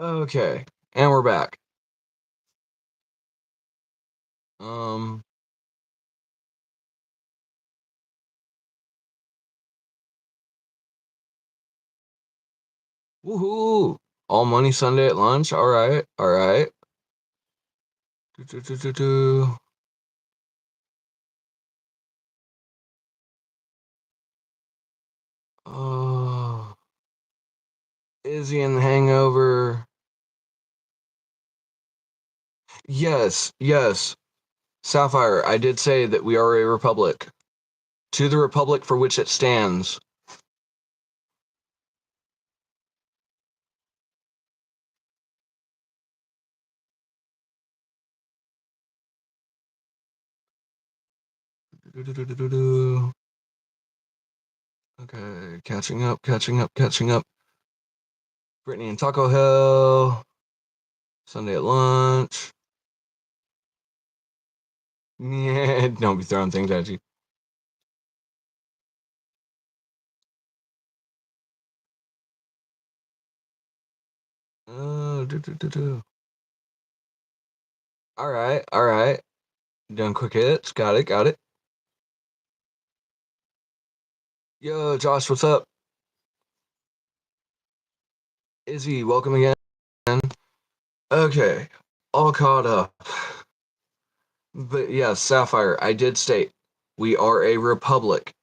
Okay, and we're back. Woohoo! All money Sunday at lunch. All right, all right. Do. Oh, Izzy and the Hangover. Yes, yes. Sapphire, I did say that we are a republic. To the republic for which it stands. Okay, catching up. Brittany and Taco Hell. Sunday at lunch. Yeah, don't be throwing things at you. All right. Done quick hits. Got it. Yo, Josh, what's up? Izzy, welcome again. Okay, all caught up. But yeah, Sapphire, I did state we are a republic.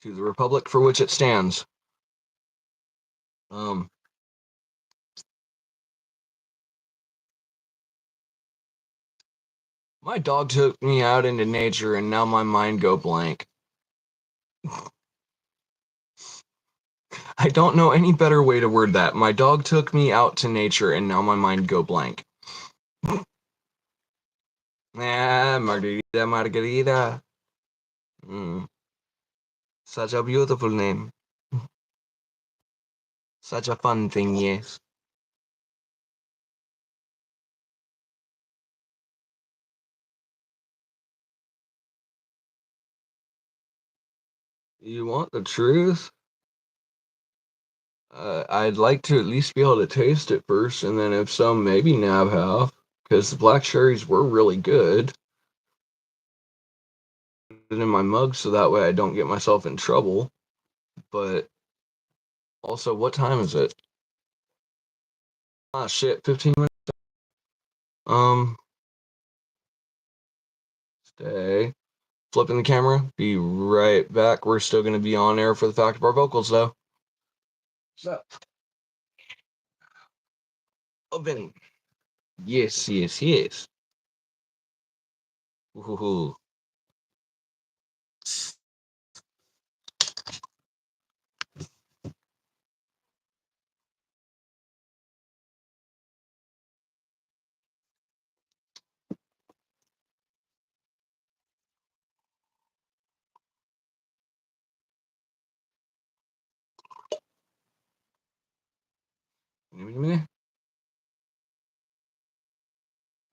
To the republic for which it stands. My dog took me out into nature and now my mind go blank. I don't know any better way to word that. My dog took me out to nature and now my mind go blank. Margarita. Such a beautiful name. Such a fun thing, yes. You want the truth? I'd like to at least be able to taste it first, and then if so, maybe nab half, because the black cherries were really good. Put it in my mug so that way I don't get myself in trouble. But also, what time is it? Ah, shit, 15 minutes. Stay. Flipping the camera. Be right back. We're still going to be on air for the fact of our vocals, though. So. Open. Yes. Woohoo.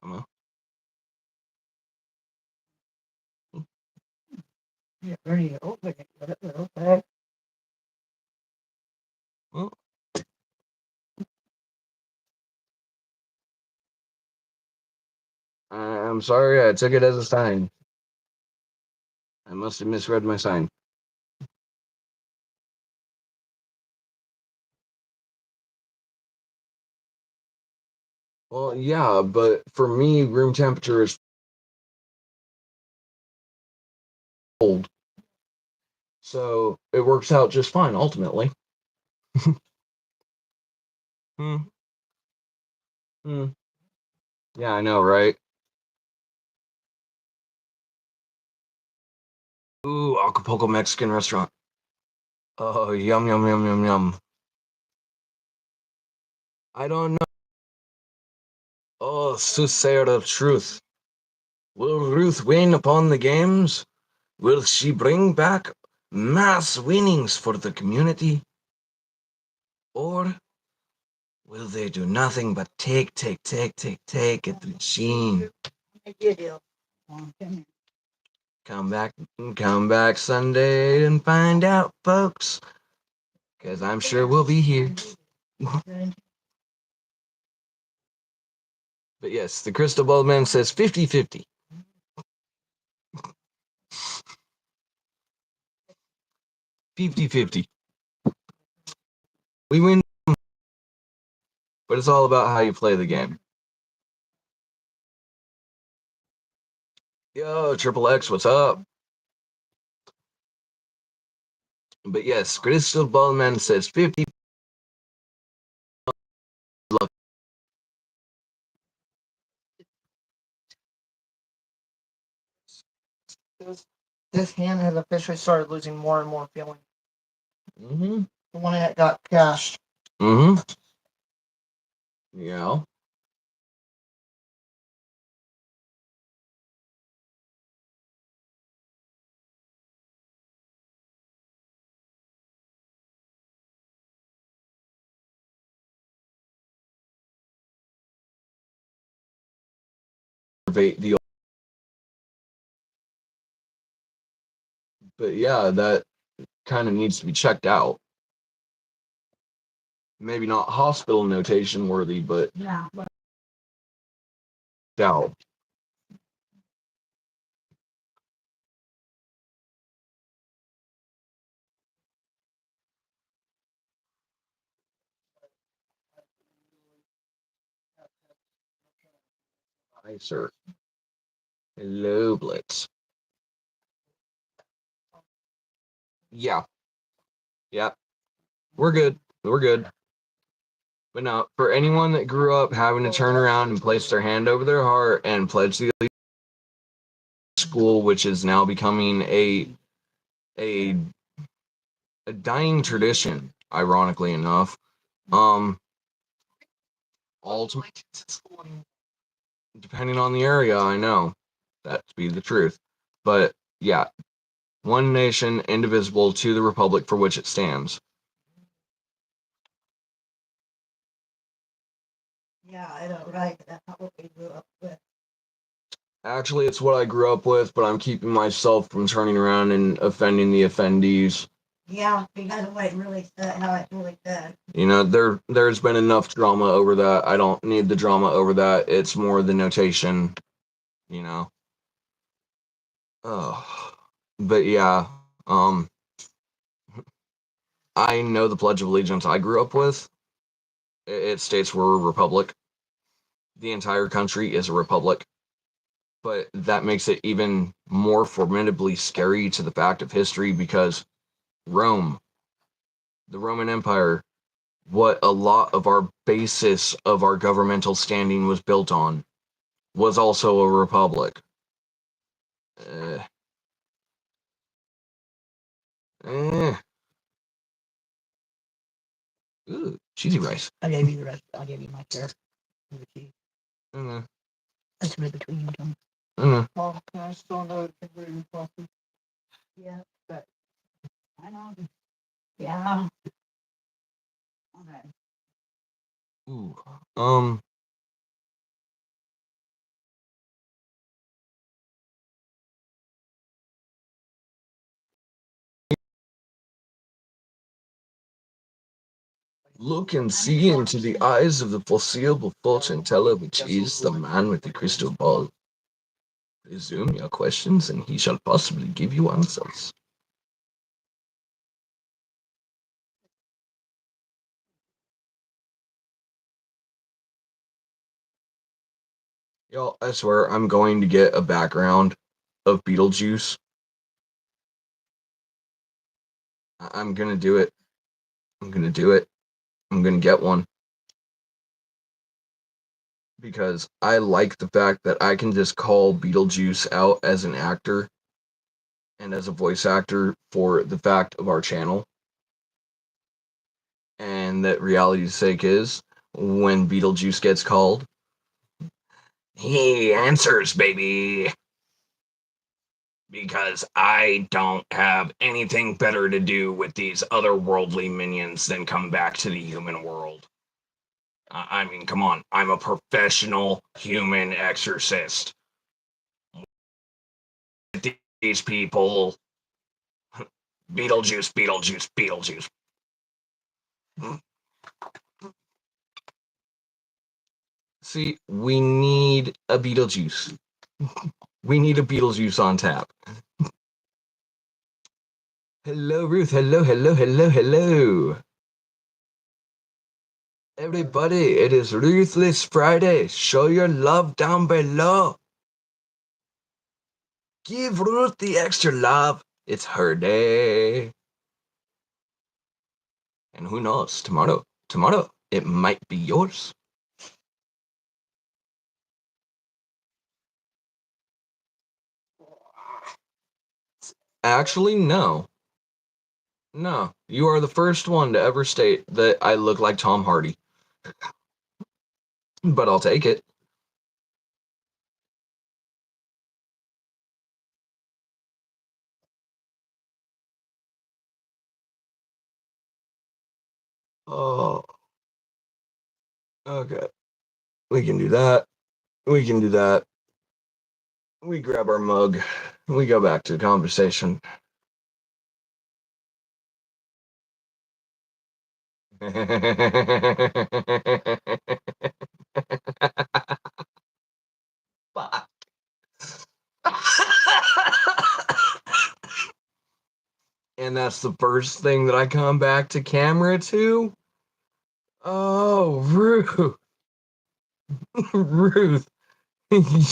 Come on. Yeah, ready to open it. Okay. Well, I'm sorry, I took it as a sign. I must have misread my sign. Well, yeah, but for me, room temperature is cold. So it works out just fine, ultimately. Hmm. Yeah, I know, right? Ooh, Acapulco Mexican restaurant. Oh, yum. I don't know. Oh, soothsayer of truth. Will Ruth win upon the games? Will she bring back mass winnings for the community? Or will they do nothing but take at the machine? Come back Sunday and find out, folks. Because I'm sure we'll be here. But yes, the crystal ball man says 50-50. 50-50. We win, but it's all about how you play the game. Yo, Triple X, what's up? But yes, Crystal Ball Man says 50. Love. This hand has officially started losing more and more feeling. Mm-hmm. The one that got cashed. Mm-hmm. Yeah. The But yeah, that kind of needs to be checked out. Maybe not hospital notation worthy, but Yeah. out. Hi, sir. Hello, Blitz. Yeah. Yeah. We're good. We're good. But now, for anyone that grew up having to turn around and place their hand over their heart and pledge the allegiance to school, which is now becoming a dying tradition, ironically enough. Ultimately, depending on the area, I know that to be the truth. But yeah, one nation, indivisible, to the republic for which it stands. Yeah, I know, right? That's not what we grew up with. Actually, it's what I grew up with, but I'm keeping myself from turning around and offending the offendees. Yeah, because of what it really said, how it really said. You know, there's been enough drama over that. I don't need the drama over that. It's more the notation, you know. Oh, but yeah, I know the Pledge of Allegiance I grew up with. It states we're a republic. The entire country is a republic. But that makes it even more formidably scary to the fact of history because Rome, the Roman Empire, what a lot of our basis of our governmental standing was built on, was also a republic. Uh, eh. Ooh, cheesy rice. I gave you the rest. I'll give you my share. Mm, That's right between them. mm. Oh, I still know it's really coffee. Yeah, but I know. Yeah. Okay. Ooh. Look and see into the eyes of the foreseeable fortune teller, which is the man with the crystal ball. Resume your questions, and he shall possibly give you answers. Y'all, I swear, I'm going to get a background of Beetlejuice. I'm gonna do it. I'm gonna do it. I'm gonna get one. Because I like the fact that I can just call Beetlejuice out as an actor and as a voice actor for the fact of our channel. And that reality's sake is when Beetlejuice gets called, he answers, baby. Because I don't have anything better to do with these otherworldly minions than come back to the human world. I mean, come on. I'm a professional human exorcist. these people. Beetlejuice, Beetlejuice, Beetlejuice. See, we need a Beetlejuice. We need a Beetlejuice on tap. Hello, Ruth. Hello, hello, hello, hello. Everybody, it is Ruthless Friday. Show your love down below. Give Ruth the extra love. It's her day. And who knows, tomorrow, it might be yours. Actually, no. No, you are the first one to ever state that I look like Tom Hardy. But I'll take it. Oh, okay. We can do that. We can do that. We grab our mug. We go back to the conversation. Fuck. And that's the first thing that I come back to camera to? Oh, Ruth. Ruth. You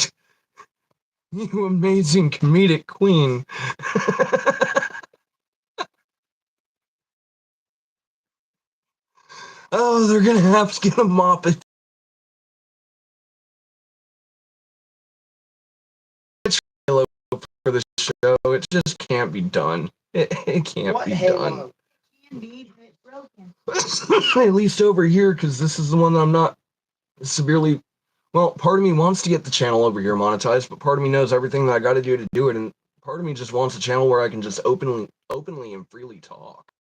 amazing comedic queen. Oh, they're gonna have to get a mop for the show. It just can't be done. It can't What be Halo? done. Can be, but it's broken. At least over here, because this is the one that I'm not severely. Well, part of me wants to get the channel over here monetized, but part of me knows everything that I got to do it, and part of me just wants a channel where I can just openly and freely talk,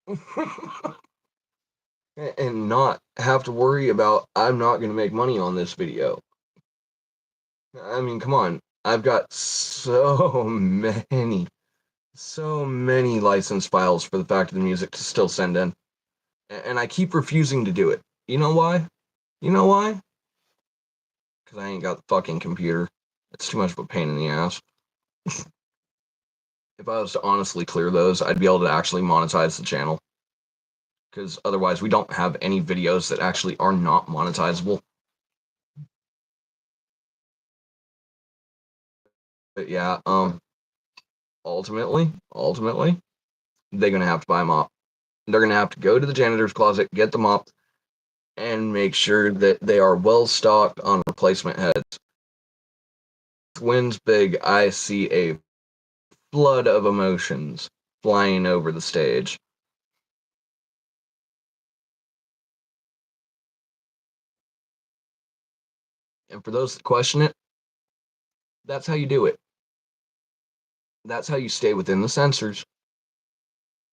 and not have to worry about I'm not going to make money on this video. I mean, come on, I've got so many license files for the Fact of the Music to still send in, and I keep refusing to do it. You know why? You know why? Because I ain't got the fucking computer. It's too much of a pain in the ass. If I was to honestly clear those, I'd be able to actually monetize the channel. Because otherwise, we don't have any videos that actually are not monetizable. But yeah, ultimately, they're gonna have to buy a mop. They're gonna have to go to the janitor's closet, get the mop, and make sure that they are well stocked on replacement heads. Wins big, I see a flood of emotions flying over the stage. And for those that question it, that's how you do it. That's how you stay within the censors,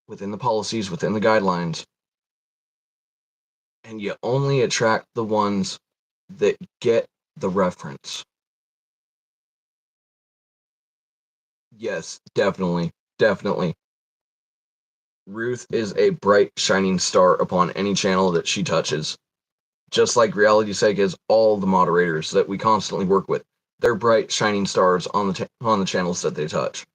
within the policies, within the guidelines. And you only attract the ones that get the reference. Yes, definitely. Ruth is a bright, shining star upon any channel that she touches. Just like Reality Seg is all the moderators that we constantly work with. They're bright, shining stars on the channels that they touch.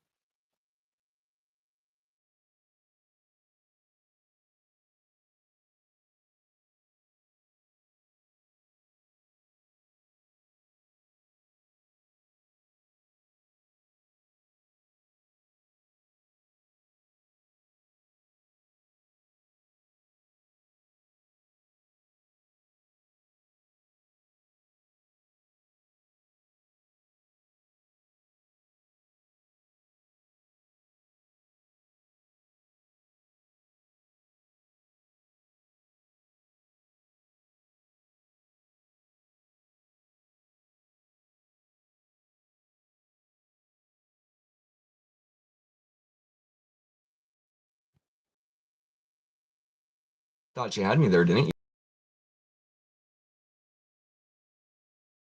Thought you had me there, didn't you?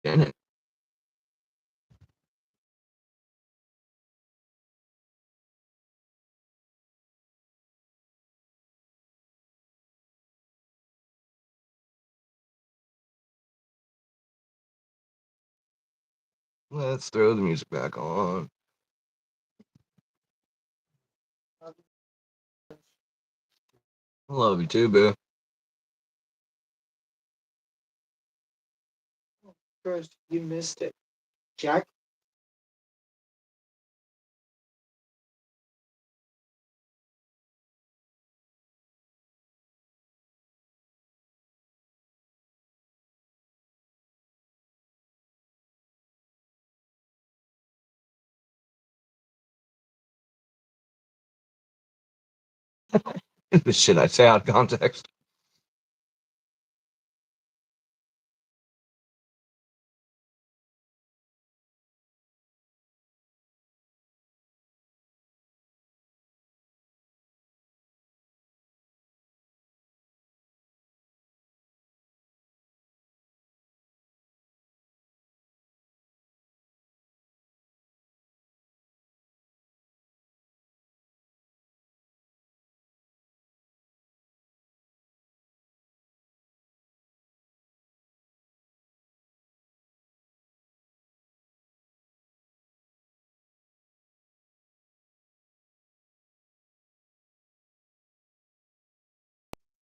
Didn't it? Let's throw the music back on. I love you too, boo. First, you missed it. Jack? The shit I say out of context.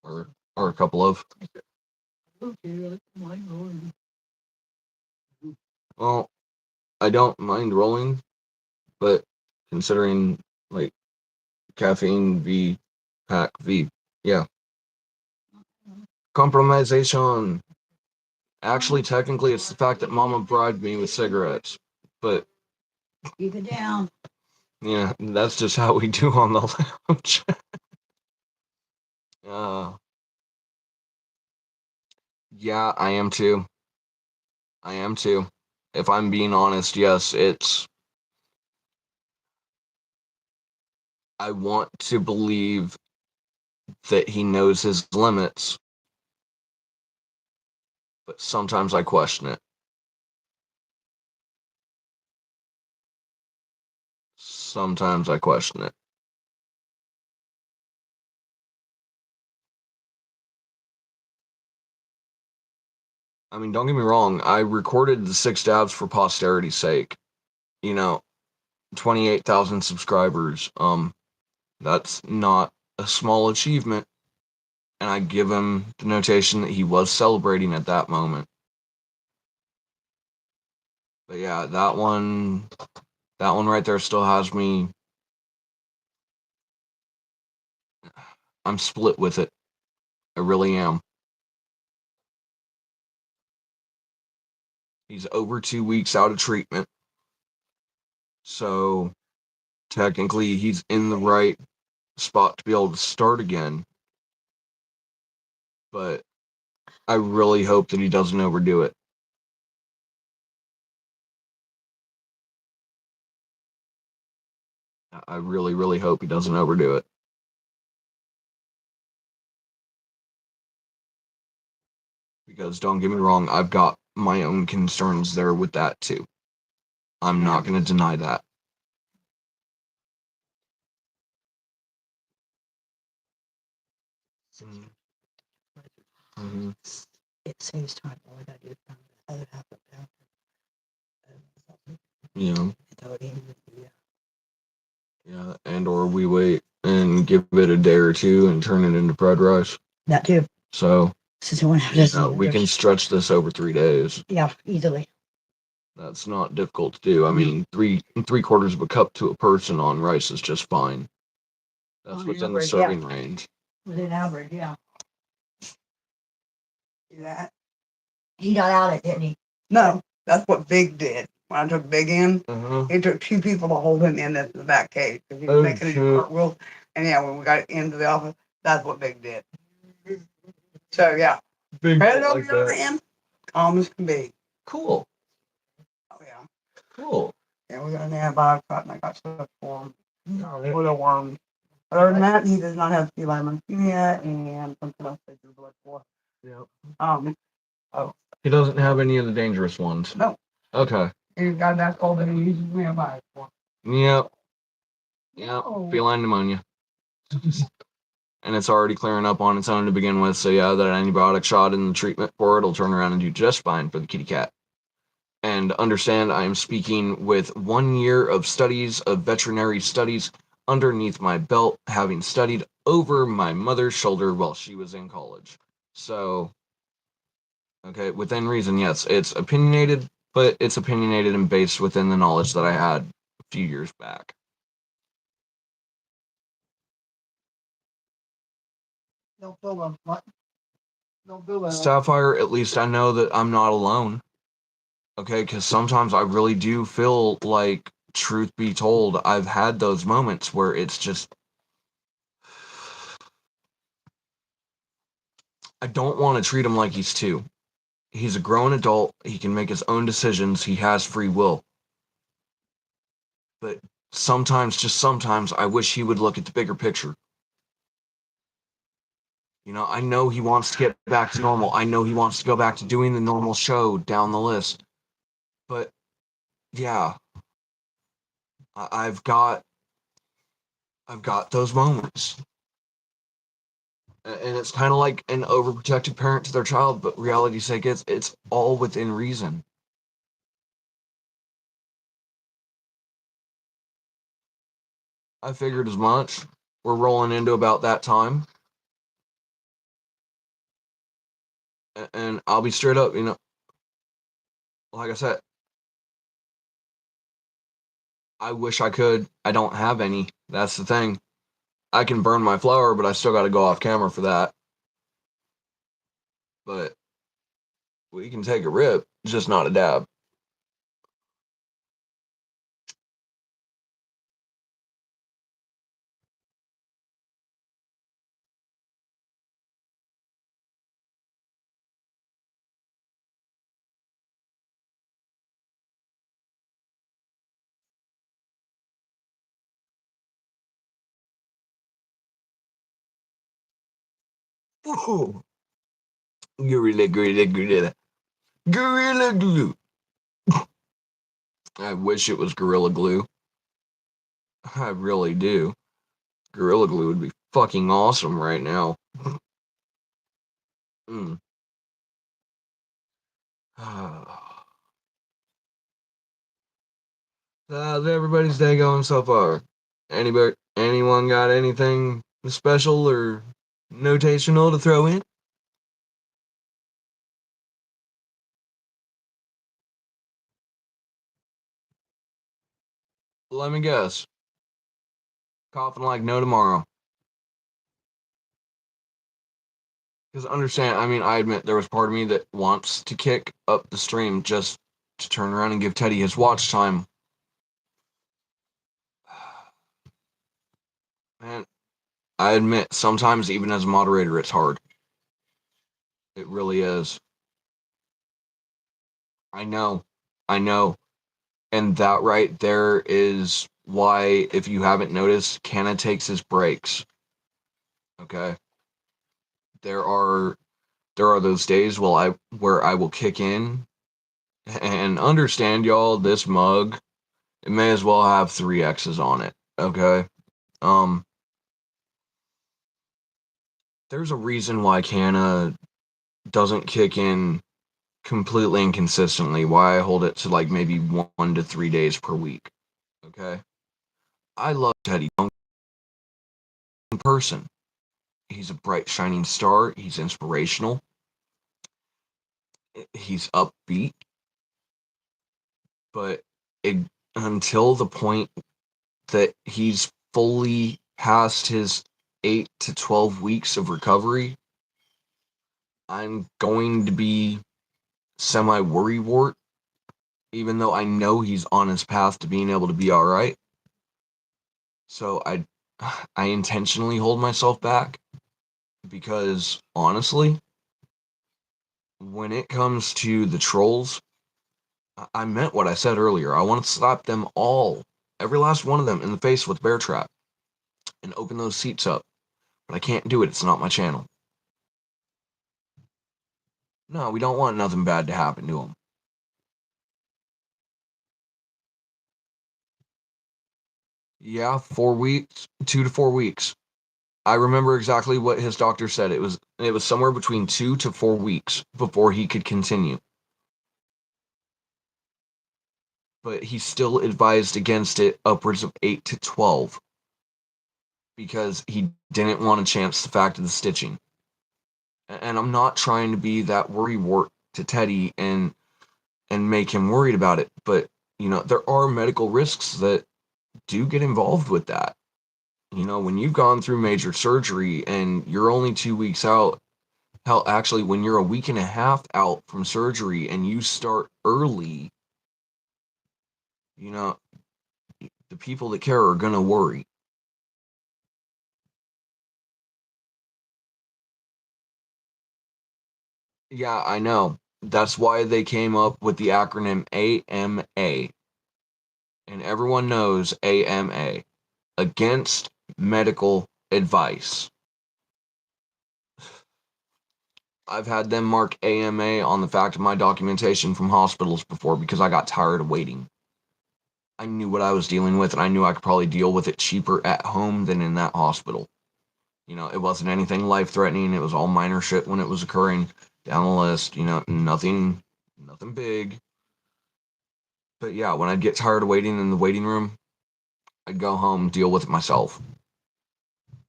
Or a couple of. Well, I don't mind rolling, but considering like caffeine v pack v, yeah. Compromisation. Actually, technically, it's the fact that Mama bribed me with cigarettes, but Keep it down. yeah, that's just how we do on the lounge. uh, yeah, I am too. I am too. If I'm being honest, yes, it's. I want to believe that he knows his limits, but sometimes I question it. Sometimes I question it. I mean, don't get me wrong, I recorded the 6 dabs for posterity's sake. 28,000 subscribers. That's not a small achievement, and I give him the notation that he was celebrating at that moment. But yeah, that one right there still has me. I'm split with it. I really am. He's over 2 weeks out of treatment. So technically he's in the right spot to be able to start again. But I really hope that he doesn't overdo it. I really, really hope he doesn't overdo it. Because don't get me wrong, I've got my own concerns there with that too. I'm not going to deny that. Mm-hmm. It saves time. All I gotta do is find the other half of that. Yeah. Throw it in. Yeah, and or we wait and give it a day or two and turn it into fried rice. That too. So Since you want to have this. we can stretch this over 3 days. Yeah, easily. That's not difficult to do. I mean, three quarters of a cup to a person on rice is just fine. That's On within the average, serving range. Within average, yeah. See that? He got out it, didn't he? No, that's what Big did. When I took Big in, Uh-huh. it took 2 people to hold him in the back cage because he was Oh, making shit. a cartwheel. And yeah, when we got into the office, that's what Big did. So yeah, Big credit like over to that. him, calm as can be. Cool. Oh yeah, Cool. yeah. We got an antibiotic shot and I got stuff for him Yeah. for the worms. Other than that, he does not have feline leukemia and something else they drew blood for. He doesn't have any of the dangerous ones. No. Okay. He's got that cold that he uses antibiotics for. Yep. Feline pneumonia. And it's already clearing up on its own to begin with. So yeah, that antibiotic shot and the treatment for it will turn around and do just fine for the kitty cat. And understand I am speaking with 1 year of studies of veterinary studies underneath my belt, having studied over my mother's shoulder while she was in college. So, okay, within reason, yes, it's opinionated, but it's opinionated and based within the knowledge that I had a few years back. Don't feel them. What? Don't feel that. Sapphire, at least I know that I'm not alone. Okay, because sometimes I really do feel like, truth be told, I've had those moments where it's just, I don't want to treat him like he's two. He's a grown adult. He can make his own decisions. He has free will. But sometimes, just sometimes, I wish he would look at the bigger picture. You know, I know he wants to get back to normal. I know he wants to go back to doing the normal show down the list. But yeah, I've got those moments. And it's kind of like an overprotective parent to their child, but reality's sake, it's all within reason. I figured as much. We're rolling into about that time. And I'll be straight up, you know, like I said, I wish I could. I don't have any. That's the thing. I can burn my flower, but I still got to go off camera for that. But we can take a rip, just not a dab. Whoa. Gorilla glue. I wish it was Gorilla Glue. I really do. Gorilla Glue would be fucking awesome right now. Mm. How's everybody's day going so far? Anyone got anything special or notational to throw in? Let me guess. Coughing like no tomorrow. Because understand, I mean, I admit there was part of me that wants to kick up the stream just to turn around and give Teddy his watch time. Man, I admit, sometimes even as a moderator, it's hard. It really is. I know. And that right there is why, if you haven't noticed, Canna takes his breaks. Okay? There are those days where I will kick in and understand, y'all, this mug, it may as well have 3 X's on it. Okay? There's a reason why Canna doesn't kick in completely and consistently, why I hold it to like maybe 1 to 3 days per week. Okay? I love Teddy Dunk in person. He's a bright, shining star. He's inspirational. He's upbeat. But until the point that he's fully past his 8 to 12 weeks of recovery, I'm going to be semi-worrywart, even though I know he's on his path to being able to be all right. So I intentionally hold myself back because, honestly, when it comes to the trolls, I meant what I said earlier. I want to slap them all, every last one of them, in the face with Bear Trap and open those seats up. But I can't do it. It's not my channel. No, we don't want nothing bad to happen to them. Yeah, 4 weeks, 2 to 4 weeks. I remember exactly what his doctor said. It was somewhere between 2 to 4 weeks before he could continue. but he still advised against it upwards of 8 to 12 because he didn't want to chance the fact of the stitching. And I'm not trying to be that worrywart to Teddy and make him worried about it, but there are medical risks that do get involved with that. When you've gone through major surgery and you're only 2 weeks out, hell, actually, when you're a week and a half out from surgery and you start early, the people that care are going to worry. Yeah, I know. That's why they came up with the acronym AMA. And everyone knows AMA, against medical advice. I've had them mark AMA on the fact of my documentation from hospitals before because I got tired of waiting. I knew what I was dealing with, and I knew I could probably deal with it cheaper at home than in that hospital. It wasn't anything life-threatening. It was all minor shit when it was occurring down the list. Nothing big. But yeah, when I'd get tired of waiting in the waiting room, I'd go home, deal with it myself.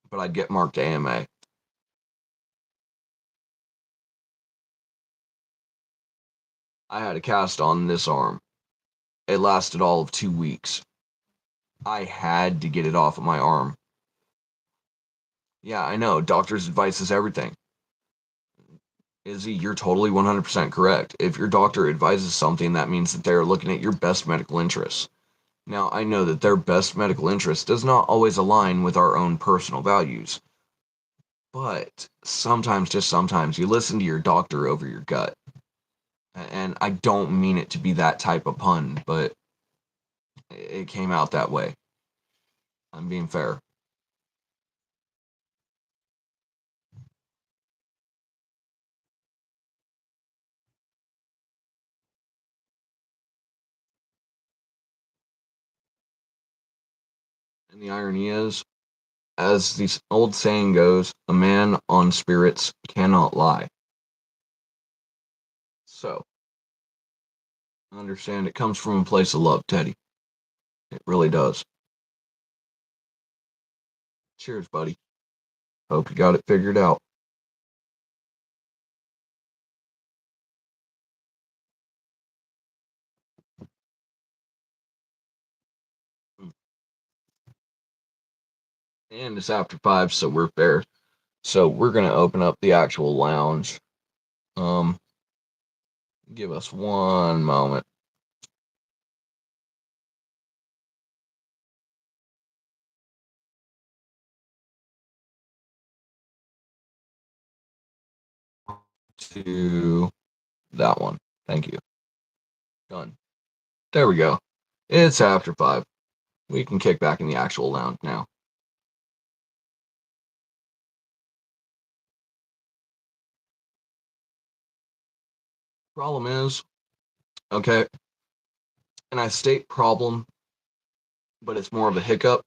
But I'd get marked AMA. I had a cast on this arm. It lasted all of 2 weeks. I had to get it off of my arm. Yeah, I know. Doctor's advice is everything. Izzy, you're totally 100% correct. If your doctor advises something, that means that they're looking at your best medical interests. Now, I know that their best medical interest does not always align with our own personal values. But sometimes, just sometimes, you listen to your doctor over your gut. And I don't mean it to be that type of pun, but it came out that way. I'm being fair. And the irony is, as the old saying goes, a man on spirits cannot lie. So, understand it comes from a place of love, Teddy. It really does. Cheers, buddy. Hope you got it figured out. And it's after 5, so we're fair. So we're gonna open up the actual lounge. Um, Give us one moment. To that one. Thank you. Done. There we go. It's after 5. We can kick back in the actual lounge now. Problem is, okay, and I state problem, but it's more of a hiccup.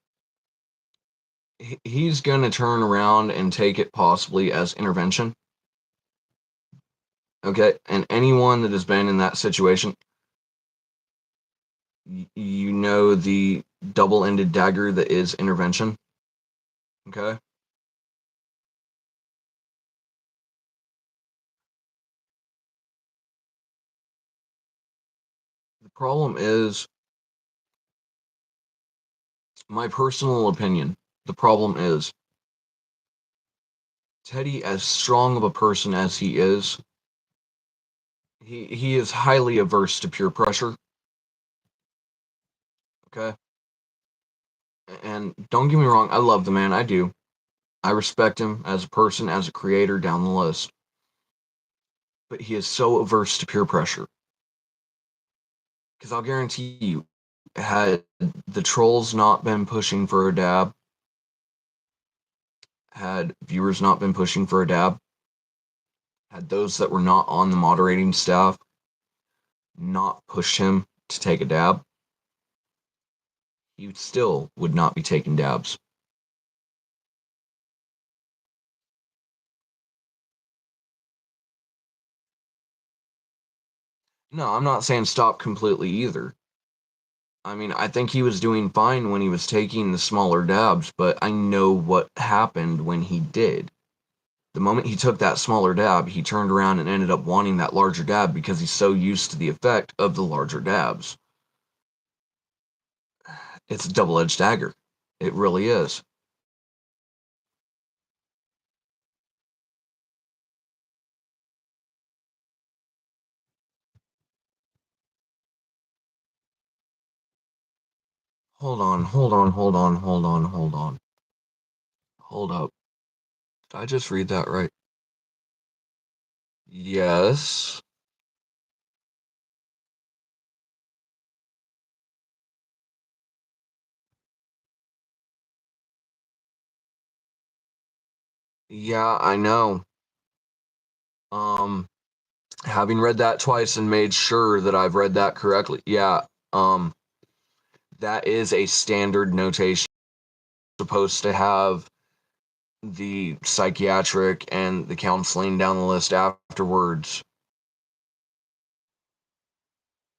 He's going to turn around and take it possibly as intervention. Okay, and anyone that has been in that situation, you know the double-ended dagger that is intervention. Okay? The problem is, my personal opinion, the problem is, Teddy, as strong of a person as he is, he is highly averse to peer pressure. Okay? And don't get me wrong, I love the man, I do. I respect him as a person, as a creator, down the list. But he is so averse to peer pressure. Because I'll guarantee you, had the trolls not been pushing for a dab, had viewers not been pushing for a dab, had those that were not on the moderating staff not pushed him to take a dab, he still would not be taking dabs. No, I'm not saying stop completely either. I mean, I think he was doing fine when he was taking the smaller dabs, but I know what happened when he did. The moment he took that smaller dab, he turned around and ended up wanting that larger dab because he's so used to the effect of the larger dabs. It's a double-edged dagger. It really is. Hold on. Hold up. Did I just read that right? Yes. Yeah, I know. Um, having read that twice and made sure that I've read that correctly. Yeah, um, that is a standard notation. Supposed to have the psychiatric and the counseling down the list afterwards.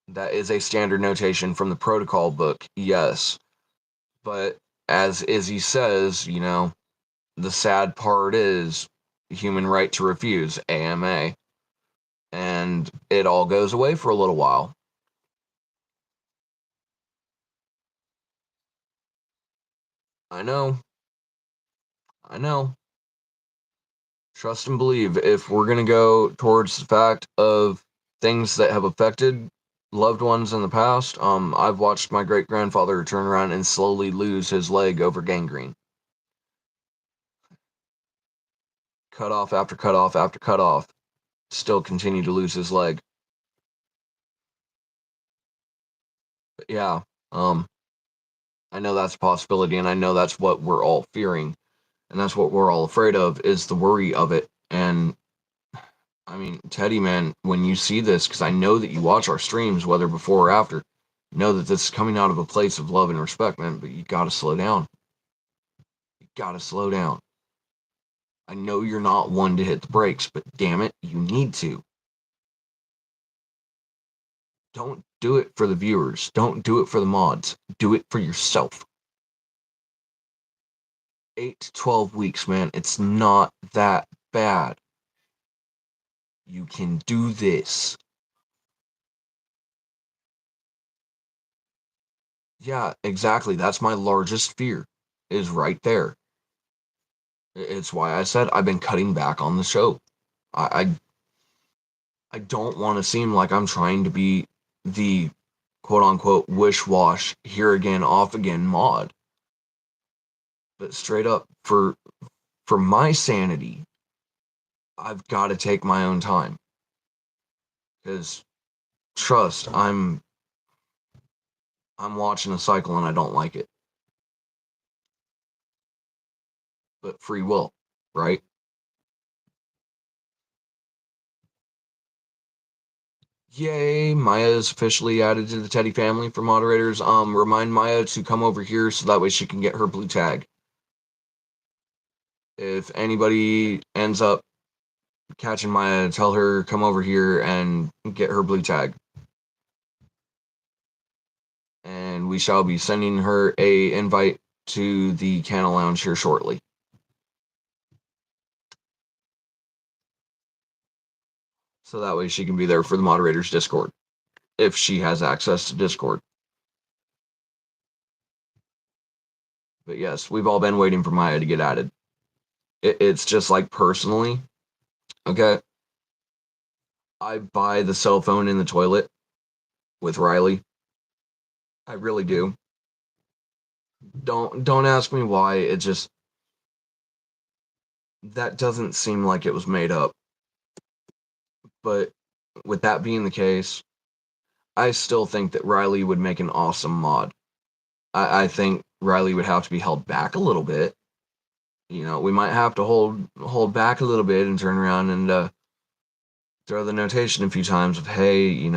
That is a standard notation from the protocol book, yes. But as Izzy says, the sad part is human right to refuse, AMA. And it all goes away for a little while. I know. I know. Trust and believe. If we're going to go towards the fact of things that have affected loved ones in the past, I've watched my great grandfather turn around and slowly lose his leg over gangrene. Cut off after cut off after cut off. Still continue to lose his leg. But yeah, I know that's a possibility, and I know that's what we're all fearing, and that's what we're all afraid of, is the worry of it. And I mean, Teddy, man, when you see this, because I know that you watch our streams, whether before or after, know that this is coming out of a place of love and respect, man, but you gotta slow down. You gotta slow down. I know you're not one to hit the brakes, but damn it, you need to. Don't do it for the viewers. Don't do it for the mods. Do it for yourself. 8 to 12 weeks, man. It's not that bad. You can do this. Yeah, exactly. That's my largest fear, is right there. It's why I said I've been cutting back on the show. I don't want to seem like I'm trying to be the quote unquote wish wash, here again, off again mod. But straight up, for my sanity, I've got to take my own time. Because trust, I'm watching a cycle and I don't like it. But free will, right? Yay, Maya is officially added to the Teddy family for moderators. Remind Maya to come over here so that way she can get her blue tag. If anybody ends up catching Maya, tell her come over here and get her blue tag. And we shall be sending her a invite to the Canna Lounge here shortly. So that way she can be there for the moderator's Discord, if she has access to Discord. But yes, we've all been waiting for Maya to get added. It's just like personally, okay? I buy the cell phone in the toilet with Riley. I really do. Don't ask me why. It just, that doesn't seem like it was made up. But with that being the case, I still think that Riley would make an awesome mod. I think Riley would have to be held back a little bit. We might have to hold back a little bit and turn around and throw the notation a few times of, hey,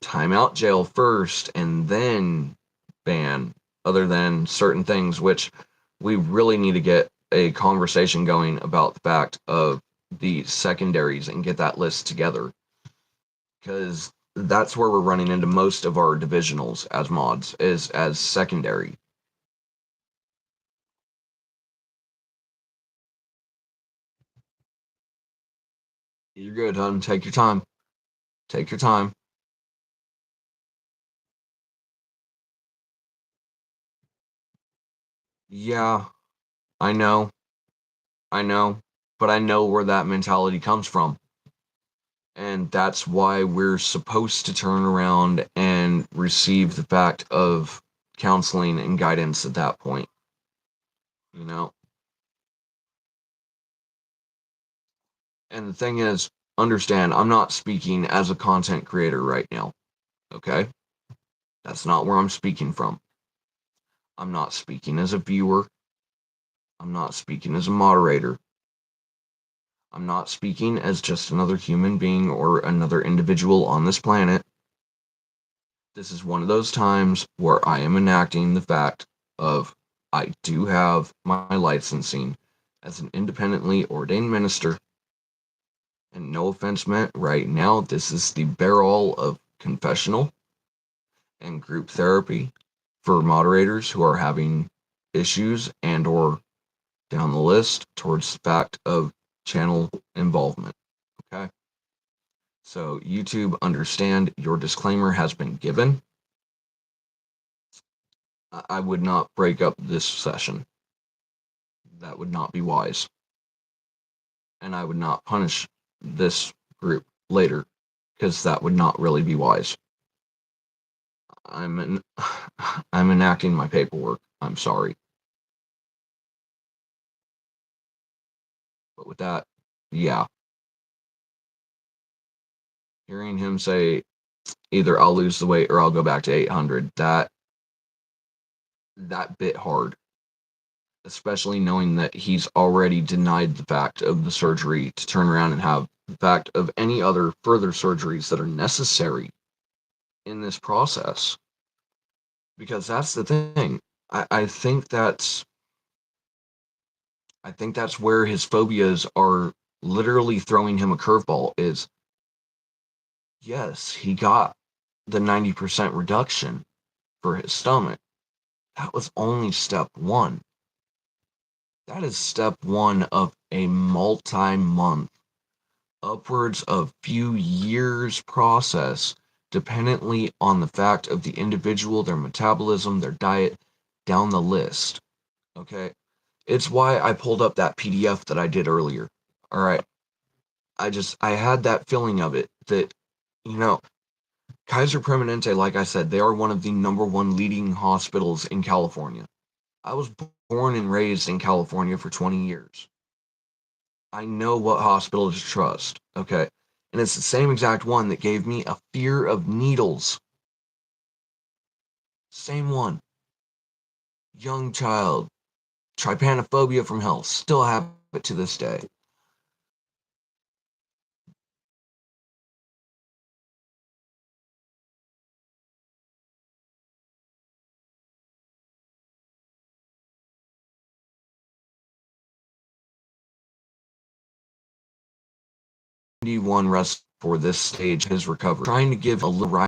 time out jail first and then ban, other than certain things, which we really need to get a conversation going about the fact of the secondaries and get that list together. Because that's where we're running into most of our divisionals as mods, is as secondary. You're good, hun. Take your time. Take your time. Yeah, I know. I know. But I know where that mentality comes from. And that's why we're supposed to turn around and receive the fact of counseling and guidance at that point. You know? And the thing is, understand, I'm not speaking as a content creator right now. Okay? That's not where I'm speaking from. I'm not speaking as a viewer. I'm not speaking as a moderator. I'm not speaking as just another human being or another individual on this planet. This is one of those times where I am enacting the fact of I do have my licensing as an independently ordained minister. And no offense meant, right now, this is the barrel of confessional and group therapy for moderators who are having issues and or down the list towards the fact of channel involvement. Okay? So YouTube, understand your disclaimer has been given. I would not break up this session. That would not be wise. And I would not punish this group later, because that would not really be wise. I'm enacting my paperwork. I'm sorry. But with that, yeah. Hearing him say either I'll lose the weight or I'll go back to 800, that bit hard. Especially knowing that he's already denied the fact of the surgery to turn around and have the fact of any other further surgeries that are necessary in this process. Because that's the thing. I think that's where his phobias are literally throwing him a curveball is, yes, he got the 90% reduction for his stomach. That was only step one. That is step one of a multi-month, upwards of few years process, dependently on the fact of the individual, their metabolism, their diet, down the list. Okay? It's why I pulled up that PDF that I did earlier. All right. I had that feeling of it that, Kaiser Permanente, like I said, they are one of the number one leading hospitals in California. I was born and raised in California for 20 years. I know what hospital to trust, okay? And it's the same exact one that gave me a fear of needles. Same one. Young child. Trypanophobia from hell. Still have it to this day. One rest for this stage his recovery. Trying to give a little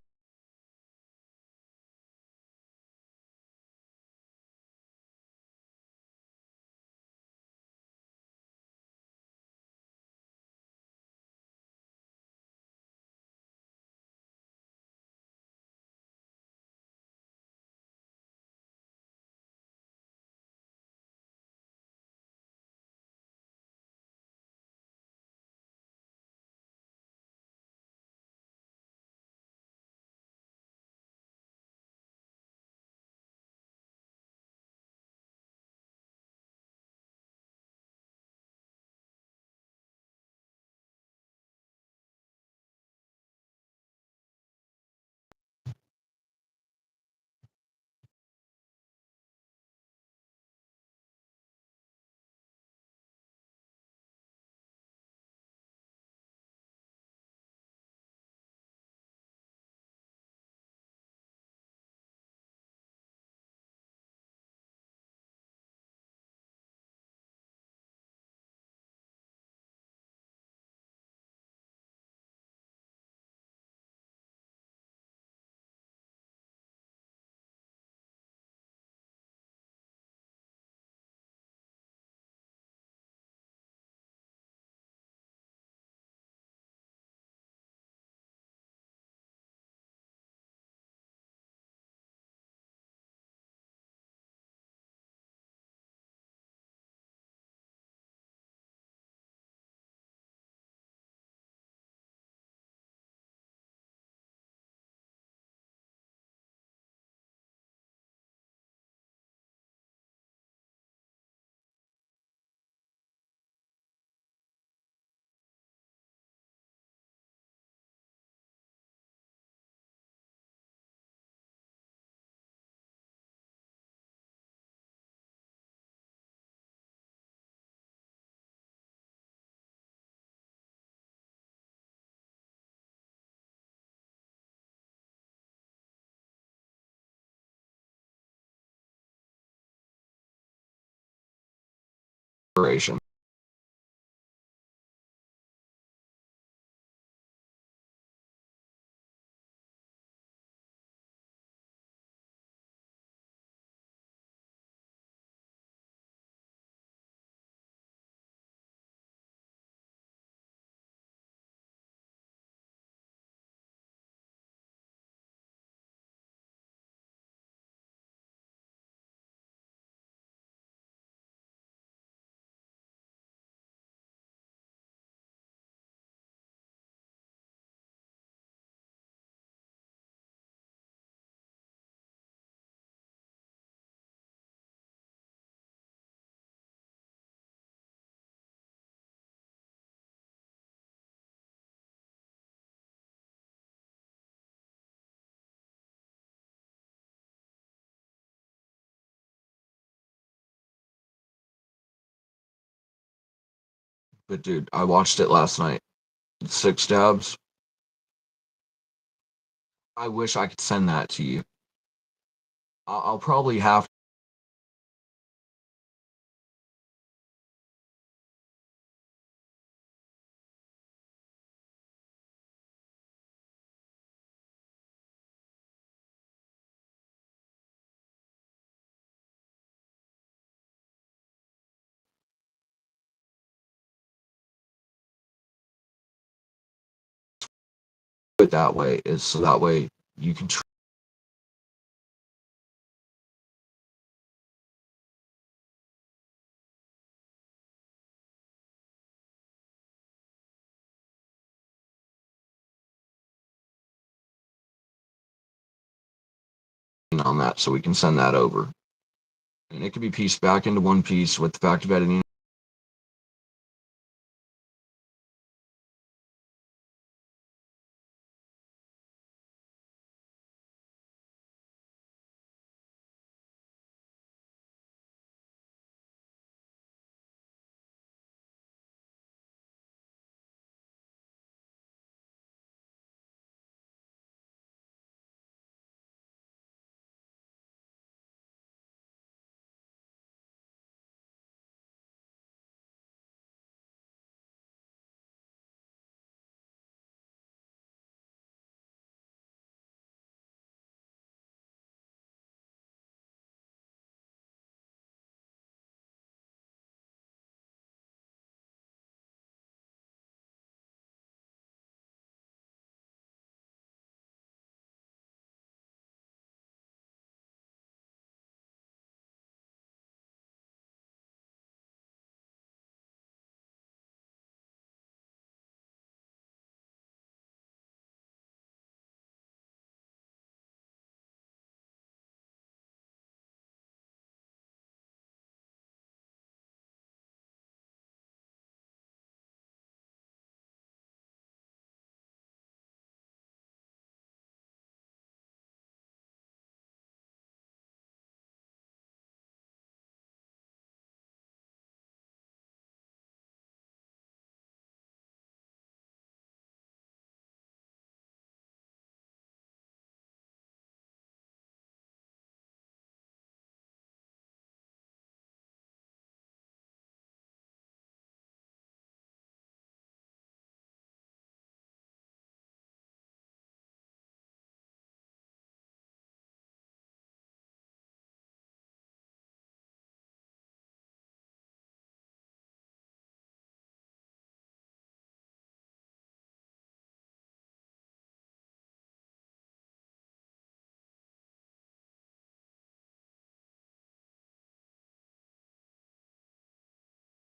duration. But dude, I watched it last night. 6 Stabs. I wish I could send that to you. I'll probably have it that way, is so that way you can train on that so we can send that over. And it can be pieced back into one piece with the fact of editing